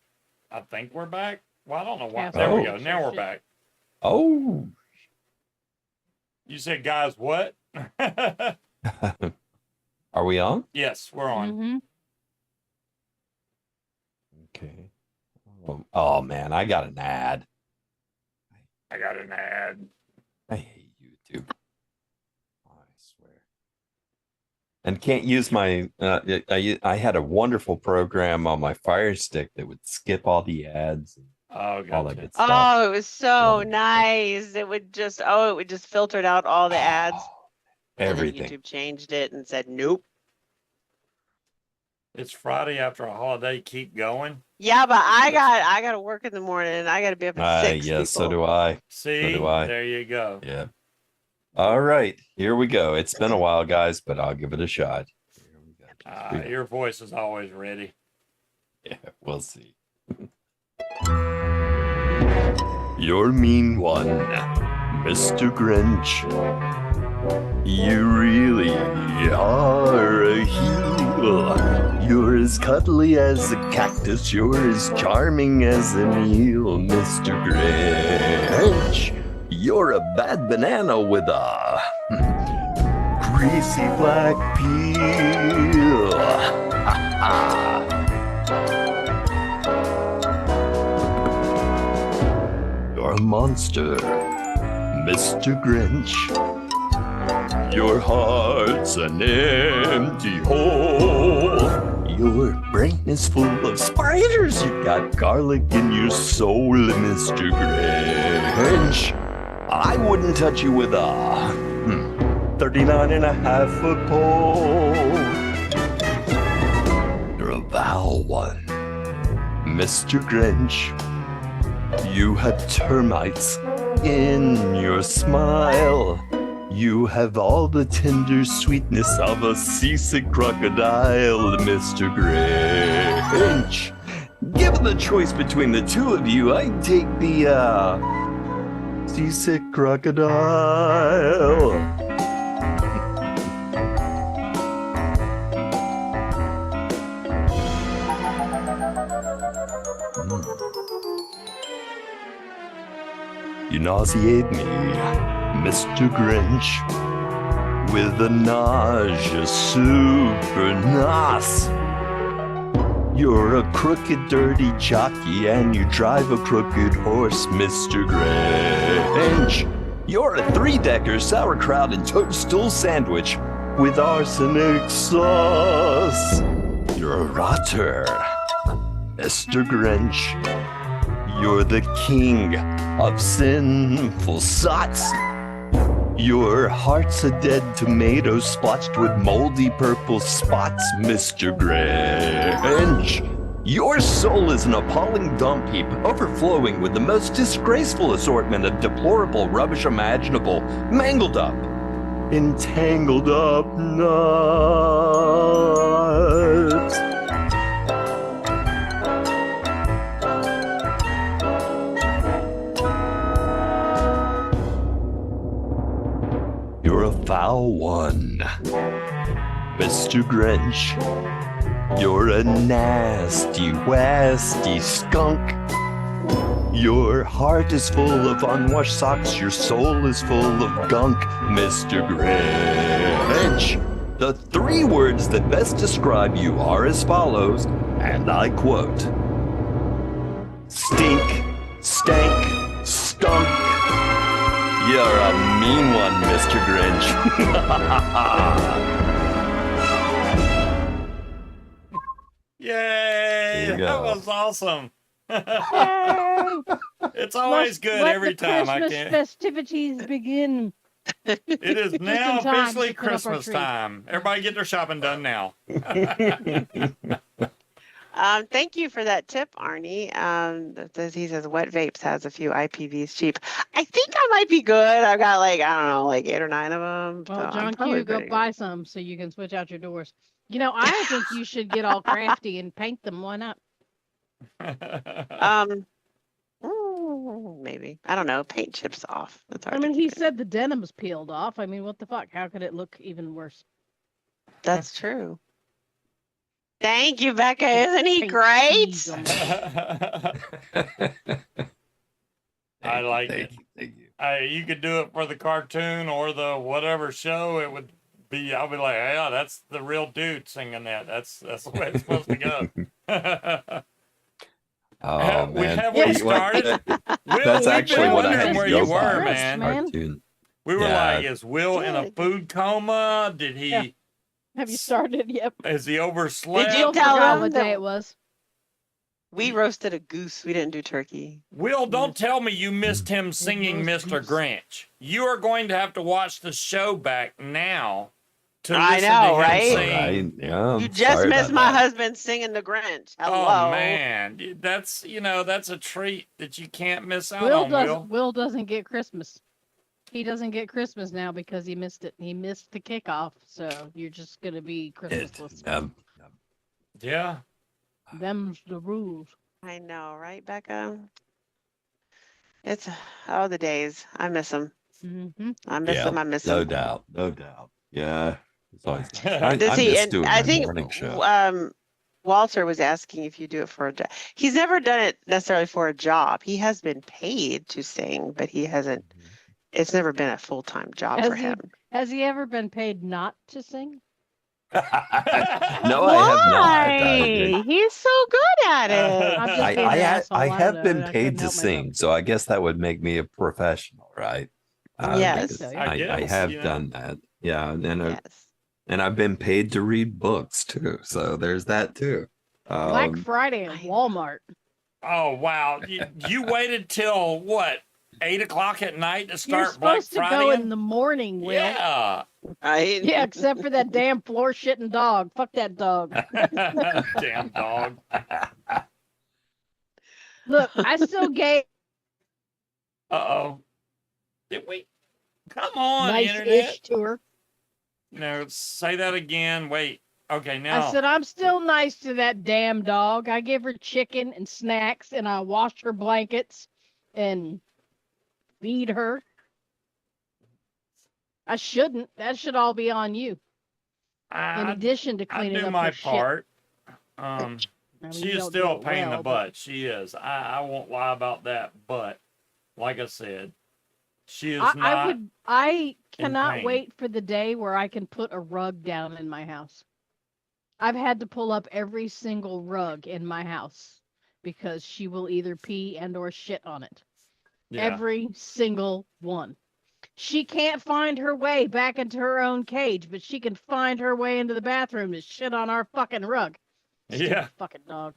I think we're back. Well, I don't know why. Half There we Oh. go. Now we're back. Oh. You said, guys, what? Are we on? Yes, we're on. Mhm. Okay. Oh man, I got an ad. I got an ad. I hate YouTube. I swear. And can't use my. I had a wonderful program on my Fire Stick that would skip all the ads and Oh, all that gotcha. good stuff. Oh, it was so Wonderful. nice. It would just filtered out all the ads. And then Everything. YouTube changed it and said, nope. It's Friday after a holiday. Keep going. Yeah, but I got to work in the morning. I got to be up at 6. Yes, so people. do I. See, do I. there you go. Yeah. All right, here we go. It's been a while, guys, but I'll give it a shot. Here we go. Your voice is always ready. Yeah, we'll see. You're mean one, Mr. Grinch. You really are a heel. You're as cuddly as a cactus. You're as charming as an eel, Mr. Grinch. You're a bad banana with a greasy black peel. Ha ha. You're a monster, Mr. Grinch. Your heart's an empty hole. Your brain is full of spiders. You got garlic in your soul, Mr. Grinch. I wouldn't touch you with a 39 and a half foot pole. You're a vile one, Mr. Grinch. You have termites in your smile. You have all the tender sweetness of a seasick crocodile, Mr. Grinch. Given the choice between the two of you, I'd take the seasick crocodile. You nauseate me, Mr. Grinch, with a nausea super nos. You're a crooked, dirty jockey, and you drive a crooked horse, Mr. Grinch. You're a three-decker sauerkraut and toadstool sandwich with arsenic sauce. You're a rotter, Mr. Grinch. You're the king of sinful sots. Your heart's a dead tomato splotched with moldy purple spots, Mr. Grinch. Your soul is an appalling dump heap, overflowing with the most disgraceful assortment of deplorable rubbish imaginable, mangled up, entangled up nuts. You're a foul one, Mr. Grinch. You're a nasty, wasty skunk. Your heart is full of unwashed socks. Your soul is full of gunk, Mr. Grinch. The three words that best describe you are as follows, and I quote: stink, stank, stunk. You're a mean one, Mr. Grinch. Yay! There you That go. was awesome. Yay! It's always good Let every the time. I Christmas can't. festivities begin. It is Just now in time officially to put up our Christmas tree. time. Everybody get their shopping done now. Thank you for that tip, Arnie. He says Wet Vapes has a few IPVs cheap. I think I might be good. I've got I don't know, 8 or 9 of them. Well, so I'm John probably Q, go pretty buy some so you can switch out your doors. You know, I think you should get all crafty and paint them. Why not? good. Maybe maybe. I don't know. Paint chips off. That's hard I mean, to he do. said the denim's peeled off. I mean, what the fuck? How could it look even worse? That's true. Thank you, Becca. Isn't he Paint great? cheese on I like thank it. you, thank you. You could do it for the cartoon or the whatever show. It would be. I'll be like, yeah, that's the real dude singing that. That's the way it's supposed to go. Oh we man, have Yeah. we You know what? started. Will, That's we've actually been what I wondering had where to go you were, by. man. Man. Cartoon. We were Yeah. like, is Will in a Good. food coma? Did he? Yeah. Have you started? Yep. Is he overslept? Did you Will tell forgot him what that- day it was. We roasted a goose. We didn't do turkey. Will, don't tell me you missed him singing roast Mr. goose. Grinch. You are going to have to watch the show back now to I listen know, to him right? sing. Right? Yeah. You I'm just sorry missed about my that. husband singing the Grinch. Hello. Oh man, that's that's a treat that you can't miss out Will on. doesn't. Will. Will doesn't get Christmas. He doesn't get Christmas now because he missed it. He missed the kickoff, so you're just gonna be Christmasless. Yeah. Them's the rules. I know, right, Becca? It's the days. I miss them. Mm-hmm. I miss Yeah, them. I miss no them. doubt, no doubt. Yeah, it's always. Does I he? miss And doing I my think morning show. Walter was asking if you do it for a job. He's never done it necessarily for a job. He has been paid to sing, but he hasn't. It's never been a full-time job Has for he- him. Has he ever been paid not to sing? No, I have not. Why? He's so good at it. I'm just being an asshole. I don't have know, been I paid couldn't to help myself. sing, so I guess that would make me a professional, right? Yes. Because Yeah. I I guess, have you know. done that. Yeah, and Yes. and I've been paid to read books too, so there's that too. Black Friday at I- Walmart. Oh wow, you waited till what 8 o'clock at night to You're start Black supposed to go Friday? in the morning, Will. Yeah. Yeah, except for that damn floor shitting dog. Fuck that dog. Damn dog. Look, I still gave Uh-oh. Did we? Come on, nice-ish internet. to her. No, say that again. Wait. Okay, now. I said, I'm still nice to that damn dog. I give her chicken and snacks, and I wash her blankets and feed her. I shouldn't. That should all be on you. In I, addition to I cleaning do up my her shit. part. I mean, She you is don't still do a it pain in the well, butt. She is. I won't lie about that. But like I said, she is not. I cannot pain. wait for the day where I can put a rug down in my house. I've had to pull up every single rug in my house because she will either pee and or shit on it. Yeah. Every single one. She can't find her way back into her own cage, but she can find her way into the bathroom to shit on our fucking rug. Stupid Yeah. fucking dog.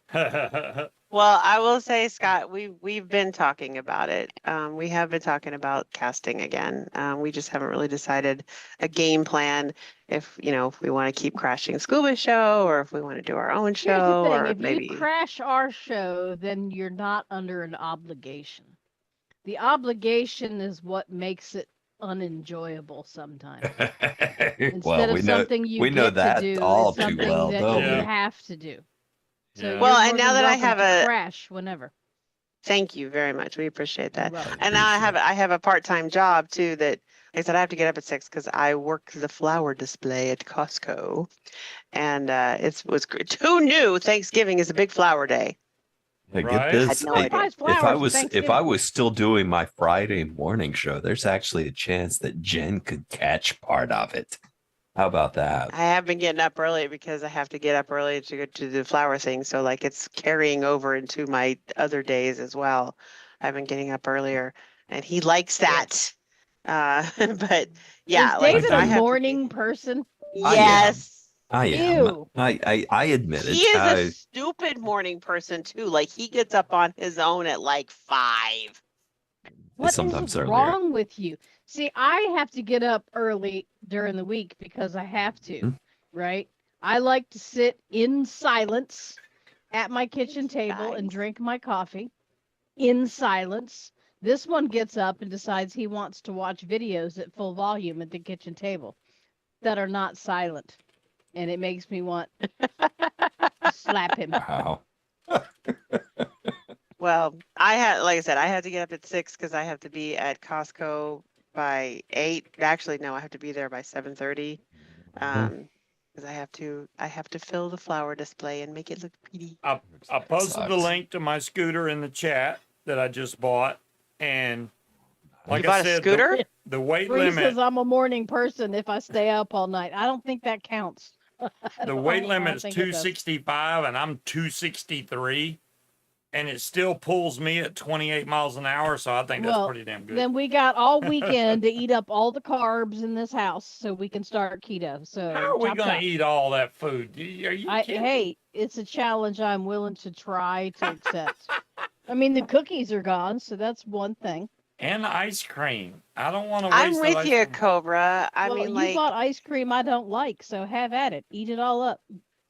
Well, I will say, Scott, we've been talking about it. We have been talking about casting again. We just haven't really decided a game plan if we want to keep crashing Scuba show or if we want to do our own Here's the show thing, or if maybe. you crash our show, then you're not under an obligation. The obligation is what makes it unenjoyable sometimes. Instead well, of we know something you we know get that to do, all it's too something well, that don't you we? Yeah. have to do. So Yeah. you're Well, and more now than that I welcome have to a- crash whenever. Thank you very much. We appreciate that. You're welcome. And now I have a part-time job too that like I said I have to get up at 6 because I work the flower display at Costco. And it was great. Who knew Thanksgiving is a big flower day? Hey, Right? get this. Had no Hey, idea. Buys if I flowers was for if I Thanksgiving. was still doing my Friday morning show, there's actually a chance that Jen could catch part of it. How about that? I have been getting up early because I have to get up early to go to the flower thing. So like it's carrying over into my other days as well. I've been getting up earlier and he likes that. But yeah, Is like David I a have to morning person? I am. Yes. I am. Ew. I admit He it. is a stupid morning person too. Like he gets up on his own at like 5. What is sometimes earlier. wrong with you? See, I have to get up early during the week because I have to, Mhm. right? I like to sit in silence at my kitchen table and Nice. drink my coffee in silence. This one gets up and decides he wants to watch videos at full volume at the kitchen table that are not silent. And it makes me want to slap him. Wow. Well, like I said, I had to get up at 6 because I have to be at Costco by 8. Actually, no, I have to be there by 7:30. Because I have to fill the flower display and make it look pretty. I posted the Sucks. link to my scooter in the chat that I just bought, and like You I bought a said, scooter? the weight Bree limit. says I'm a morning person if I stay up all night. I don't think that counts. The weight I limit don't is think it does. 265 and I'm 263, and it still pulls me at 28 miles an hour, so I think that's Well, pretty damn good. Then we got all weekend to eat up all the carbs in this house so we can start keto. So How are we chop, gonna chop. eat all that food? Are you kidding? Hey, it's a challenge I'm willing to try to accept. I mean, the cookies are gone, so that's one thing. And ice cream. I don't want to waste I'm that with ice you, cream. Cobra. I Well, mean, you like, bought ice cream I don't like, so have at it. Eat it all up.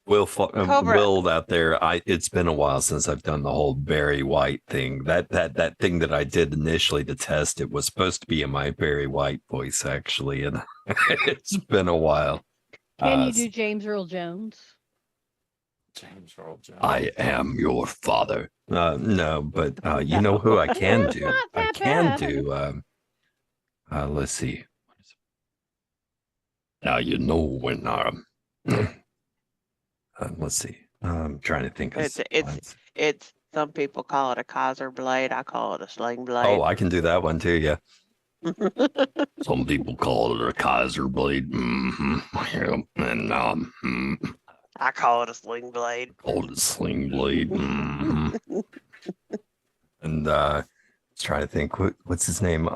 Cobra. Will out there. It's been a while since I've done the whole Barry White thing. That thing that I did initially to test it was supposed to be in my Barry White voice, actually, and it's been a while. Can you do James Earl Jones? James Earl Jones. I am your father. No, but you know who I can It's do? not I that can bad. do. Let's see. Now you know when. Let's see. I'm trying to think. Of It's some people call it a Kaiser blade. I call it a sling blade. Oh, I can do that one too. Yeah. Some people call it a Kaiser blade. Yeah. And I call it a sling blade. call it a sling blade. And I was trying to think. What's his name?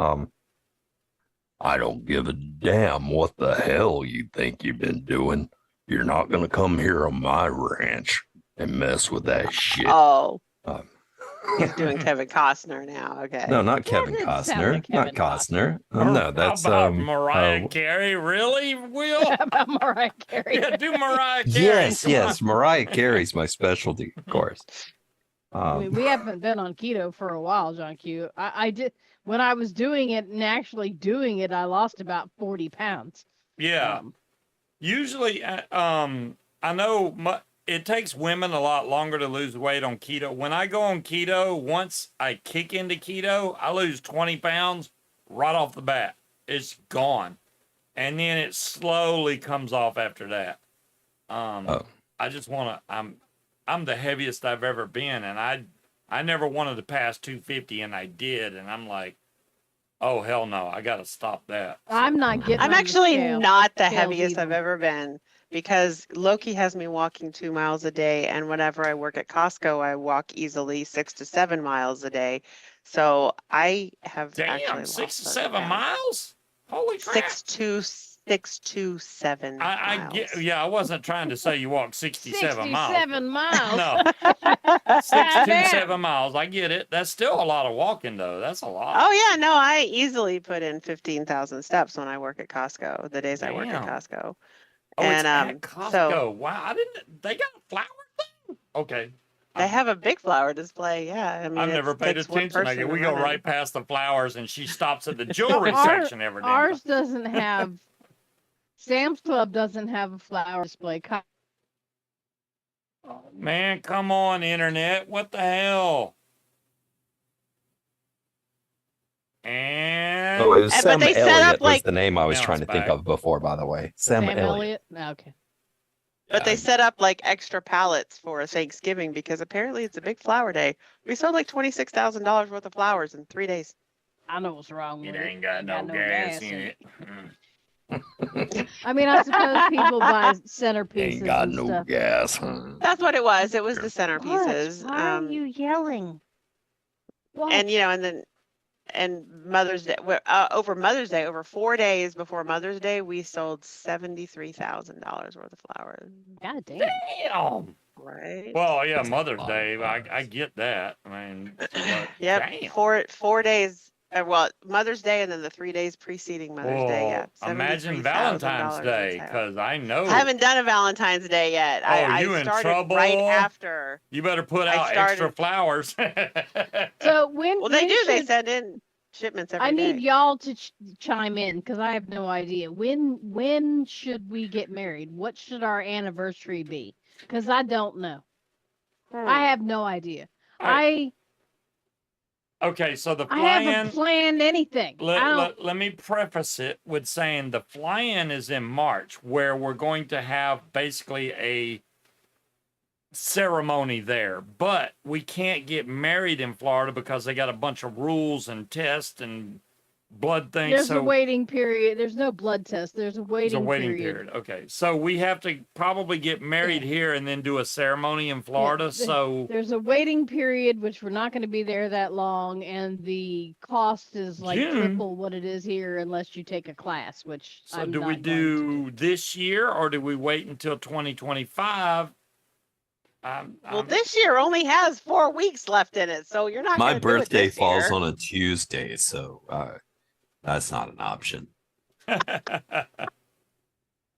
I don't give a damn what the hell you think you've been doing. You're not gonna come here on my ranch and mess with that shit. Oh, Um, he's doing Kevin Costner now. Okay. No, not Kevin didn't sound Costner. like Not Kevin Costner. Or No, that's how about Mariah Carey. Really, Will? About Mariah Carey. Yeah, do Mariah Carey. Yes, Come yes. on. Mariah Carey's my specialty, of course. We haven't been on keto for a while, John Q. I did when I was doing it and actually doing it, I lost about 40 pounds. Yeah. Usually, I know it takes women a lot longer to lose weight on keto. When I go on keto, once I kick into keto, I lose 20 pounds right off the bat. It's gone. And then it slowly comes off after that. I just want to, I'm the heaviest I've ever been. And I never wanted to pass 250 and I did. And I'm like, oh, hell no, I got to stop that. I'm not getting I'm on the actually scale. not the Scales heaviest I've either. ever been because Loki has me walking 2 miles a day. And whenever I work at Costco, I walk easily 6 to 7 miles a day. So I have actually Damn, lost 6 to 30 7 pounds. miles? Holy crap. 6 to 7 I miles. get, yeah, I wasn't trying to say you walk 67 miles. 67 miles. No, 6 to 7 miles. I get it. That's still a lot of walking, though. That's a lot. Oh yeah, no, I easily put in 15,000 steps when I work at Costco, the days I work at Damn. Costco. Oh, and it's at Costco. so Wow, I didn't. They got a flower thing. Okay, they have a big flower display. Yeah, I mean, I've never paid takes one attention. person to We go run it. right past the flowers, and she stops at the jewelry Our- section every day. Ours doesn't have. Sam's Club doesn't have a flower display. Man, come on, internet. What the hell? And Oh, it was But Sam they set Elliott up, was like- the name I was Now trying to it's think back. of before, by the way. Sam Elliott. Elliott? Okay. But they Yeah. set up like extra pallets for Thanksgiving because apparently it's a big flower day. We sold like $26,000 worth of flowers in 3 days. I know what's wrong with it it. ain't got no gas in it. I mean, I suppose people buy centerpieces Ain't got and no stuff. gas, huh? That's what it was. It was the What? centerpieces. Why are you yelling? What? And Mother's Day, over Mother's Day, over 4 days before Mother's Day, we sold $73,000 worth of flowers. God damn. Damn. Right. Well, yeah, That's a Mother's lot of Day. I flowers. get that. I mean, but Yep. damn. 4 days. Well, Mother's Day and then the 3 days preceding Mother's Day. Yeah. Well, imagine $73,000 Valentine's in Day, sales. because I know I haven't done a Valentine's Day yet. Oh, I you in started right trouble? after. you better put I out extra started- flowers. So when? Well, they when do. They should- send in shipments every I day. need y'all to chime in because I have no idea. When should we get married? What should our anniversary be? Because I don't know. I have no idea. I- Okay, so the I fly-in. haven't planned anything. I don't. Let me preface it with saying the fly-in is in March, where we're going to have basically a ceremony there, but we can't get married in Florida because they got a bunch of rules and tests and blood things. There's so a waiting period. There's no blood test. There's a there's waiting, a waiting period. Okay, so we have to probably get married here and then do a ceremony in Florida. So There's a waiting period, which we're not going to be there that long, and the cost is like June. triple what it is here unless you take a class, which So I'm do not we going to do this year or do we wait until 2025? Well, this year only has 4 weeks left in it, so you're not. My gonna do it birthday this falls year. on a Tuesday, so that's not an option.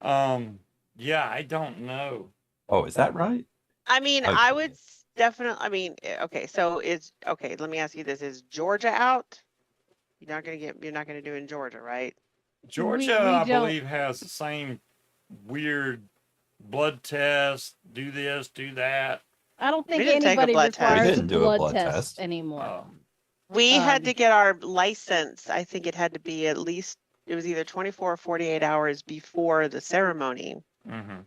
Yeah, I don't know. Oh, is that right? I mean, Okay. I would definitely. I mean, okay. So okay. Let me ask you this: is Georgia out? You're not gonna do in Georgia, right? Georgia, we I don't- believe, has the same weird blood test, do this, do that. I don't think didn't take a anybody blood test. requires We a didn't do a blood blood test test. anymore. We had to Um, get our license. I think it had to be at least. It was either 24 or 48 hours before the ceremony. Mm-hmm.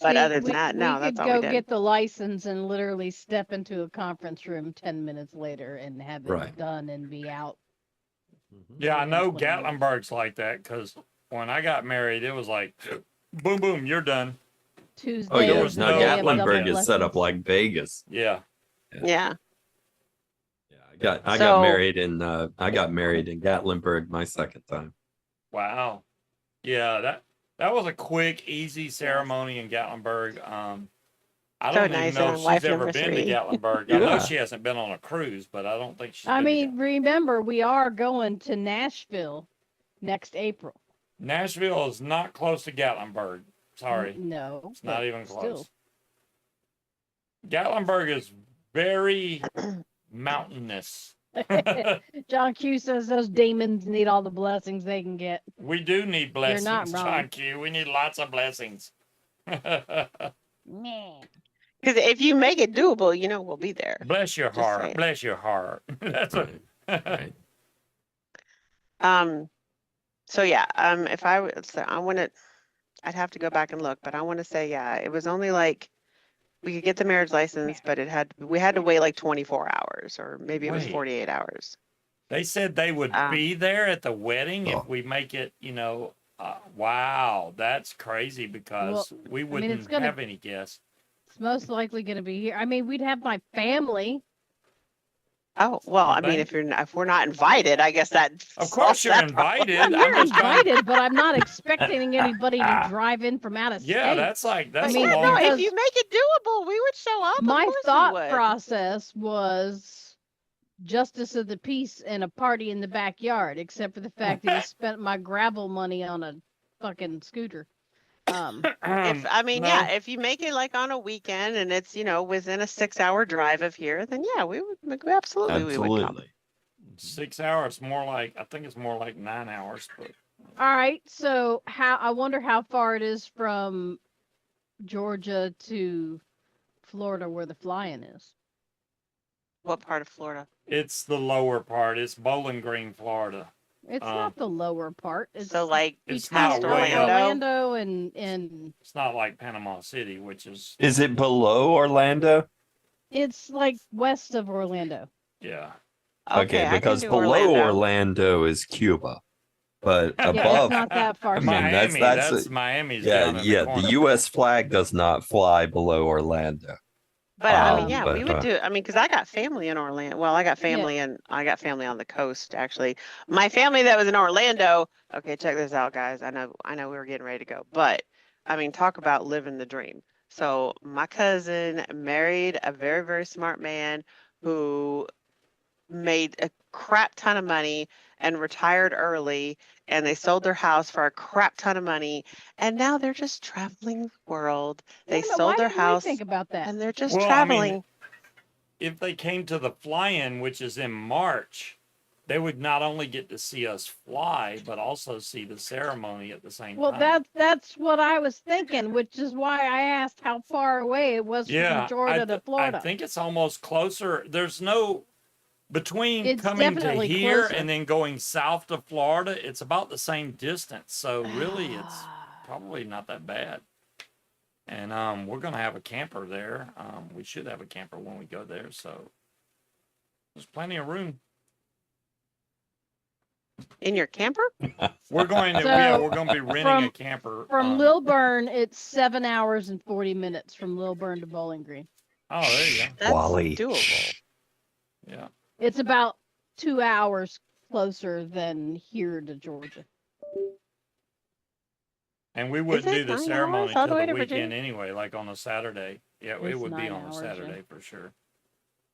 But See, other than we, that, we no, could that's all we go did. get the license and literally step into a conference room 10 minutes later and have it Right. done and be out. Yeah, I within know 20 minutes. Gatlinburg's like that because when I got married, it was like, boom, boom, you're done. Tuesday Oh yeah, was is the no, no- day of double Gatlinburg is set up blessings. like Vegas. Yeah. Yeah. Yeah, I So- got married in Gatlinburg my second time. Wow. Yeah, that was a quick, easy ceremony in Gatlinburg. I So don't even nice, know and if she's wife ever number been to 3. Gatlinburg. I know Yeah. she hasn't been on a cruise, but I don't think she's I been mean, remember, we are going to Nashville next April. Nashville is not close to Gatlinburg. Sorry. No. It's not but even still. close. Gatlinburg is very mountainous. John Q says those demons need all the blessings they can get. We do need blessings, not wrong. John Q. We need lots of blessings. Meh. Because if you make it doable, we'll be there. Bless your Just heart. saying. Bless your heart. That's Right. a Right. So yeah, if I would, so I'd have to go back and look, but I want to say, yeah, it was only like we could get the marriage license, but we had to wait like 24 hours, or maybe it was Wait. 48 hours. They said they would be there at the wedding if we make it, wow, that's crazy because we wouldn't it's gonna- have any guests. It's most likely going to be here. I mean, we'd have my family. Oh, well, I mean, think? if we're not invited, I guess that. Of course solves you're that problem. invited. Well, you're I'm just going, invited, but I'm not expecting anybody to drive in from out of state. yeah, that's mean, a Yeah, long no, because if you make it doable, we would show up. Of my course we thought would. process was justice of the peace and a party in the backyard, except for the fact that he spent my gravel money on a fucking scooter. If you make it like on a weekend and it's, within a 6-hour drive of here, then yeah, we absolutely we would come. Absolutely. 6 hours, I think it's more like 9 hours, but All right, so I wonder how far it is from Georgia to Florida where the fly-in is. What part of Florida? it's the lower part. It's Bowling Green, Florida. It's not the lower part. It's So like It's between not way up. Orlando and It's not like Panama City, which is, Is it below Orlando? it's like west of Orlando. yeah. Okay, I can because do below Orlando is Cuba, but Yeah, above, it's not that far. I mean, south. Miami, that's that's a- Miami's yeah, down in yeah, the corner. the U.S. flag does not fly below Orlando. But I mean, Um, yeah, we but, would do. I mean, because I got family in Orlando. Well, I got family on the coast actually. My family that was in Orlando. Okay, check this out, guys. I know we were getting ready to go, but I mean, talk about living the dream. So my cousin married a very, very smart man who made a crap ton of money and retired early, and they sold their house for a crap ton of money, and now they're just traveling the world. They Wait a minute, sold why their didn't we house think about that. and they're just Well, I traveling. mean, if they came to the fly-in, which is in March, they would not only get to see us fly, but also see the ceremony at the same Well, time. that's what I was thinking, which is why I asked how far away it was Yeah, from Georgia to Florida. I think it's almost closer. There's no Between It's coming to definitely here closer. and then going south to Florida, it's about the same distance. So really, it's probably not that bad. And we're gonna have a camper there. We should have a camper when we go there, so there's plenty of room. In your camper? We're going to So, we're gonna be renting from- a camper. From Lilburn, it's 7 hours and 40 minutes from Lilburn to Bowling Green. Oh, there you go. That's Wally. doable. Yeah. It's about 2 hours closer than here to Georgia. And we wouldn't it do the 9 ceremony hours all till the way the to weekend Virginia? anyway, like on a Saturday. Yeah, it It's would be 9 on a hours, yeah. Saturday for sure.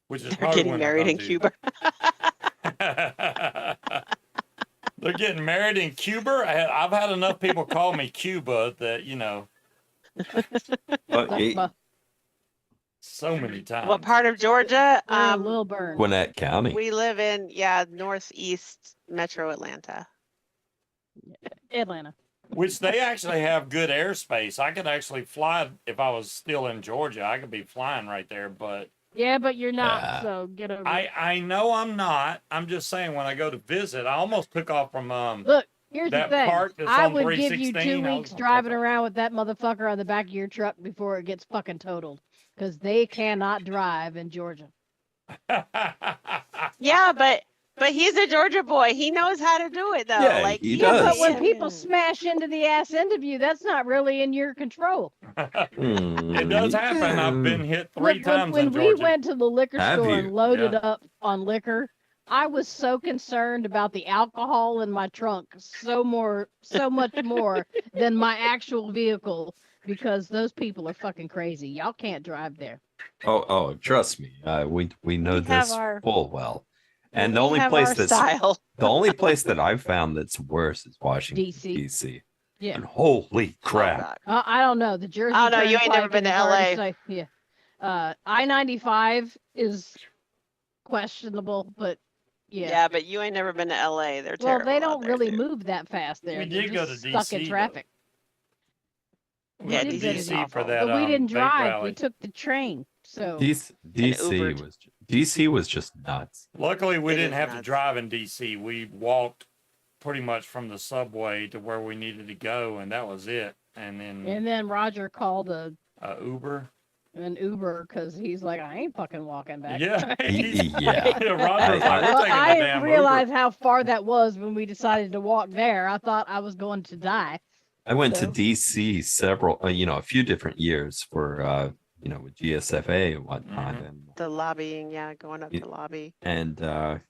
Which is They're probably getting when married in Cuba. They're getting married in Cuba. I've had enough people call me Cuba that so many times. What part of Georgia? We're in Lilburn. Gwinnett County. We live in northeast Metro Atlanta. Atlanta. Which they actually have good airspace. I could actually fly if I was still in Georgia. I could be flying right there, but Yeah, but you're not, Yeah. so get over it. I know I'm not. I'm just saying when I go to visit, I almost took off from Look, here's that the thing. part that's I on would give you 2 316, I was weeks gonna driving take off. around with that motherfucker on the back of your truck before it gets fucking totaled. Because they cannot drive in Georgia. Yeah, but he's a Georgia boy. He knows how to do it though. Yeah, like he Yeah, but does. when people smash into the ass end of you, that's not really in your control. It does happen. I've been hit 3 Look, times when in we Georgia. went to the liquor Have store you? and loaded Yeah. up on liquor, I was so concerned about the alcohol in my trunk, so much more than my actual vehicle, because those people are fucking crazy. Y'all can't drive there. Oh, trust me. We know We have this our- full well. And the we only have place our that's style. the only place that I've found that's worse is Washington DC. D.C. Yeah. And holy Oh, crap! God. I don't know. The Jersey. Oh, no, you ain't never Turnpike been to is hard LA. say. Yeah. I-95 is questionable, but Yeah. yeah. but you ain't never been to LA. They're Well, terrible. they out don't there, really too. move that fast there. We They're did go just to stuck DC, in though. traffic. We Yeah, went to DC is DC for awful. that. But we didn't vape drive. rally. We took the train. So DC Ubered. was just nuts. Luckily, we It didn't is have to nuts. drive in DC. We walked pretty much from the subway to where we needed to go, and that was it. And then Roger called Uber. an Uber because he's like, I ain't fucking walking back. Yeah. Yeah. Roger's like, I- we're Well, taking I the didn't damn realize how far that was when we decided to walk there. I thought I was going to die. I went to So- DC a few different years for with GSFA and whatnot, Mhm. and The lobbying, going up Yeah. to lobby. the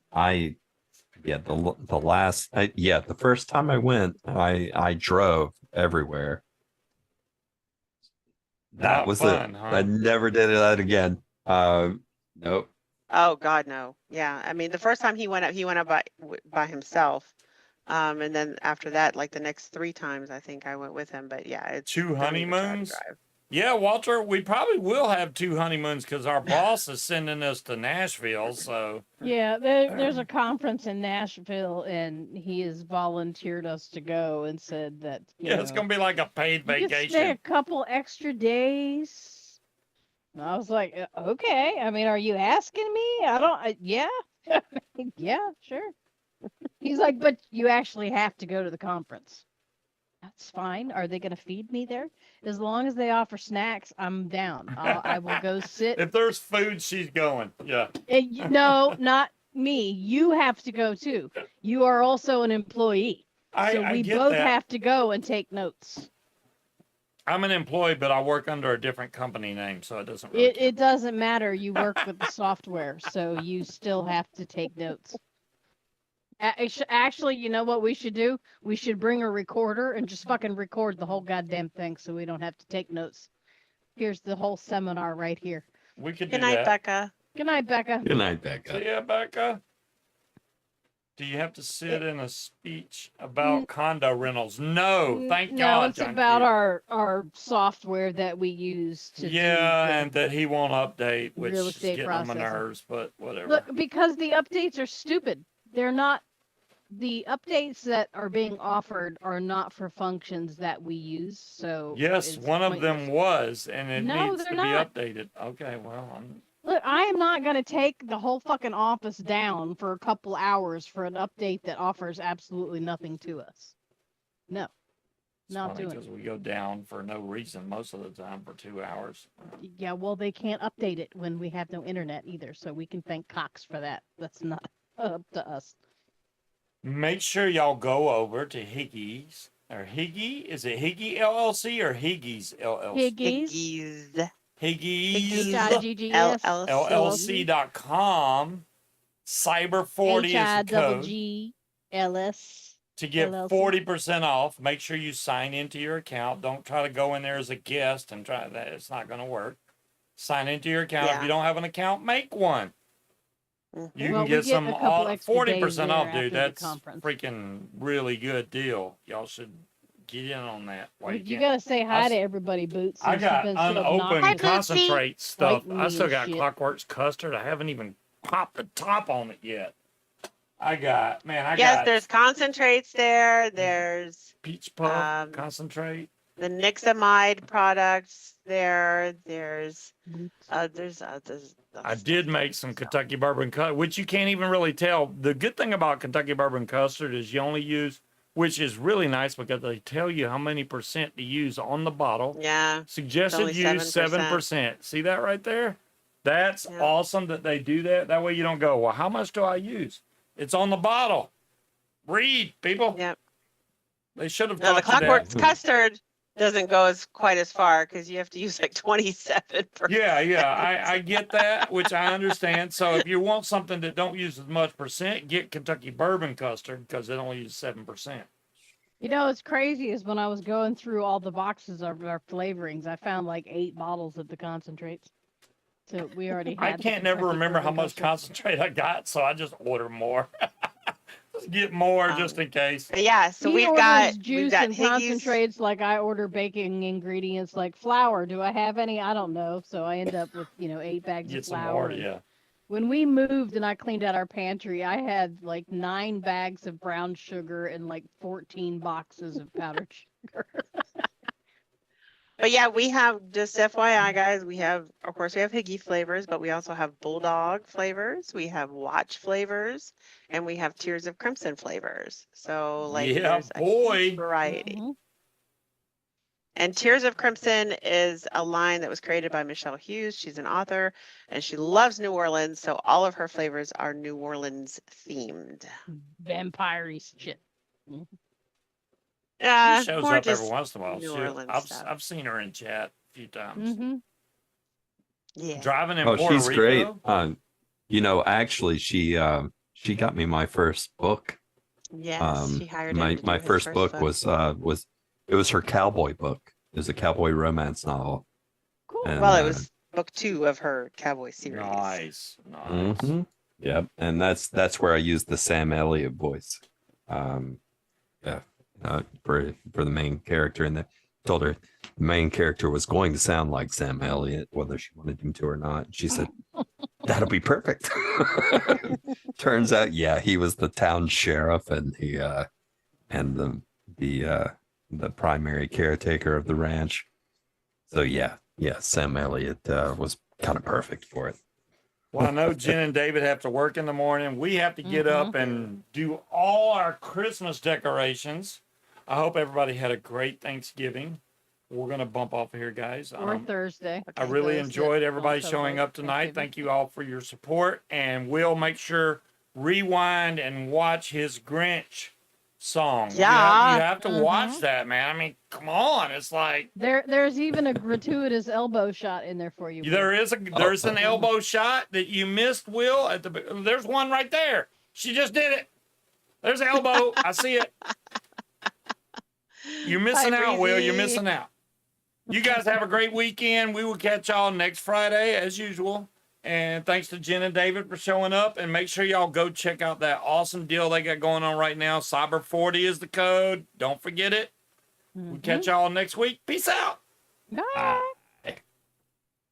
first time I went, I drove everywhere. That Not was fun, it. huh? I never did that again. Nope. Oh God, no. Yeah, I mean, the first time he went up by himself, and then after that, like the next 3 times, I think I went with him. But yeah, it's 2 don't even try to honeymoons? drive. Yeah, Walter, we probably will have 2 honeymoons because our boss is sending us to Nashville. So Yeah, there's a conference in Nashville, and he has volunteered us to go and said that yeah, it's gonna be like a paid you can stay a vacation. couple extra days. And I was like, okay. I mean, are you asking me? I don't. Yeah, yeah, sure. He's like, but you actually have to go to the conference. That's fine. Are they going to feed me there? As long as they offer snacks, I'm down. I will go sit. If there's food, she's going. Yeah. No, not me. You have to go too. You are also an employee. So I we get both that. have to go and take notes. I'm an employee, but I work under a different company name, so it doesn't really It doesn't matter. You work with the software, so you still have to take notes. Actually, you know what we should do? We should bring a recorder and just fucking record the whole goddamn thing so we don't have to take notes. Here's the whole seminar right here. We could Good do night, that. Becca. Good night, Becca. Good night, Becca. See ya, Becca. Do you have to sit in a speech about condo rentals? No, thank no, God. it's John about Q. our software that we use to do Yeah, the- and that he won't update, which real is estate getting on my processing. nerves, but whatever. Look, because the updates are stupid. They're not. The updates that are being offered are not for functions that we use. So yes, it's one of them pointless. was, and it No, needs they're to not. be updated. Okay, well, Look, I am not going to take the whole fucking office down for a couple hours for an update that offers absolutely nothing to us. No, It's not funny doing it. because we go down for no reason most of the time for 2 hours. Yeah, well, they can't update it when we have no internet either, so we can thank Cox for that. That's not up to us. Make sure y'all go over to Higgie's or Higgy. Is it Higgy LLC or Higgie's LLC? Higgies. Higgie's H-I-G-G-S. LLC.com. Cyber 40 is the code H-I-G-G-L-S. to get LLC. 40% off. Make sure you sign into your account. Don't try to go in there as a guest and try that. It's not going to work. Sign into your account. If Yeah. you don't have an account, make one. Mhm. You Well, can we get get some a couple extra 40% days off, there dude. after the That's conference. freaking really good deal. Y'all should get in on that. Why You can't- gotta say hi I to s- everybody, Boots. I since you've got been so unopened obnoxious. Hi, Bootsy. concentrate stuff. Fighting I me still and got shit. Clockworks custard. I haven't even popped the top on it yet. I got Yes, got there's concentrates there. There's peach puff um, concentrate. the Nixamide products there. There's Boots. there's I stuff did there, make some so. Kentucky bourbon custard, which you can't even really tell. The good thing about Kentucky bourbon custard is you only use, which is really nice because they tell you how many percent to use on the bottle. Yeah, Suggested only use 7%. See that right there? That's Yeah. awesome that they do that. That way you don't go, well, how much do I use? It's on the bottle. Read, people. yep. They should have Now the taught you that. Clockworks custard doesn't go as quite as far because you have to use like 27%. Yeah, I get that, which I understand. So if you want something that don't use as much percent, get Kentucky bourbon custard because it only uses 7%. You know, what's crazy is when I was going through all the boxes of our flavorings, I found like 8 bottles of the concentrates. So we already had. I the can't never Kentucky remember how bourbon much custard. concentrate I got, so I just order more. Just get more just in case. But yeah, so He we've orders got juice and Higgies. concentrates like I order baking ingredients like flour. Do I have any? I don't know. So I end up with 8 bags Get of some flour. more, and yeah. When we moved and I cleaned out our pantry, I had like 9 bags of brown sugar and like 14 boxes of powdered sugar. But yeah, we have, just FYI, guys, we have, of course, we have Higgy flavors, but we also have Bulldog flavors, we have Watch flavors, and we have Tears of Crimson flavors. So, like, Yeah, there's a boy. huge variety. Mhm. And Tears of Crimson is a line that was created by Michelle Hughes. She's an author, and she loves New Orleans, so all of her flavors are New Orleans themed. Vampire-y shit. She shows more up every just once in a while. New Orleans stuff. I've seen her in chat a few times. Mm-hmm. Yeah. Driving in Oh, Puerto she's Rico. great. Actually, she got me my first book. Yes, she hired him to my do his first book was her cowboy book. It was a cowboy romance novel. Cool. And, Well, it was book 2 of her cowboy series. Nice. mhm. Yep, and that's where I used the Sam Elliott voice. For the main character, and told her the main character was going to sound like Sam Elliott, whether she wanted him to or not. She said, "That'll be perfect." Turns out, yeah, he was the town sheriff and the primary caretaker of the ranch. So yeah, Sam Elliott was kind of perfect for it. Well, I know Jen and David have to work in the morning. We have to get up and do all our Christmas decorations. I hope everybody had a great Thanksgiving. We're going to bump off here, guys. Or Thursday. I really Those that enjoyed everybody don't showing celebrate up tonight. Thanksgiving. Thank you all for your support. And we'll make sure rewind and watch his Grinch song. Yeah. You have to watch that, man. I mean, come on. It's like There's even a gratuitous elbow shot in there for you. Will. there's an elbow shot that you missed, Will. There's one right there. She just did it. There's an elbow. I see it. You're missing out, Will. You're Breezy. missing out. You guys have a great weekend. We will catch y'all next Friday as usual. And thanks to Jen and David for showing up. And make sure y'all go check out that awesome deal they got going on right now. Cyber 40 is the code. Don't forget it. We'll catch y'all next week. Peace out. Bye.